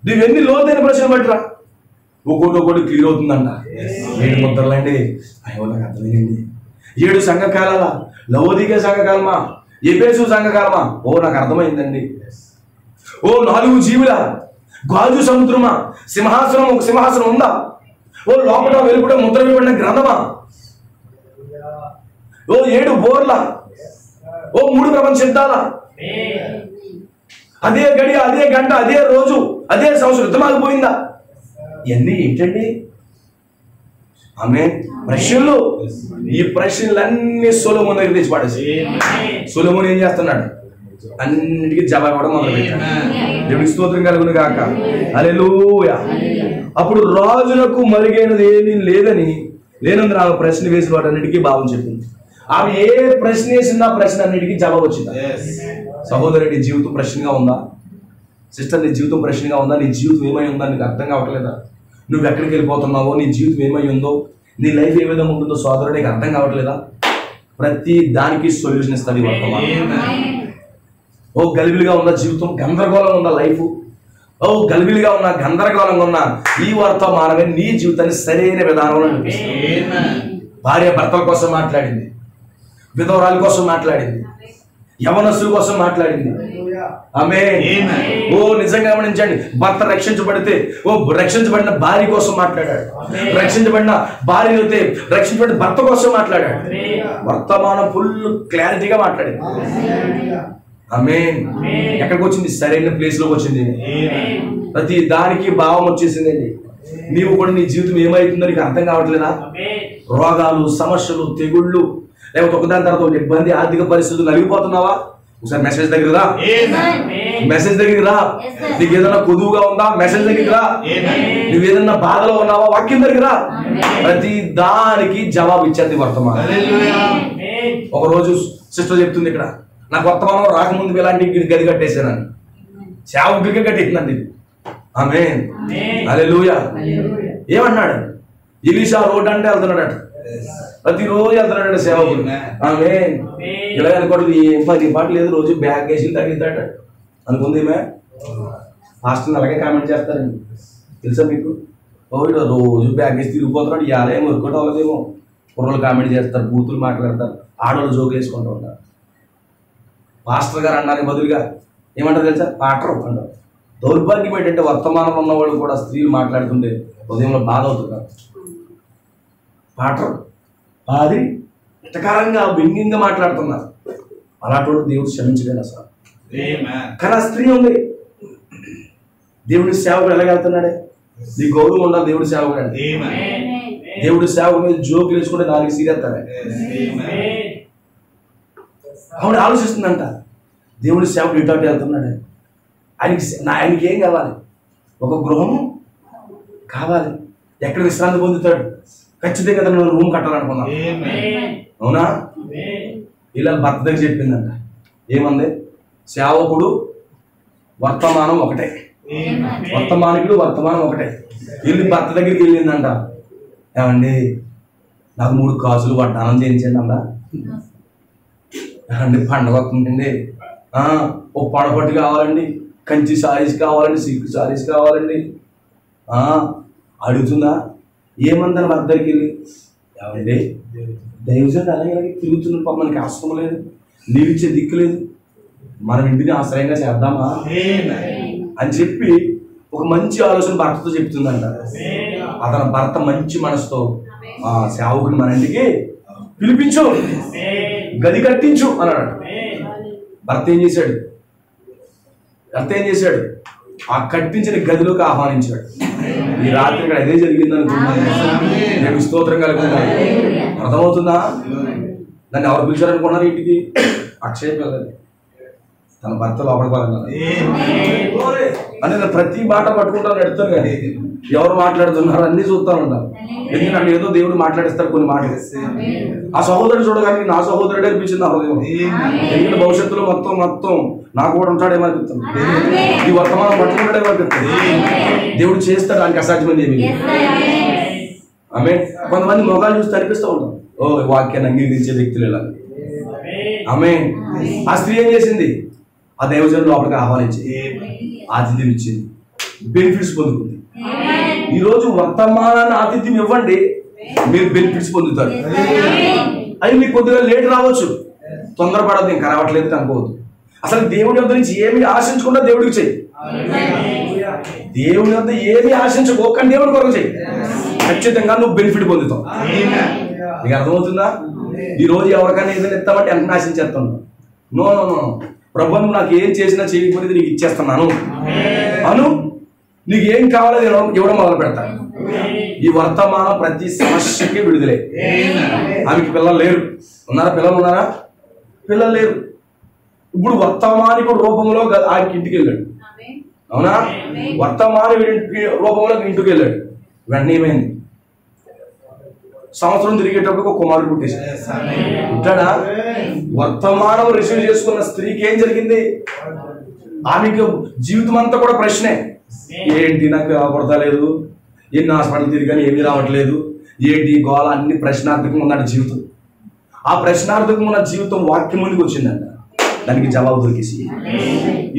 నువ్వెన్ని లోతైన ప్రశ్నలు పట్టురా, ఒక్కోటి క్లియర్ అవుతుందంట. 7 ముద్రలండి, అయ్యో నాకు అర్థమైంది. 7 సంఘకాలాల, లవోదికే సంఘకాలమా, ఎఫెసు సంఘకాలమా, నాకు అర్థమైందండి. 4 జీవుల, గాజు సముద్రమా, సింహాసనం, ఒక సింహాసనం ఉందా, లోపల వెలుపట ముద్ర వేయబడిన గ్రంథమా, 7 బోర్ల, 3 ప్రపంచ యుద్ధాల, అదే గడియ, అదే గంట, అదే రోజు, అదే సంవత్సరం యుద్ధమాగిపోయిందా? ఇవన్నీ ఏంటండి? ఆమె ప్రశ్నలు. ఈ ప్రశ్నలన్నీ సొలొమోను దగ్గర తెచ్చి పడేసి, సొలొమోను ఏం చేస్తున్నాడు? అన్నిటికీ జవాబు ఇవ్వడం మొదలుపెట్టాడు. దేవునికి స్తోత్రం కలుగును గాక. హల్లెలూయా. అప్పుడు రాజులకు మరుగైనది ఏమీ లేనందున ఆమె ప్రశ్న వేసిన వాటన్నిటికీ భావం చెప్పింది. ఆమె ఏ ప్రశ్న వేసిందా ప్రశ్న అన్నిటికీ జవాబు వచ్చిందా? సహోదరు, నీ జీవితం ప్రశ్నగా ఉందా? సిస్టర్, నీ జీవితం ప్రశ్నగా ఉందా? నీ జీవితం ఏమై ఉందా నీకు అర్థం కావట్లేదా? నువ్వు ఎక్కడికి వెళ్ళిపోతున్నావో, నీ జీవితం ఏమై ఉందో, నీ లైఫ్ ఏ విధంగా ఉంటుందో సోదరుడు నీకు అర్థం కావట్లేదా? ప్రతి దానికి సొల్యూషన్ ఇస్తుంది వర్తమానం. గలిబిలిగా ఉన్న జీవితం, గందరగోళంగా ఉన్న లైఫ్, గలిబిలిగా ఉన్న, గందరగోళంగా ఉన్న ఈ వర్తమానమే నీ జీవితాన్ని సరైన విధానంలో నడిపిస్తుంది. భార్య భర్తల కోసం మాట్లాడింది, విధవరాల కోసం మాట్లాడింది, యవనస్తుల కోసం మాట్లాడింది. ఆమేన్. నిజంగా గమనించండి, భర్త రక్షించబడితే రక్షించబడిన భార్య కోసం మాట్లాడాడు, రక్షించబడిన భార్య అయితే రక్షించబడిన భర్త కోసం మాట్లాడాడు. వర్తమానం ఫుల్ క్లారిటీగా మాట్లాడింది. ఆమేన్. ఎక్కడికి వచ్చింది? సరైన ప్లేస్ లోకి వచ్చింది. ప్రతి దానికి భావం వచ్చేసిందండి. నీవు కూడా నీ జీవితం ఏమైతుందో నీకు అర్థం కావట్లేదా? రోగాలు, సమస్యలు, తెగుళ్ళు, లేకపోతే ఒకదాని తర్వాత ఒక ఇబ్బంది, ఆర్థిక పరిస్థితులు నలిగిపోతున్నావా? ఒకసారి మెసేజ్ దగ్గర రా, మెసేజ్ దగ్గరికి రా. నీకు ఏదైనా కొదువుగా ఉందా? మెసేజ్ దగ్గరికి రా. నువ్వు ఏదైనా బాధలో ఉన్నావా? వాక్యం దగ్గర రా. ప్రతి దానికి జవాబు ఇచ్చేది వర్తమానం. ఒకరోజు సిస్టర్ చెప్తుంది, ఇక్కడ నాకు వర్తమానం రాకముందు ఇలాంటి గది కట్టేసానని, సేవకుడికే కట్టేసిందండి ఇది. ఆమేన్. హల్లెలూయా. ఏమన్నాడు? ఎలీషా రోడ్ అంటే వెళ్తున్నాడట, ప్రతిరోజు వెళ్తున్నాడు సేవకుడు. ఆమేన్. ఇలా అనుకోవడం ఏం పని పాట లేదు, రోజు బ్యాగ్ వేసి తగ్గిస్తాడ అనుకుంది. ఈమె హాస్టల్ అలాగే కామెంట్ చేస్తారండి, తెలుసా మీకు? రోజు బ్యాగ్ వేసి తిరిగిపోతున్నాడు, ఇవాళ ఏమో వర్కౌట్ అవ్వలేదేమో. కుర్రలు కామెంట్ చేస్తారు, బూతులు మాట్లాడతారు, ఆడవాళ్ళు జోకులు వేసుకుంటూ ఉంటారు. పాస్టర్ గారు అన్నానికి బదులుగా ఏమంటారు తెలుసా? పాటరు అంటారు. దౌర్భాగ్యం ఏంటంటే వర్తమానంలో ఉన్నవాళ్ళు కూడా స్త్రీలు మాట్లాడుతుంటే ఉదయంలో బాధ అవుతున్నారు. పాటరు, పాది ఇటకారంగా, వ్యంగ్యంగా మాట్లాడుతున్నారు. అలాంటి దేవుడు క్షమించలేదు అసలు. కానీ ఆ స్త్రీ ఉంది, దేవుడి సేవకుడు ఎలాగెళ్తున్నాడే? నీ గౌరవం ఉండాలి దేవుడి సేవకుడు అంటే. దేవుడి సేవకుడు మీద జోకులు వేసుకుంటే 4 సీరేస్తాడే. ఆవిడ ఆలోచిస్తుందంట, దేవుడి సేవకుడు ఇటు వెళ్తున్నాడు, ఆయనకి ఏం కావాలి? ఒక గృహం కావాలి. ఎక్కడ విశ్రాంతి పొందుతాడు? ఖచ్చితంగా తను రూమ్ కట్టాలనుకున్నాను. అవునా? ఇలా భర్త దగ్గర చెప్పిందంట. ఏమంది? సేవకుడు వర్తమానం ఒకటే, వర్తమానికుడు వర్తమానం ఒకటే. వెళ్ళి భర్త దగ్గరికి వెళ్ళిందంట. ఏమండి, నాకు 3 కాసులు వడ్డానం చేయించండి అంట. అండి, పండుగ వస్తుందండి, ఓ పడపట్టు కావాలండి, కంచి సారీస్ కావాలండి, సిల్క్ సారీస్ కావాలండి అడుగుతుందా? ఏమందని మన దగ్గరికి వెళ్ళి ఏమండి దైవజనుడు అలాగే తిరుగుతున్న మనకి అవసరం లేదు, నీవిచ్చే దిక్కు లేదు, మనం ఇంటిని ఆశ్రయంగా చేద్దామా అని చెప్పి ఒక మంచి ఆలోచన భర్తతో చెప్తుందంట. అతని భర్త మంచి మనసుతో సేవకుని మన ఇంటికి పిలిపించు, గది కట్టించు అన్నాడు. భర్త ఏం చేశాడు? ఆ కట్టించిన గదిలోకి ఆహ్వానించాడు. ఈ రాత్రి ఇక్కడ అదే జరిగింది అనుకున్నాను. స్తోత్రం కలుగుతున్నాను. అర్థమవుతుందా? నన్ను ఎవరు పిలిచారనుకున్నారు ఇంటికి? అక్షయ పిల్లలు తన భర్త లోపలికి అంటే నేను ప్రతి మాట పట్టుకుంటాను ఎడతాను, కానీ ఎవరు మాట్లాడుతున్నారు అన్ని చూస్తూ ఉంటాను. ఎందుకంటే ఏదో దేవుడు మాట్లాడిస్తాడు కొన్ని మాటలు. ఆ సహోదరుడు చూడగానే నా సహోదరుడే అనిపించింది ఆ హృదయం. ఎందుకంటే భవిష్యత్తులో మొత్తం నాకు కూడా ఉంటాడేమో అనిపిస్తుంది, ఈ వర్తమానం పట్టుకుంటాడేమో అనిపిస్తుంది. దేవుడు చేస్తాడు, దానికి అసాధ్యమైంది ఏమి. ఆమె కొంతమంది మొగాలు చూస్తే అనిపిస్తూ ఉంటాం, ఓ వాక్యాన్ని అంగీకరించే వ్యక్తులు ఇలా. ఆమె ఆ స్త్రీ ఏం చేసింది? ఆ దైవజనుడు లోపలికి ఆహ్వానించి ఆతిథ్యం ఇచ్చింది, బెనిఫిట్స్ పొందుకుంది. ఈరోజు వర్తమానాన్ని ఆతిథ్యం ఇవ్వండి, మీరు బెనిఫిట్స్ పొందుతారు. అది మీకు కొద్దిగా లేట్ రావచ్చు, తొందరపడద్దు, ఇంకా రావట్లేదు అనుకోవద్దు. అసలు దేవుడి వద్ద నుంచి ఏమి ఆశించకుండా దేవుడికి చెయ్యి. దేవుడి వద్ద ఏమి ఆశించుకోక దేవుడి కొరకు చెయ్యి, ఖచ్చితంగా నువ్వు బెనిఫిట్ పొందుతావు. నీకు అర్థమవుతుందా? ఈరోజు ఎవరికైనా ఏదైనా ఇస్తామంటే ఎంత ఆశించేస్తున్నావు? నో నో నో, ప్రభు నువ్వు నాకు ఏం చేసినా చేయకపోతే నీకు ఇచ్చేస్తున్నాను అను. నీకు ఏం కావాలో ఇవ్వడం మొదలు పెడతాను. ఈ వర్తమానం ప్రతి సమస్యకి విడుదలే. ఆమెకి పిల్లలు లేరు, ఉన్నారా? పిల్లలు ఉన్నారా? పిల్లలు లేరు. ఇప్పుడు వర్తమానికుడు రూపంలో ఆ ఇంటికి వెళ్ళాడు. అవునా? వర్తమాని రూపంలో ఇంటికి వెళ్ళాడు. వెంటనే ఏమైంది? సంవత్సరం తిరిగేటప్పుడు ఒక కుమారుడు పుట్టాడా? వర్తమానం రిసీవ్ చేసుకున్న స్త్రీకి ఏం జరిగింది? ఆమెకు జీవితం అంతా కూడా ప్రశ్నే. ఏంటి నాకు పడతలేదు, ఎన్ని హాస్పిటల్ తిరిగాని ఏమీ రావట్లేదు, ఏంటి గోళ, అన్ని ప్రశ్నార్థకం ఉన్నాడు జీవితం. ఆ ప్రశ్నార్థకం ఉన్న జీవితం వాక్యం ముందుకు వచ్చిందంట, దానికి జవాబు దొరికేసి.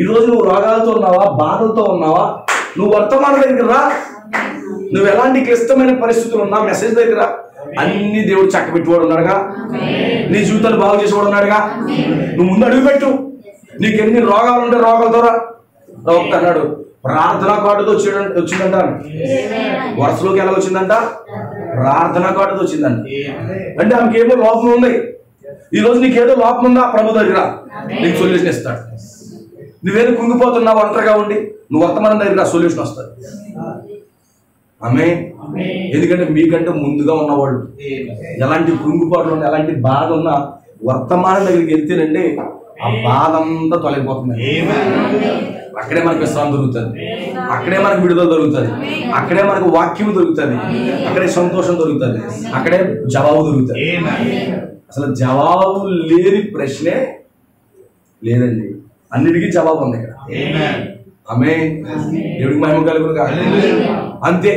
ఈరోజు నువ్వు రోగాలతో ఉన్నావా, బాధలతో ఉన్నావా, నువ్వు వర్తమానం దగ్గర రా. నువ్వు ఎలాంటి క్లిష్టమైన పరిస్థితులు ఉన్నా మెసేజ్ దగ్గర అన్ని దేవుడు చక్కబెట్టువాడు ఉన్నాడుగా, నీ జీవితాన్ని బాగు చేసేవాడు ఉన్నాడుగా. నువ్వు ముందు అడుగు పెట్టు. నీకు ఎన్ని రోగాలు ఉంటే రోగాలతో రా. అన్నాడు ప్రార్థనా కార్డుతో వచ్చిందంట. వరుసలోకి ఎలా వచ్చిందంట? ప్రార్థనా కార్డుతో వచ్చిందంట. అంటే ఆమెకి ఏమో లోపం ఉంది. ఈరోజు నీకేదో లోపం ఉందా, ప్రభు దగ్గర నీకు సొల్యూషన్ ఇస్తాడు. నువ్వేదో కుంగిపోతున్నావు ఒంటరిగా ఉండి, నువ్వు వర్తమానం దగ్గర సొల్యూషన్ వస్తుంది. ఆమె ఎందుకంటే మీకంటే ముందుగా ఉన్నవాళ్ళు ఎలాంటి కుంగిపాట్లు ఉన్నా, ఎలాంటి బాధ ఉన్నా వర్తమానం దగ్గరికి వెళ్తేనండి ఆ బాధ అంతా తొలగిపోతుంది. అక్కడే మనకు విశ్రాంతి దొరుకుతుంది, అక్కడే మనకు విడుదల దొరుకుతుంది, అక్కడే మనకు వాక్యం దొరుకుతుంది, అక్కడే సంతోషం దొరుకుతుంది, అక్కడే జవాబు దొరుకుతుంది. అసలు జవాబు లేని ప్రశ్నే లేదండి, అన్నిటికీ జవాబు ఉంది ఇక్కడ. ఆమె దేవుడికి మహిమ కలుగును కాదు. అంతే.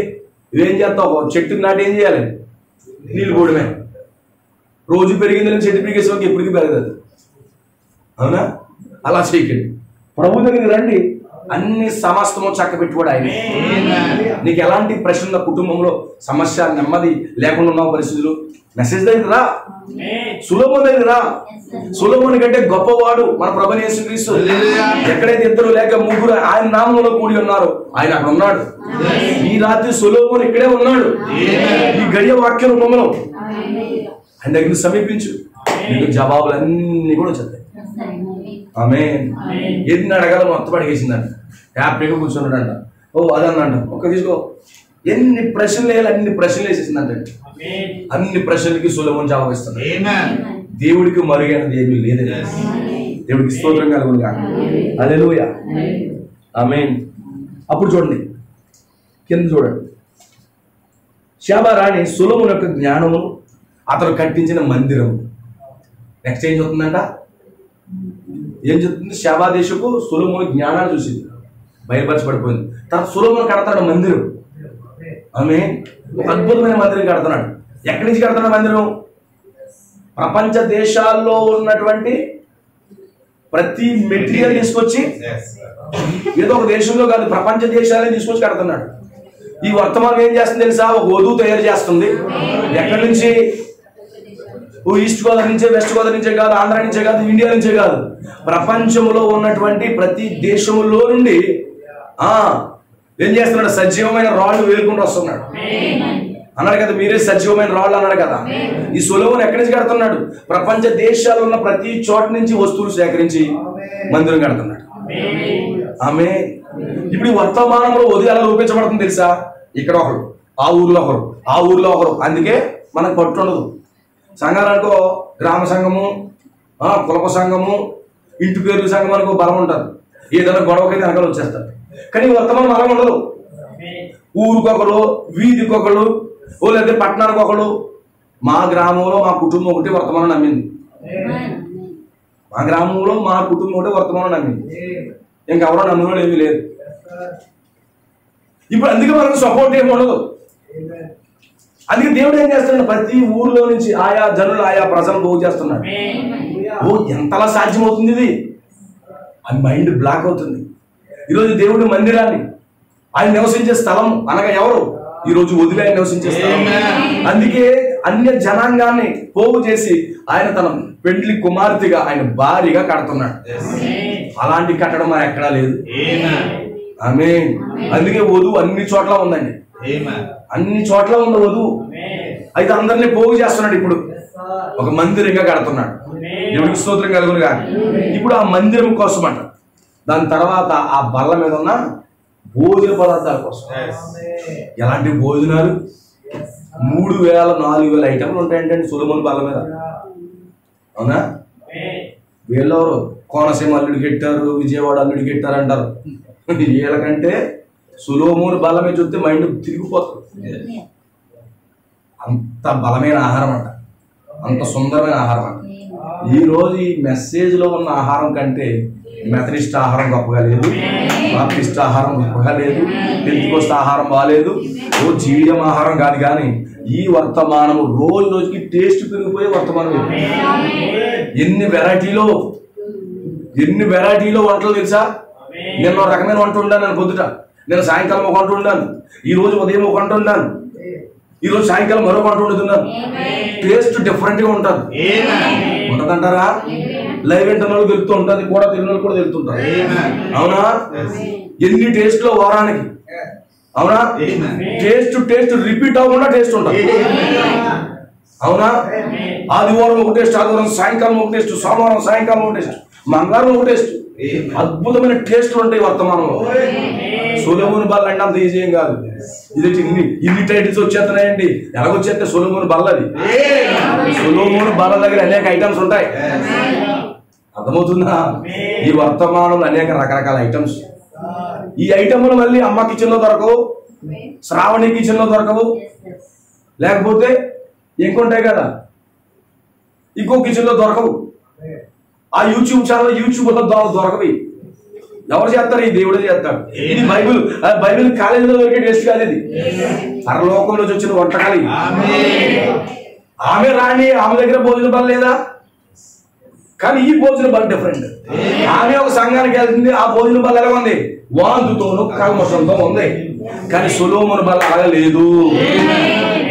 ఇవేం చేస్తావు? చెట్టు నాటి ఏం చేయాలి? నీళ్ళు పోవడమే. రోజు పెరిగిందని చెట్టు పెరిగేసేవాళ్ళకి ఎప్పటికీ పెరగదు. అవునా? అలా చేయకండి. ప్రభు దగ్గరికి రండి, అన్ని సమస్తము చక్కబెట్టుకోడు ఆయన. నీకు ఎలాంటి ప్రశ్న ఉన్న కుటుంబంలో సమస్య, నెమ్మది లేకుండా ఉన్న పరిస్థితులు, మెసేజ్ దగ్గర రా. సులభం దగ్గర రా. సొలొమోను కంటే గొప్పవాడు మన ప్రభువైన యేసుక్రీస్తు. ఎక్కడైతే ఇద్దరు లేక ముగ్గురు ఆయన నామములో కూడి ఉన్నారు, ఆయన అక్కడ ఉన్నాడు. ఈ రాత్రి సొలొమోను ఇక్కడే ఉన్నాడు, ఈ గడియ వాక్య రూపంలో. ఆయన దగ్గర సమీపించు, నీకు జవాబులన్నీ కూడా చెప్తాయి. ఆమేన్. ఎన్ని అడగాలో మొత్తం అడిగేసిందంట. హ్యాపీగా కూర్చున్నాడంట. ఓ అదన్నంట, ఒక్క తీసుకో. ఎన్ని ప్రశ్నలు వేయాలి అన్ని ప్రశ్నలు వేసేసిందంట. అన్ని ప్రశ్నలకి సొలొమోను జవాబు ఇస్తాడు. దేవుడికి మరుగైనది ఏమీ లేదు. దేవుడికి స్తోత్రం కలుగును గాక. హల్లెలూయా. ఆమేన్. అప్పుడు చూడండి, కింద చూడండి. షేబా రాణి సొలొమోను యొక్క జ్ఞానము, అతను కట్టించిన మందిరం. నెక్స్ట్ ఏం చెప్తుందంట? ఏం చెప్తుంది? షేబా దేశపు సొలొమోను జ్ఞానాన్ని చూసింది, బయలుపరచబడిపోయింది. తర్వాత సొలొమోను కడతాడు మందిరం. ఆమేన్. ఒక అద్భుతమైన మందిరం కడుతున్నాడు. ఎక్కడి నుంచి కడుతున్నాడు మందిరం? ప్రపంచ దేశాల్లో ఉన్నటువంటి ప్రతి మెటీరియల్ తీసుకొచ్చి ఏదో ఒక దేశంలో కాదు, ప్రపంచ దేశాలే తీసుకొచ్చి కడుతున్నాడు. ఈ వర్తమానం ఏం చేస్తుంది తెలుసా? ఒక వధువు తయారు చేస్తుంది. ఎక్కడి నుంచి? ఈస్ట్ గోదావరి నుంచే, వెస్ట్ గోదావరి నుంచే కాదు, ఆంధ్ర నుంచే కాదు, ఇండియా నుంచే కాదు, ప్రపంచంలో ఉన్నటువంటి ప్రతి దేశంలో నుండి ఏం చేస్తున్నాడు? సజీవమైన రాళ్ళు వేలుకుంటూ వస్తున్నాడు అన్నాడు కదా. మీరే సజీవమైన రాళ్ళు అన్నాడు కదా. ఈ సొలొమోను ఎక్కడి నుంచి కడుతున్నాడు? ప్రపంచ దేశాల్లో ఉన్న ప్రతి చోట నుంచి వస్తువులు సేకరించి మందిరం కడుతున్నాడు. ఆమె ఇప్పుడు ఈ వర్తమానంలో వధువు ఎలా రూపించబడుతుంది తెలుసా? ఇక్కడ ఒకరు, ఆ ఊర్లో ఒకరు, ఆ ఊర్లో ఒకరు. అందుకే మనకు పట్టు ఉండదు. సంఘాలనుకో గ్రామ సంఘము, కులప సంఘము, ఇంటి పేర్ల సంఘం అనుకో బలం ఉంటుంది. ఏదైనా గొడవకైతే వెనకాల వచ్చేస్తారు. కానీ వర్తమానం అలా ఉండదు. ఊరికొకరు, వీధికొకరు, లేదా పట్టణానికి ఒకడు. మా గ్రామంలో మా కుటుంబం ఒకటి వర్తమానం నమ్మింది. మా గ్రామంలో మా కుటుంబం ఒకటి వర్తమానం నమ్మింది. ఇంకెవరో నమ్మినోడు ఏమీ లేదు. ఇప్పుడు అందుకే మనకు సపోర్ట్ ఏమి ఉండదు. అందుకే దేవుడు ఏం చేస్తున్నాడు? ప్రతి ఊర్లో నుంచి ఆయా జనులు, ఆయా ప్రజలు బాగు చేస్తున్నాడు. ఎంతలా సాధ్యమవుతుంది ఇది? ఆ మైండ్ బ్లాక్ అవుతుంది. ఈరోజు దేవుడి మందిరాన్ని, ఆయన నివసించే స్థలం అనగా ఎవరు? ఈరోజు వదిలే ఆయన నివసించే స్థలం. అందుకే అన్య జనాంగాన్ని పోగు చేసి ఆయన తన పెండ్లి కుమార్తెగా, ఆయన భార్యగా కడుతున్నాడు. అలాంటి కట్టడం మన ఎక్కడా లేదు. ఆమేన్. అందుకే వధువు అన్ని చోట్ల ఉందండి. అన్ని చోట్ల ఉన్న వధువు అయితే అందరినీ పోగు చేస్తున్నాడు. ఇప్పుడు ఒక మందిరంగా కడుతున్నాడు. దేవుడికి స్తోత్రం కలుగును గాక. ఇప్పుడు ఆ మందిరం కోసం అంట. దాని తర్వాత ఆ బల్ల మీద ఉన్న భోజన పదార్థాల కోసం. ఎలాంటి భోజనాలు? 3000-4000 ఐటమ్లు ఉంటాయంటే సొలొమోను బల్ల మీద. అవునా? వీళ్ళెవరు? కోనసీమ అల్లుడికి పెట్టారు, విజయవాడ అల్లుడికి పెట్టారు అంటారు. వీళ్ళకంటే సొలొమోను బల్ల మీద చూస్తే మైండ్ తిరిగిపోతుంది. అంత బలమైన ఆహారం అంట, అంత సుందరమైన ఆహారం అంట. ఈరోజు ఈ మెసేజ్లో ఉన్న ఆహారం కంటే మెథడిస్ట్ ఆహారం గొప్పగా లేదు, బాప్టిస్ట్ ఆహారం గొప్పగా లేదు, పెంతెకోస్తు ఆహారం బాగాలేదు, జీడియం ఆహారం కాదు. కానీ ఈ వర్తమానము రోజు రోజుకి టేస్ట్ పెరిగిపోయే వర్తమానం. ఎన్ని వెరైటీలో వంటలు తెలుసా? నేను రకమైన వంట ఉండాను. నేను పొద్దుట, నేను సాయంకాలం ఒక వంట ఉండాను, ఈ రోజు ఉదయం ఒక వంట ఉండాను, ఈ రోజు సాయంకాలం మరొక వంట వండుతున్నాను. టేస్ట్ డిఫరెంట్ గా ఉంటుంది. ఉంటదంటారా? లైవ్ ఇంటర్నల్ తెలుస్తూ ఉంటుంది, కూడా తిరునలు కూడా తెలుస్తుంటారు. అవునా? ఎన్ని టేస్ట్ లో వారానికి. అవునా? టేస్ట్ రిపీట్ అవ్వకుండా టేస్ట్ ఉంటుంది. అవునా? ఆదివారం ఒక టేస్ట్, ఆదివారం సాయంకాలం ఒక టేస్ట్, సోమవారం సాయంకాలం ఒక టేస్ట్, మంగళవారం ఒక టేస్ట్. అద్భుతమైన టేస్ట్లు ఉంటాయి వర్తమానంలో. సొలొమోను బల్ల అంటే అంత ఈజీ ఏం కాదు. ఇది ఇన్ని టైటిల్స్ వచ్చేస్తున్నాయండి. ఎలాగొచ్చేస్తే సొలొమోను బల్ల అది. సొలొమోను బల్ల దగ్గర అనేక ఐటమ్స్ ఉంటాయి. అర్థమవుతుందా? ఈ వర్తమానంలో అనేక రకరకాల ఐటమ్స్. ఈ ఐటమ్లు మళ్ళీ అమ్మ కిచెన్ లో దొరకవు, శ్రావణి కిచెన్ లో దొరకవు, లేకపోతే ఇంకొంటాయి కదా ఇంకో కిచెన్ లో దొరకవు. ఆ యూట్యూబ్ ఛానల్ యూట్యూబ్ లో దొరకవి. ఎవరు చేస్తారు? ఈ దేవుడే చేస్తాడు. ఇది బైబిల్ కాలేజీలో దొరికే టేస్ట్ కాదు. ఇది పరలోకంలో వచ్చిన వంటకాలు. ఆమె రాని, ఆమె దగ్గర భోజన బల్ల లేదా? కానీ ఈ భోజన బల్ల డిఫరెంట్. ఆమె ఒక సంఘానికి వెళ్తుంది, ఆ భోజన బల్ల ఎలా ఉంది? వాంతుతోను కల్మషంతో ఉంది. కానీ సొలొమోను బల్ల అలా లేదు.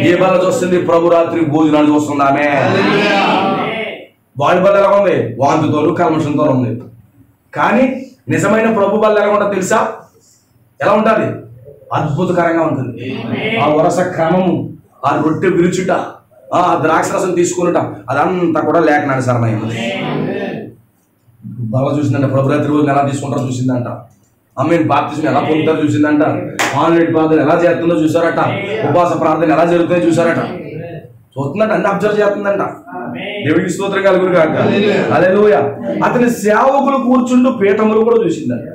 ఏ బల్ల చూస్తుంది? ప్రభు రాత్రి భోజనాలు చూస్తుంది. ఆమె వాడి బల్ల ఎలా ఉంది? వాంతుతోను కల్మషంతో ఉంది. కానీ నిజమైన ప్రభు బల్ల ఎలా ఉంటుంది తెలుసా? ఎలా ఉంటుంది? అద్భుతకరంగా ఉంటుంది. ఆ వరుస క్రమము, ఆ రొట్టె విరుచుట, ఆ ద్రాక్ష రసం తీసుకున్నట, అదంతా కూడా లేఖనానుసారమైనది. బల్ల చూసిందంట. ప్రభు రాత్రి రోజున ఎలా తీసుకుంటారో చూసిందంట. ఆమెను బాప్తిజం ఎలా పొందుతారో చూసిందంట. ఆన్లైన్ ప్రార్థన ఎలా చేస్తుందో చూసారట. ఉపవాస ప్రార్థన ఎలా జరుగుతుందో చూసారట. చూస్తుందంట, అన్ని అబ్జర్వ్ చేస్తుందంట. దేవుడికి స్తోత్రం కలుగును గాక. హల్లెలూయా. అతని సేవకులు కూర్చుంటూ పీఠములు కూడా చూసిందంట.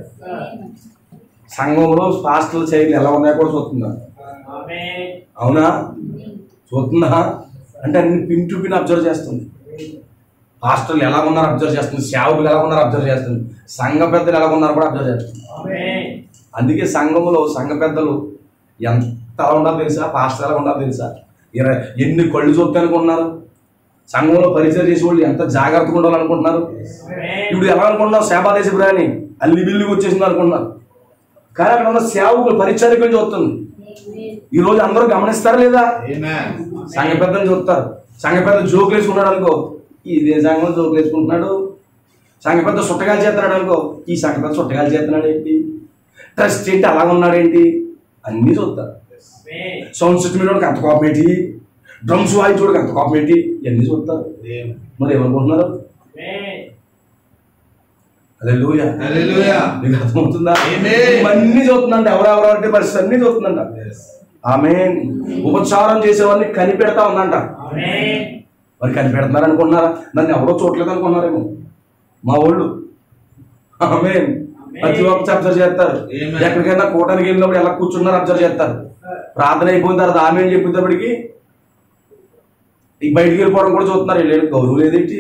సంఘంలో పాస్టర్ల చైర్లు ఎలా ఉన్నాయో కూడా చూస్తుందంట. అవునా? చూస్తుందా? అంటే అన్ని పిన్ టు పిన్ అబ్జర్వ్ చేస్తుంది. పాస్టర్లు ఎలా ఉన్నారు అబ్జర్వ్ చేస్తుంది, సేవకులు ఎలా ఉన్నారు అబ్జర్వ్ చేస్తుంది, సంఘ పెద్దలు ఎలా ఉన్నారు కూడా అబ్జర్వ్ చేస్తుంది. అందుకే సంఘంలో సంఘ పెద్దలు ఎంత ఎలా ఉండాలో తెలుసా? పాస్టర్ ఎలా ఉండాలో తెలుసా? ఎన్ని కళ్ళు చూస్తే అనుకున్నారు? సంఘంలో పరిచయం చేసే వాళ్ళు ఎంత జాగ్రత్తగా ఉండాలనుకుంటున్నారు. ఇప్పుడు ఎలా అనుకుంటున్నావు, సేవాదేశపు రాని అల్లి బిల్లికి వచ్చేసింది అనుకుంటున్నారు. కానీ అక్కడ ఉన్న సేవకులు పరిచర్యకులు చూస్తుంది. ఈరోజు అందరూ గమనిస్తారా లేదా? సంఘ పెద్దలు చూస్తారు. సంఘ పెద్ద జోకులు వేసుకున్నాడు అనుకో, ఇదే సంఘం జోకులు వేసుకుంటున్నాడు. సంఘ పెద్ద సుట్టగాలు చేస్తున్నాడు అనుకో, ఈ సంఘ పెద్ద సుట్టగాలు చేస్తున్నాడు ఏంటి, ట్రస్ట్ ఏంటి, అలా ఉన్నాడేంటి, అన్నీ చూస్తారు. సౌండ్ సిస్టమ్ వాడికి అంత కోపం ఏంటి, డ్రమ్స్ వాయి చూడక అంత కోపం ఏంటి, ఇవన్నీ చూస్తారు. మరి ఏమనుకుంటున్నారు? హల్లెలూయా. మీకు అర్థమవుతుందా? అన్నీ చూస్తుందంట. ఎవరెవరంటే పరిస్థితి అన్నీ చూస్తుందంట. ఆమేన్. ఉపచారం చేసేవాడిని కనిపెడతా ఉందంట. మరి కనిపెడుతున్నారు అనుకుంటున్నారా? నన్ను ఎవరో చూడలేదు అనుకున్నారేమో మా వాళ్ళు. ఆమేన్. ప్రతి ఒక్కరు అబ్జర్వ్ చేస్తారు. ఎక్కడికైనా కూటానికి వెళ్ళినప్పుడు ఎలా కూర్చున్నారు అబ్జర్వ్ చేస్తారు. ప్రార్థన అయిపోయిన తర్వాత ఆమె చెప్పేటప్పటికి బయటికి వెళ్ళిపోవడం కూడా చూస్తున్నారు. వెళ్ళేది గౌరవం లేదేంటి,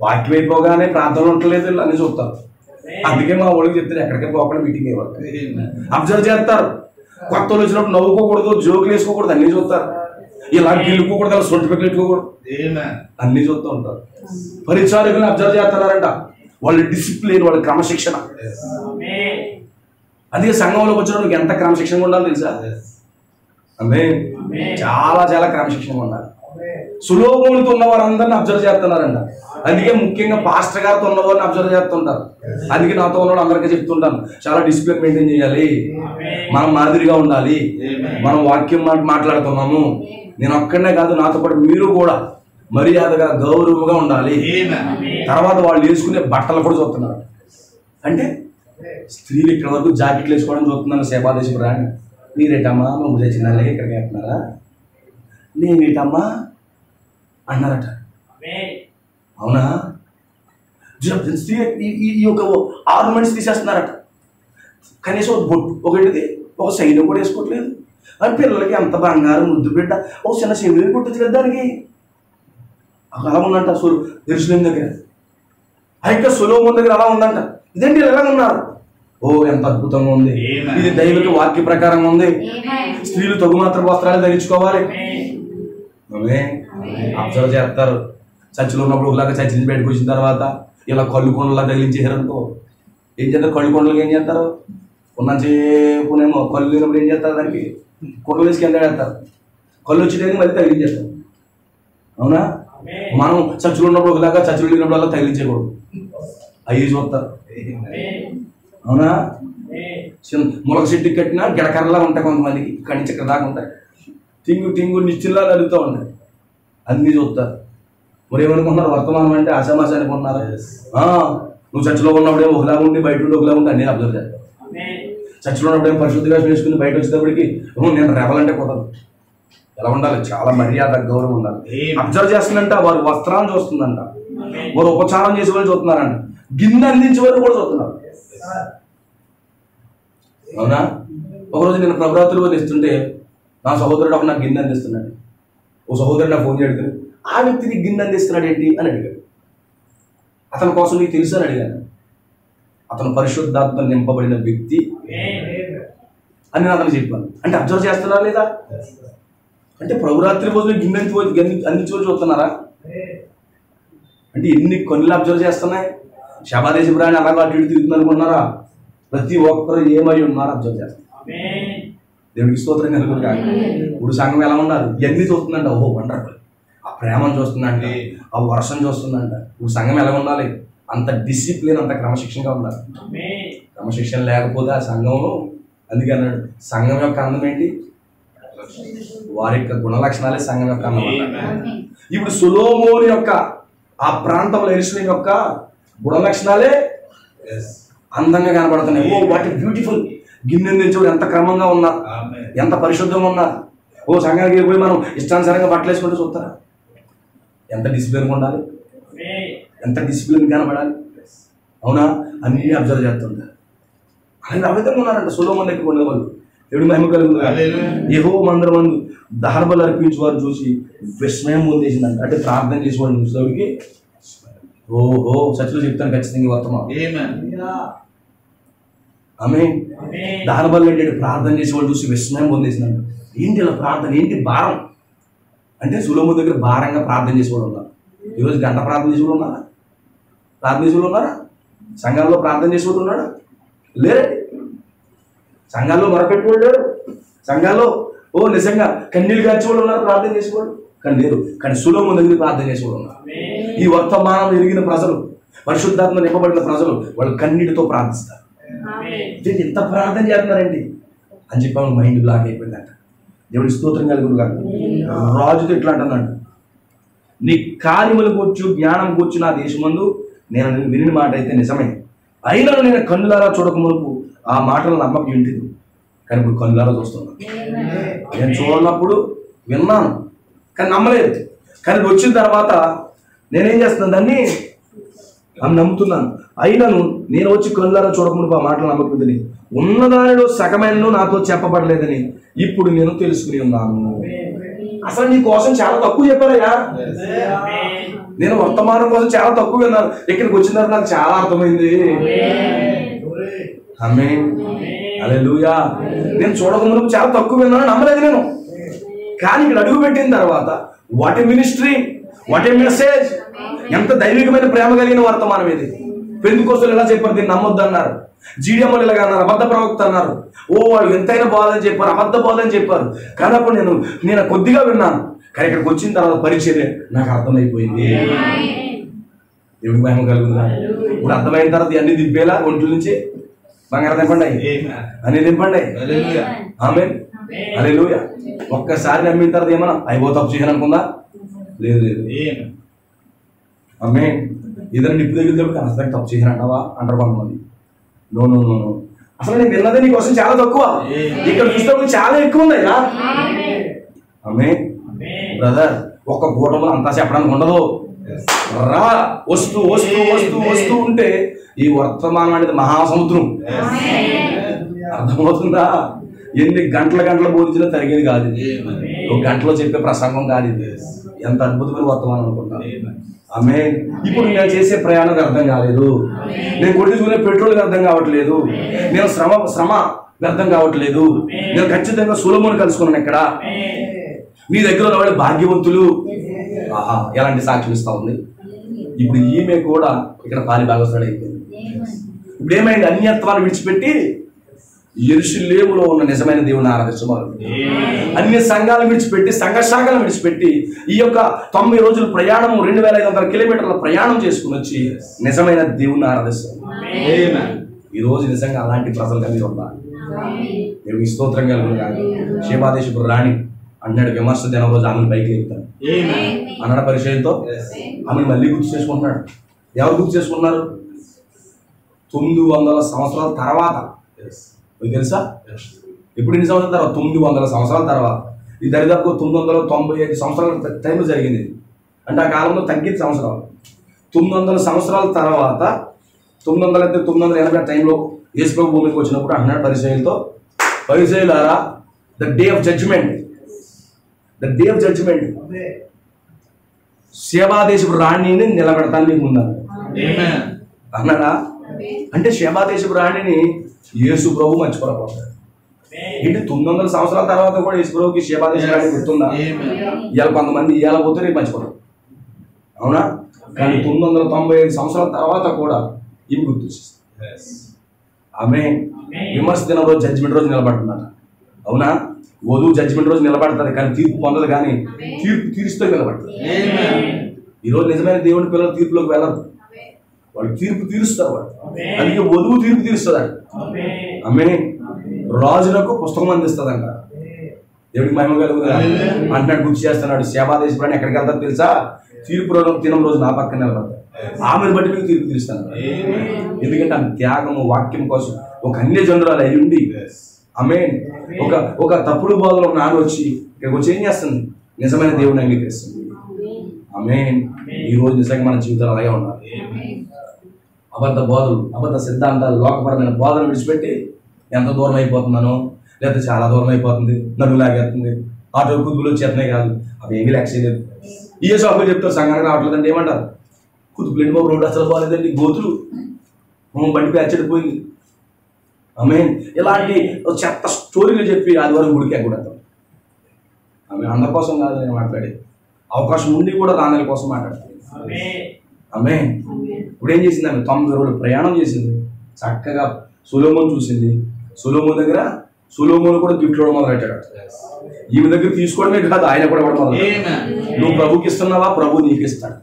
వాక్యం అయిపోగానే ప్రార్థన ఉండలేదు అన్ని చూస్తారు. అందుకే మా వాళ్ళకి చెప్తారు ఎక్కడికి పోకుండా మీటింగ్ అయ్యేవాళ్ళు అబ్జర్వ్ చేస్తారు. కొత్త వాళ్ళు వచ్చినప్పుడు నవ్వుకోకూడదు, జోకులు వేసుకోకూడదు, అన్ని చూస్తారు. ఇలా గిల్లుకోకూడదు, అలా సొంటి పెట్టి పెట్టుకోకూడదు, అన్ని చూస్తూ ఉంటారు. పరిచారకులను అబ్జర్వ్ చేస్తున్నారంట. వాళ్ళ డిసిప్లిన్, వాళ్ళ క్రమశిక్షణ. అందుకే సంఘంలోకి వచ్చినప్పుడు ఎంత క్రమశిక్షణగా ఉండాలో తెలుసా? చాలా చాలా క్రమశిక్షణగా ఉండాలి. సులోభములతో ఉన్న వారందరిని అబ్జర్వ్ చేస్తున్నారంట. అందుకే ముఖ్యంగా పాస్టర్ గారితో ఉన్న వారిని అబ్జర్వ్ చేస్తుంటారు. అందుకే నాతో ఉన్న అందరికీ చెప్తుంటాను, చాలా డిసిప్లిన్ మెయింటైన్ చేయాలి, మనం మాదిరిగా ఉండాలి, మనం వాక్యం మాట్లాడుతున్నాము. నేను ఒక్కడనే కాదు, నాతో పాటు మీరు కూడా మర్యాదగా గౌరవంగా ఉండాలి. తర్వాత వాళ్ళు వేసుకునే బట్టలు కూడా చూస్తున్నారు. అంటే స్త్రీలు ఇక్కడ వరకు జాకెట్లు వేసుకోవడం చూస్తున్నాను. సేవాదేశపు రాని మీరేటమ్మా మా ముజే చిన్నలే ఇక్కడికి వెళ్తున్నారా, నేనేటమ్మా అన్నారట. అవునా? స్త్రీ ఈ యొక్క ఆర్నమెంట్స్ తీసేస్తున్నారట. కనీసం ఒకటిది ఒక సైన్ కూడా వేసుకోవట్లేదు. అని పిల్లలకి ఎంత బంగారం ముద్దు బిడ్డ ఒక చిన్న సెమిని పుట్టచ్చు కదా దానికి. అలా ఉందంట యెరూషలేము దగ్గర. అయితే సొలొమోను దగ్గర అలా ఉందంట. ఇదేంటి ఎలా ఉన్నారు? ఓ ఎంత అద్భుతంగా ఉంది, ఇది దైవిక వాక్య ప్రకారంగా ఉంది. స్త్రీలు తగుమాత్ర వస్త్రాలు ధరించుకోవాలి. అబ్జర్వ్ చేస్తారు. చర్చిలో ఉన్నప్పుడు ఒకలాగా చర్చి నుంచి బయటకు వచ్చిన తర్వాత ఇలా కళ్ళు కొండలా తగిలించేసారు అనుకో, ఏం చేస్తారు? కళ్ళు కొండలకి ఏం చేస్తారు? ఉన్నంతసేపునేమో కళ్ళు లేనప్పుడు ఏం చేస్తారు? దానికి కొండలు వేసి కింద వేస్తారు. కళ్ళు వచ్చేటప్పుడు మళ్ళీ తగిలించేస్తారు. అవునా? మనం చర్చిలో ఉన్నప్పుడు ఒకలాగా, చర్చిలో లేనప్పుడు అలా తగిలించేయకూడదు. అయ్యి చూస్తారు. అవునా? ములక చెట్టు కట్టినా గిడకర్రలా ఉంటాయి కొంతమందికి, ఇక్కడి నుంచి ఇక్కడ దాకా ఉంటాయి. టింగు టింగు నిశ్చిల్లా నడుగుతూ ఉంటాయి. అన్నీ చూస్తారు. మరి ఏమనుకుంటున్నారు? వర్తమానం అంటే ఆశామాష అనుకుంటున్నారా? నువ్వు చర్చిలో ఉన్నప్పుడే ఒకలాగా ఉండి బయట ఉండి ఒకలాగా ఉండి అన్నీ అబ్జర్వ్ చేస్తావు. చర్చిలో ఉన్నప్పుడేమో పరిశుద్ధిగా వేసుకుని బయట వచ్చేటప్పటికి నేను రెబలంటే కుదరదు. ఎలా ఉండాలి? చాలా మర్యాద గౌరవం ఉండాలి. అబ్జర్వ్ చేస్తుందంట. వారు వస్త్రాన్ని చూస్తుందంట. వారు ఉపచారం చేసే వాళ్ళు చూస్తున్నారంట. గిన్నె అందించే వాళ్ళు కూడా చూస్తున్నారు. అవునా? ఒకరోజు నేను ప్రభురాత్రులు ఇస్తుంటే నా సహోదరుడు ఒక నాకు గిన్నె అందిస్తున్నాడు. ఓ సహోదరుడు నాకు ఫోన్ చేయడుతుంది, ఆ వ్యక్తికి గిన్నె అందిస్తున్నాడు ఏంటి అని అడిగాడు. అతని కోసం నీకు తెలుసు అని అడిగాను. అతను పరిశుద్ధాత్మ నింపబడిన వ్యక్తి అని నేను అతను చెప్పాను. అంటే అబ్జర్వ్ చేస్తున్నారా లేదా? అంటే ప్రభురాత్రి రోజు గిన్నె అందించి చూస్తున్నారా? అంటే ఎన్ని కొన్ని అబ్జర్వ్ చేస్తున్నాయి. శబాదేశపు రాని అలాగా అటు ఇటు తిరుగుతుంది అనుకున్నారా? ప్రతి ఒక్కరు ఏమై ఉన్నారు అబ్జర్వ్ చేస్తారు. దేవుడికి స్తోత్రం కలుగుతుంది. ఇప్పుడు సంఘం ఎలా ఉన్నారు? ఇవన్నీ చూస్తుందంట. ఓహో వండర్ఫుల్. ఆ ప్రేమను చూస్తుందంట, ఆ వర్షం చూస్తుందంట. ఇప్పుడు సంఘం ఎలా ఉండాలి? అంత డిసిప్లిన్, అంత క్రమశిక్షణగా ఉండాలి. క్రమశిక్షణ లేకపోతే ఆ సంఘము, అందుకే అన్నాడు సంఘం యొక్క అందం ఏంటి? వారి యొక్క గుణలక్షణాలే సంఘం యొక్క అందం అన్నాడు. ఇప్పుడు సొలొమోను యొక్క ఆ ప్రాంతంలో యెరూషలేము యొక్క గుణలక్షణాలే అందంగా కనబడుతున్నాయి. Oh what beautiful. గిన్నె నుంచి ఎంత క్రమంగా ఉన్నారు, ఎంత పరిశుద్ధంగా ఉన్నారు. ఓ సంఘానికి పోయి మనం ఇష్టానుసారంగా బట్టలు వేసుకుంటూ చూస్తారా? ఎంత డిసిప్లిన్ ఉండాలి, ఎంత డిసిప్లిన్ కనబడాలి. అవునా? అన్నీ అబ్జర్వ్ చేస్తుంటారు. ఆయన ఆ విధంగా ఉన్నారంట. సొలొమోను దగ్గరికి ఉండేవాళ్ళు. దేవుడి మహిమ కలుగుతుంది. యెహోవా మందిరమందు దహన బలులు అర్పించే వారు చూసి విస్మయం పొందేసిందంట. అంటే ప్రార్థన చేసేవాడిని చూసేవాడికి ఓహో చర్చలో చెప్తాను ఖచ్చితంగా వర్తమానం. ఆమేన్. దహన బలులు ఏంటంటే ప్రార్థన చేసేవాళ్ళు చూసి విస్మయం పొందేసిందంట. ఏంటి ఇలా ప్రార్థన, ఏంటి భారం, అంటే సొలొమోను దగ్గర భారంగా ప్రార్థన చేసేవాడు ఉన్నారు. ఈరోజు గంట ప్రార్థన చేసేవాడు ఉన్నారా? ప్రార్థన చేసేవాడు ఉన్నారా? సంఘాల్లో ప్రార్థన చేసేవాడు ఉన్నాడా? లేరండి. సంఘాల్లో మొరపెట్టేవాడు లేరు. సంఘాల్లో నిజంగా కన్నీళ్ళు కార్చేవాళ్ళు ఉన్నారు, ప్రార్థన చేసేవాడు కానీ లేరు. కానీ సొలొమోను దగ్గర ప్రార్థన చేసేవాడు ఉన్నారు. ఈ వర్తమానం ఎరిగిన ప్రజలు, పరిశుద్ధాత్మ నింపబడిన ప్రజలు వాళ్ళు కన్నీటితో ప్రార్థిస్తారు. ఇంత ప్రార్థన చేస్తున్నారండి అని చెప్పి మైండ్ బ్లాక్ అయిపోయిందంట. దేవుడి స్తోత్రం కలుగును కాదు. రాజుతో ఇట్లా అంటున్నాడు, నీ కార్యములు కూర్చు జ్ఞానం కూర్చు నా దేశమందు నేను విని మాట అయితే నిజమే, అయినా నేను కన్నులారా చూడక మునుపు ఆ మాటలు నమ్మకం ఏంటిది, కానీ ఇప్పుడు కన్నులారా చూస్తున్నాను. నేను చూడనప్పుడు విన్నాను కానీ నమ్మలేదు, కానీ వచ్చిన తర్వాత నేనేం చేస్తున్నాను, దాన్ని నమ్ముతున్నాను. అయినను నేను వచ్చి కన్నులారా చూడకమునుపు ఆ మాటలు నమ్మకం ఏంటిది, ఉన్నదానిలో సగమైన నాతో చెప్పబడలేదని ఇప్పుడు నేను తెలుసుకుని ఉన్నాను. అసలు నీ కోసం చాలా తక్కువ చెప్పారయ్యా. నేను వర్తమానం కోసం చాలా తక్కువ విన్నాను, ఇక్కడికి వచ్చిన తర్వాత నాకు చాలా అర్థమైంది. ఆమేన్, హల్లెలూయా. నేను చూడకముందు చాలా తక్కువ విన్నాను, నమ్మలేదు నేను. కానీ ఇక్కడ అడుగు పెట్టిన తర్వాత what a ministry, what a message, ఎంత దైవికమైన ప్రేమ కలిగిన వర్తమానం ఇది. పెంతెకోస్తులు ఎలా చెప్పారు, దీన్ని నమ్మొద్దు అన్నారు. జీడియమ్మలు ఇలాగ అన్నారు, అబద్ధ ప్రవక్త అన్నారు. వాళ్ళు ఎంతైనా బాధని చెప్పారు, అబద్ధ బాధని చెప్పారు. కానీ అప్పుడు నేను కొద్దిగా విన్నాను, కానీ ఇక్కడికి వచ్చిన తర్వాత పరిచర్య నాకు అర్థమైపోయింది. దేవుడికి మహిమ కలుగుతుందా? ఇప్పుడు అర్థమైన తర్వాత అన్ని దింపేలా, ఒంట్ల నుంచి బంగారం దింపండి, అన్ని దింపండి. ఆమేన్, హల్లెలూయా. ఒక్కసారి నమ్మిన తర్వాత ఏమన్నా అయిపో తప్పు చేయను అనుకుందా? లేదు లేదు. ఆమేన్. ఏదైనా నిప్పు దగ్గర అసలు తప్పు చేయను అంటావా అంటారు కొంతమంది. నో నో నో నో, అసలు నేను విన్నది నీ కోసం చాలా తక్కువ, ఇక్కడ చూసినప్పుడు చాలా ఎక్కువ ఉంది. ఆమేన్ బ్రదర్, ఒక్క కూటమిలో అంతా చెప్పడానికి ఉండదు. రా, వస్తూ వస్తూ వస్తూ వస్తూ ఉంటే ఈ వర్తమానం అనేది మహాసముద్రం. అర్థమవుతుందా? ఎన్ని గంటల బోధించినా తరిగేది కాదు. ఒక గంటలో చెప్పే ప్రసంగం కాదు ఇది. ఎంత అద్భుతమైన వర్తమానం అనుకుంటా. ఆమేన్. ఇప్పుడు నేను చేసే ప్రయాణం అర్థం కాలేదు, నేను కొట్టించుకునే పెట్రోల్ అర్థం కావట్లేదు, నేను శ్రమ అర్థం కావట్లేదు. నేను ఖచ్చితంగా సొలొమోను కలుసుకున్నాను. ఇక్కడ మీ దగ్గర ఉన్న వాళ్ళు భాగ్యవంతులు. ఎలాంటి సాక్ష్యం ఇస్తా ఉంది. ఇప్పుడు ఈమె కూడా ఇక్కడ పాలి భాగస్థుడు అయిపోయింది. ఇప్పుడు ఏమైంది, అన్యత్వాన్ని విడిచిపెట్టి యెరూషలేములో ఉన్న నిజమైన దేవుని ఆరాధించమన్నారు. అన్ని సంఘాలు విడిచిపెట్టి, సంఘ శాఖలు విడిచిపెట్టి ఈ యొక్క 90 రోజుల ప్రయాణం, 2500 కిలోమీటర్ల ప్రయాణం చేసుకుని వచ్చి నిజమైన దేవుని ఆరాధిస్తారు. ఈ రోజు నిజంగా అలాంటి ప్రజలు కలిగి ఉన్నారు. దేవుని స్తోత్రం కలుగును. శేబాదేశపు రాణి అన్నాడు, విమర్శ దినం రోజు ఆమెను పైకి లేపుతాను అన్నాడు పరిచయంతో. ఆమెను మళ్ళీ గుర్తు చేసుకుంటున్నాడు. ఎవరు గుర్తు చేసుకున్నారు? 900 సంవత్సరాల తర్వాత. మీకు తెలుసా ఇప్పుడు ఎన్ని సంవత్సరాల తర్వాత? 900 సంవత్సరాల తర్వాత. ఈ దరిదాపు 995 సంవత్సరాల టైంలో జరిగింది. అంటే ఆ కాలంలో తగ్గింది సంవత్సరాలు. 900 సంవత్సరాల తర్వాత 980 టైంలో యేసుప్రభు భూమికి వచ్చినప్పుడు అన్నాడు పరిచయంతో, పరిచయులారా, the day of judgement, the day of judgement, శేబాదేశపు రాణిని నిలబెడతాను మీకు ముందు అన్నాడా? అంటే శేబాదేశపు రాణిని యేసు ప్రభు మర్చిపోలేకపోతాడు. ఏంటి 900 సంవత్సరాల తర్వాత కూడా యేసు ప్రభుకి శేబాదేశపు రాణి గుర్తుందా? ఇవాళ కొంతమంది ఇవాళ పోతే రేపు మర్చిపోతారు, అవునా? కానీ 995 సంవత్సరాల తర్వాత కూడా ఇవి గుర్తొచ్చేస్తుంది. ఆమె విమర్శ దిన రోజు, జడ్జిమెంట్ రోజు నిలబడుతున్నారు, అవునా? వధువు జడ్జిమెంట్ రోజు నిలబడతారు కానీ తీర్పు పొందదు, కానీ తీర్పు తీరుస్తూ నిలబడతారు. ఈరోజు నిజమైన దేవుని పిల్లలు తీర్పులోకి వెళ్ళరు, వాళ్ళు తీర్పు తీరుస్తారు. వాళ్ళు అందుకే వధువు తీర్పు తీరుస్తుందంట. ఆమె రాజులకు పుస్తకం అందిస్తుందంట. దేవుడికి మహిమ కలుగుతుందా అంటున్నాడు, గుర్తు చేస్తున్నాడు. శేబాదేశపు రాణి ఎక్కడికి వెళ్తారు తెలుసా? తీర్పు రోజు, దినం రోజు నా పక్కన నిలబడతారు. ఆమెను బట్టి మీకు తీర్పు తీరుస్తాను. ఎందుకంటే ఆమె త్యాగము, వాక్యం కోసం ఒక అన్యజనురాలు అయి ఉండి, ఆమె ఒక తప్పుడు బోధలో నాన్న వచ్చి ఇక్కడికి వచ్చి ఏం చేస్తుంది? నిజమైన దేవుని అంగీకరిస్తుంది. ఆమె ఈ రోజు నిజంగా మన జీవితాలు అలాగే ఉండాలి. అబద్ధ బోధలు, అబద్ధ సిద్ధాంతాలు, లోకపరమైన బోధనలు విడిచిపెట్టి ఎంత దూరం అయిపోతున్నానో, లేకపోతే చాలా దూరం అయిపోతుంది, నన్ను లాగేస్తుంది, ఆటో కుదుపులు వచ్చేస్తున్నాయి కాదు, అవి ఏమీ లెక్క చేయలేదు. ఏ షాపులు చెప్తారు సంఘానికి రావట్లేదంటే ఏమంటారు? కుదుపులేండి బాబు, రోడ్డు అసలు బాగాలేదండి, గోతులు, బండి పేర్చడిపోయింది. ఆమె ఇలాంటి చెత్త స్టోరీలు చెప్పి ఆదివారం గుడికి ఎక్కడతాం. ఆమె అందరి కోసం కాదు నేను మాట్లాడేది, అవకాశం ఉండి కూడా రాణాల కోసం మాట్లాడుతుంది. ఆమె ఇప్పుడు ఏం చేసింది? ఆమె 90 రోజులు ప్రయాణం చేసింది, చక్కగా సొలొమోను చూసింది. సొలొమోను దగ్గర సొలొమోను కూడా గిఫ్ట్ ఇవ్వడం మొదలెట్టాడు. ఈమె దగ్గర తీసుకోవడమే కాదు, ఆయన కూడా ఇవ్వడం మొదలెట్టాడు. నువ్వు ప్రభుకి ఇస్తున్నావా, ప్రభు నీకు ఇస్తాడు.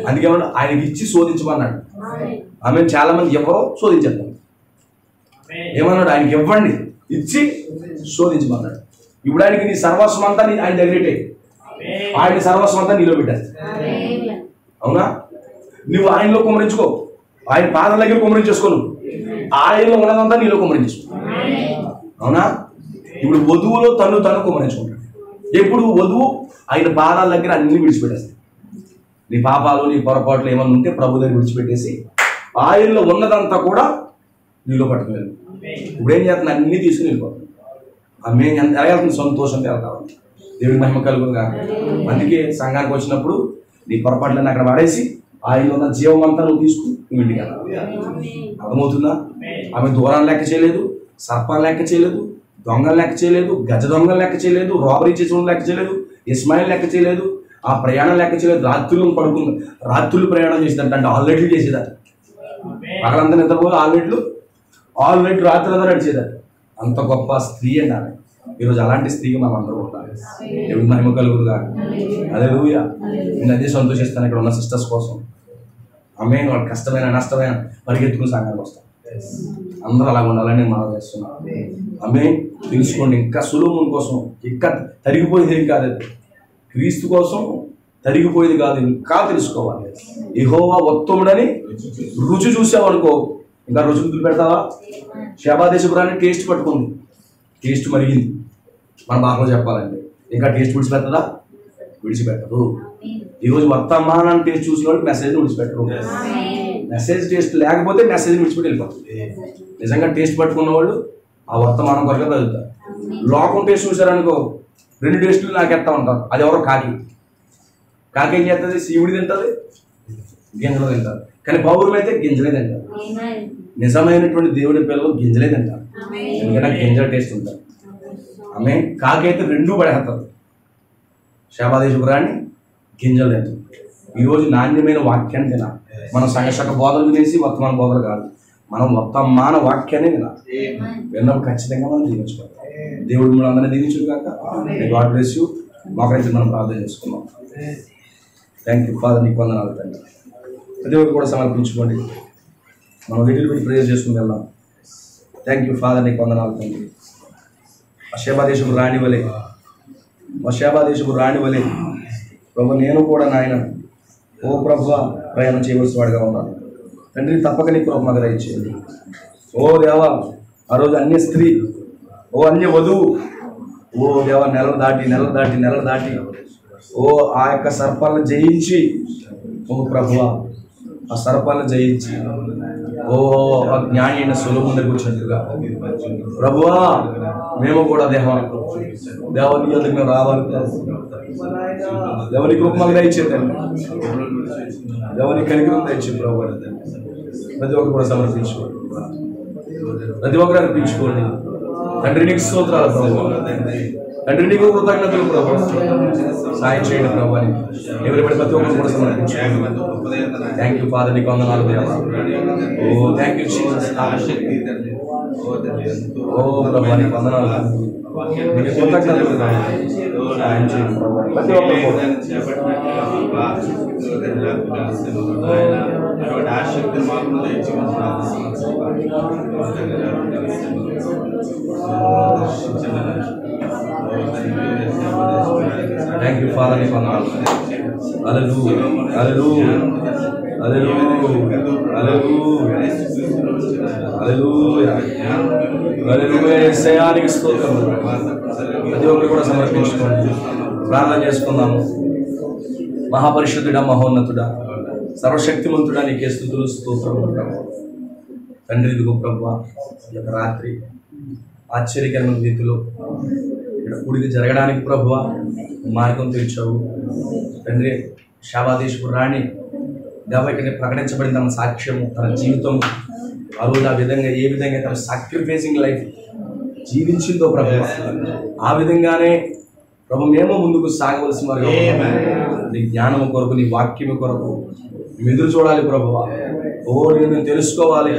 అందుకే ఆయనకి ఇచ్చి శోధించమన్నాడు. ఆమె చాలా మంది ఎవరో శోధించేద్దాం ఏమన్నాడు? ఆయనకి ఇవ్వండి, ఇచ్చి శోధించమన్నాడు. ఇప్పుడు ఆయనకి నీ సర్వస్వం అంతా ఆయన దగ్గరే, ఆయన సర్వస్వం అంతా నీలో పెట్టేస్తా. అవునా? నువ్వు ఆయనలో కుమరించుకో, ఆయన పాదాల దగ్గర కుమరించేసుకో, నువ్వు ఆయనలో ఉన్నదంతా నీలో కుమరించుకో. అవునా? ఇప్పుడు వధువులో తను కుమరించుకుంటాడు. ఎప్పుడు వధువు ఆయన పాదాల దగ్గర అన్ని విడిచిపెట్టేస్తాయి. నీ పాపాలు నీ పొరపాట్లు ఏమన్నా ఉంటే ప్రభు దగ్గర విడిచిపెట్టేసి ఆయనలో ఉన్నదంతా కూడా నీలో పట్టుకునేది. ఇప్పుడు ఏం చేస్తున్నా? అన్ని తీసుకుని వెళ్ళిపోతుంది. ఆమె ఎంత ఎలాగెళ్తుంది? సంతోషంగా వెళ్తావు. దేవుడి మహిమ కలుగుగా. అందుకే సంఘానికి వచ్చినప్పుడు నీ పొరపాట్లన్నీ అక్కడ పడేసి ఆయనలో ఉన్న జీవం అంతా నువ్వు తీసుకుని నువ్వు ఇంటికి వెళ్ళాలి. అర్థమవుతుందా? ఆమె దూరాన్ని లెక్క చేయలేదు, సర్పాన్ని లెక్క చేయలేదు, దొంగలు లెక్క చేయలేదు, గజ దొంగలు లెక్క చేయలేదు, రాబరీ చేసిన లెక్క చేయలేదు, ఇస్మాయిల్ లెక్క చేయలేదు, ఆ ప్రయాణం లెక్క చేయలేదు. రాత్రులు పడుకుంది, రాత్రులు ప్రయాణం చేసేదంట, అంటే ఆల్రెడీ చేసేదట. పగలంతా నిద్రపోయి ఆల్రెడీ రాత్రి అంతా నడిచేదట. అంత గొప్ప స్త్రీ అండి ఆమె. ఈరోజు అలాంటి స్త్రీకి మనం అందరూ ఉండాలి. దేవుడి మహిమ కలుగురుగా. హల్లెలూయా. నేను అదే సంతోషిస్తాను ఇక్కడ ఉన్న సిస్టర్స్ కోసం. ఆమె వాళ్ళు కష్టమైన నష్టమైన పరిగెత్తుకుని సంఘానికి వస్తాం. అందరూ అలా ఉండాలని నేను మనం చేస్తున్నాను. ఆమె తెలుసుకోండి, ఇంకా సొలొమోను కోసం ఇంకా తరిగిపోయేది ఏం కాదు, క్రీస్తు కోసం తరిగిపోయేది కాదు, ఇంకా తెలుసుకోవాలి. యెహోవా ఉత్తముడని రుచి చూసావనుకో, ఇంకా రుచి వదిలి పెడతావా? శేబాదేశపురాన్ని టేస్ట్ పట్టుకుంది, టేస్ట్ మరిగింది. మన భాషలో చెప్పాలంటే ఇంకా టేస్ట్ విడిచిపెట్టదా? విడిచిపెట్టదు. ఈరోజు వర్తమానాన్ని టేస్ట్ చూసిన వాళ్ళు మెసేజ్ విడిచిపెట్టరు. మెసేజ్ టేస్ట్ లేకపోతే మెసేజ్ విడిచిపెట్టి వెళ్ళిపోతుంది. నిజంగా టేస్ట్ పట్టుకున్న వాళ్ళు ఆ వర్తమానం కొరగా చదువుతారు. లోకం టేస్ట్ చూసారనుకో, 2 టేస్టులు నాకెత్తా ఉంటారు. అది ఎవరో కాకి ఏం చేస్తుంది? శివుడి తింటుంది, గింజలు తింటారు. కానీ పౌరులు అయితే గింజలే తింటారు. నిజమైనటువంటి దేవుడి పిల్లలు గింజలే తింటారు, ఎందుకంటే గింజల టేస్ట్ ఉంటారు. ఆమె కాకి అయితే 2 పడేస్తారు. శేబాదేశపురాన్ని గింజలు తింటారు. ఈరోజు నాణ్యమైన వాక్యాన్ని తినాలి. మనం సంఘర్షక బోధలు వినేసి వర్తమాన బోధలు కాదు, మనం వర్తమాన వాక్యాన్ని వినాలి. విన్నప్పుడు ఖచ్చితంగా మనం దీవించుకోవాలి. దేవుడు మనం అందరినీ దీవించుడు కాక. God bless you. మాకైతే మనం ప్రార్థన చేసుకున్నాం. థ్యాంక్ యూ ఫాదర్, నీకు వందనాలు తండ్రి. ప్రతి ఒక్కరు కూడా సమర్పించుకోండి. మనం వీటిని పెట్టి ప్రేయర్ చేసుకుని వెళ్దాం. థ్యాంక్ యూ ఫాదర్, నీకు వందనాలు తండ్రి. శేబాదేశపు రాణి వలె ప్రభు నేను కూడా నాయన ఓ ప్రభు ప్రయాణం చేయవలసిన వాడిగా ఉన్నాను తండ్రి. తప్పక నీ కృప మాకు దయచేయండి. ఓ దేవా, ఆ రోజు అన్య స్త్రీ, ఓ అన్య వధువు, ఓ దేవా, నెలలు దాటి ఓ ఆ యొక్క సర్పాలను జయించి, ఓ ప్రభువా ఆ సర్పాలను జయించి ఓ జ్ఞాని అయిన సొలొమోను దగ్గర కూర్చున్నట్టుగా ప్రభువా మేము కూడా దేవుని ఎందుకు మేము రావాలి. దేవుని కృప మాకు దయచేయండి, దేవుని కనికరం దయచేయండి ప్రభు. ప్రతి ఒక్కరు కూడా సమర్పించుకోండి, ప్రతి ఒక్కరు అర్పించుకోండి. తండ్రి నీకు స్తోత్రాలు ప్రభు, తండ్రి నీకు కృతజ్ఞతలు ప్రభు. సాయం చేయండి ప్రభు అని ఎవరిపడి ప్రతి ఒక్కరు కూడా సమర్పించుకోండి. థ్యాంక్ యూ ఫాదర్, నీకు వందనాలు దేవా. ఓ థ్యాంక్ యూ జీసస్. ఓ ప్రభు నీకు వందనాలు, నీకు కృతజ్ఞతలు సాయం చేయండి ప్రభు. ప్రతి ఒక్కరు కూడా థ్యాంక్ యూ ఫాదర్, నీకు వందనాలు. హల్లెలూయా, హల్లెలూయా, హల్లెలూయా, హల్లెలూయా, హల్లెలూయా. యేసయ్యానికి స్తోత్రం. ప్రతి ఒక్కరు కూడా సమర్పించుకోండి, ప్రార్థన చేసుకుందాము. మహాపరిశుద్ధుడా, మహోన్నతుడా, సర్వశక్తిమంతుడా, నీకే స్తుతులు స్తోత్రములు ప్రభు. తండ్రి ఇదిగో ప్రభువా, ఈ యొక్క రాత్రి ఆశ్చర్యకరమైన రీతిలో ఇక్కడ కూడిక జరగడానికి ప్రభువా మార్గం తెచ్చావు తండ్రి. శేబాదేశపు రాణి దేవ ఇక్కడ ప్రకటించబడిన తన సాక్ష్యము, తన జీవితము ఆ రోజు ఆ విధంగా ఏ విధంగా తన సాక్రిఫైసింగ్ లైఫ్ జీవించిందో ప్రభువా, ఆ విధంగానే ప్రభు మేము ముందుకు సాగవలసిన వారు. నీ జ్ఞానము కొరకు, నీ వాక్యము కొరకు మేము ఎదురు చూడాలి ప్రభువా. ఓ నేను మేము తెలుసుకోవాలి.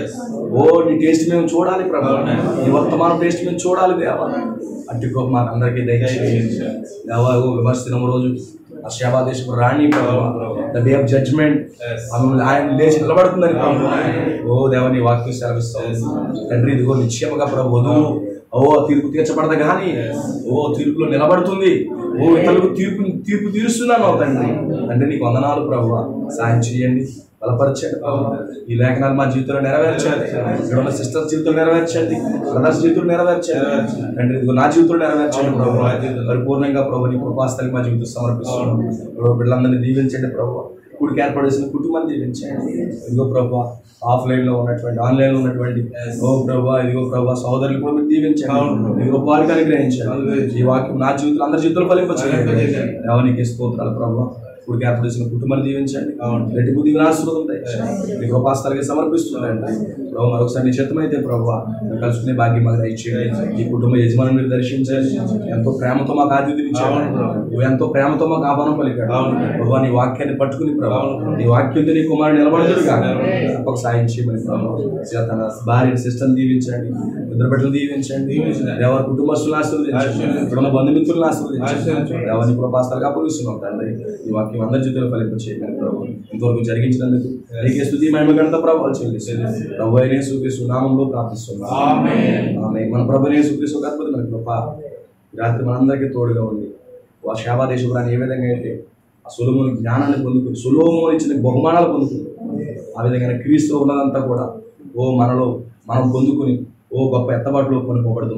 ఓ నీ టేస్ట్ మేము చూడాలి ప్రభు. నీ వర్తమాన టేస్ట్ మేము చూడాలి దేవా. అట్టి గొప్ప మాకు అందరికీ దయచేయండి దేవా. విమర్శనం రోజు ఆ శేబాదేశపు రాణి ప్రభు, ద డే ఆఫ్ జడ్జ్మెంట్ ఆయన లేచి నిలబడుతుందని ప్రభు. ఓ దేవ నీ వాక్యం సెలవిస్తావు తండ్రి. ఇదిగో నిశ్చయముగా ప్రభు వధువు తీర్పు తీర్చబడదు కానీ తీర్పులో నిలబడుతుంది. ఇతరులకు తీర్పు తీరుస్తున్నాను తండ్రి. తండ్రి నీకు వందనాలు ప్రభు. సాయం చేయండి, బలపరచండి ప్రభు. ఈ లేఖనాలు మా జీవితంలో నెరవేర్చండి. ఇక్కడ ఉన్న సిస్టర్స్ జీవితంలో నెరవేర్చండి, బ్రదర్స్ జీవితంలో నెరవేర్చండి తండ్రి. ఇదిగో నా జీవితంలో నెరవేర్చండి ప్రభు. పరిపూర్ణంగా ప్రభు నీ కృపాస్థలికి మా జీవితం సమర్పిస్తున్నాం ప్రభు. బిడ్డలందరినీ దీవించండి ప్రభు. కూడికి ఏర్పడేసిన కుటుంబాన్ని దీవించండి. ఇదిగో ప్రభు ఆఫ్లైన్లో ఉన్నటువంటి, ఆన్లైన్లో ఉన్నటువంటి ప్రభా, ఇదిగో ప్రభా సహోదరులు కూడా మీరు దీవించండి. ఇదిగో వారికి అనుగ్రహించండి. ఈ వాక్యం నా జీవితంలో అందరి జీవితంలో ఫలింపచేయండి. దేవానికి స్తోత్రాలు ప్రభు. కూడికి ఏర్పడేసిన కుటుంబాన్ని దీవించండి. రెట్టింపు దీవెన ఆశీర్వాదం మీ కృపాస్థలికి సమర్పిస్తున్నాయండి ప్రభు. మరొకసారి నిశ్చితమైతే ప్రభు కలుసుకునే భాగ్యం మాకు దయచేయండి. ఈ కుటుంబ యజమాని మీరు దర్శించండి. ఎంతో ప్రేమతో మాకు ఆతిథ్యం ఇచ్చాడు. నువ్వు ఎంతో ప్రేమతో మాకు ఆహ్వానం పలికాడు ప్రభు. నీ వాక్యాన్ని పట్టుకుని ప్రభు, నీ వాక్యంతో నీ కుమారుడు నిలబడుతుంది కాదు ఒక సాయం చేయమని ప్రభు. తన భార్య సిస్టర్ని దీవించండి, ఇద్దరు బిడ్డలు దీవించండి. ఎవరి కుటుంబస్తులను ఆశీర్వదించండి, ఇక్కడున్న బంధుమిత్రులను ఆశీర్వదించండి. ఎవరిని కృపాస్థలిగా అప్పగిస్తున్నాం తండ్రి. ఈ వాక్యం అందరి జీవితంలో ఫలింపచేయమని ప్రభు. ఇంతవరకు జరిగించినందుకు నీకే స్తుతి మహిమ ఘనత ప్రభావాలు చెల్లిస్తున్నాం. ప్రభు అయిన యేసుక్రీస్తు నామములో ప్రార్థిస్తున్నాం. ఆమేన్. మన ప్రభు అయిన యేసుక్రీస్తు అద్భుతమైన కృప రాత్రి మనందరికీ తోడుగా ఉంది. ఆ శేబాదేశపు రాణి ఏ విధంగా అయితే ఆ సొలొమోను జ్ఞానాన్ని పొందుకుంది, సొలొమోను ఇచ్చిన బహుమానాలు పొందుకుంది, ఆ విధంగా క్రీస్తులో ఉన్నదంతా కూడా మనలో మనం పొందుకుని గొప్ప ఎత్తబాటులో కొనుక్కోబడదు.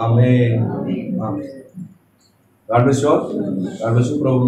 ఆమేన్. ఆమేన్. God bless you all. God bless you. Problem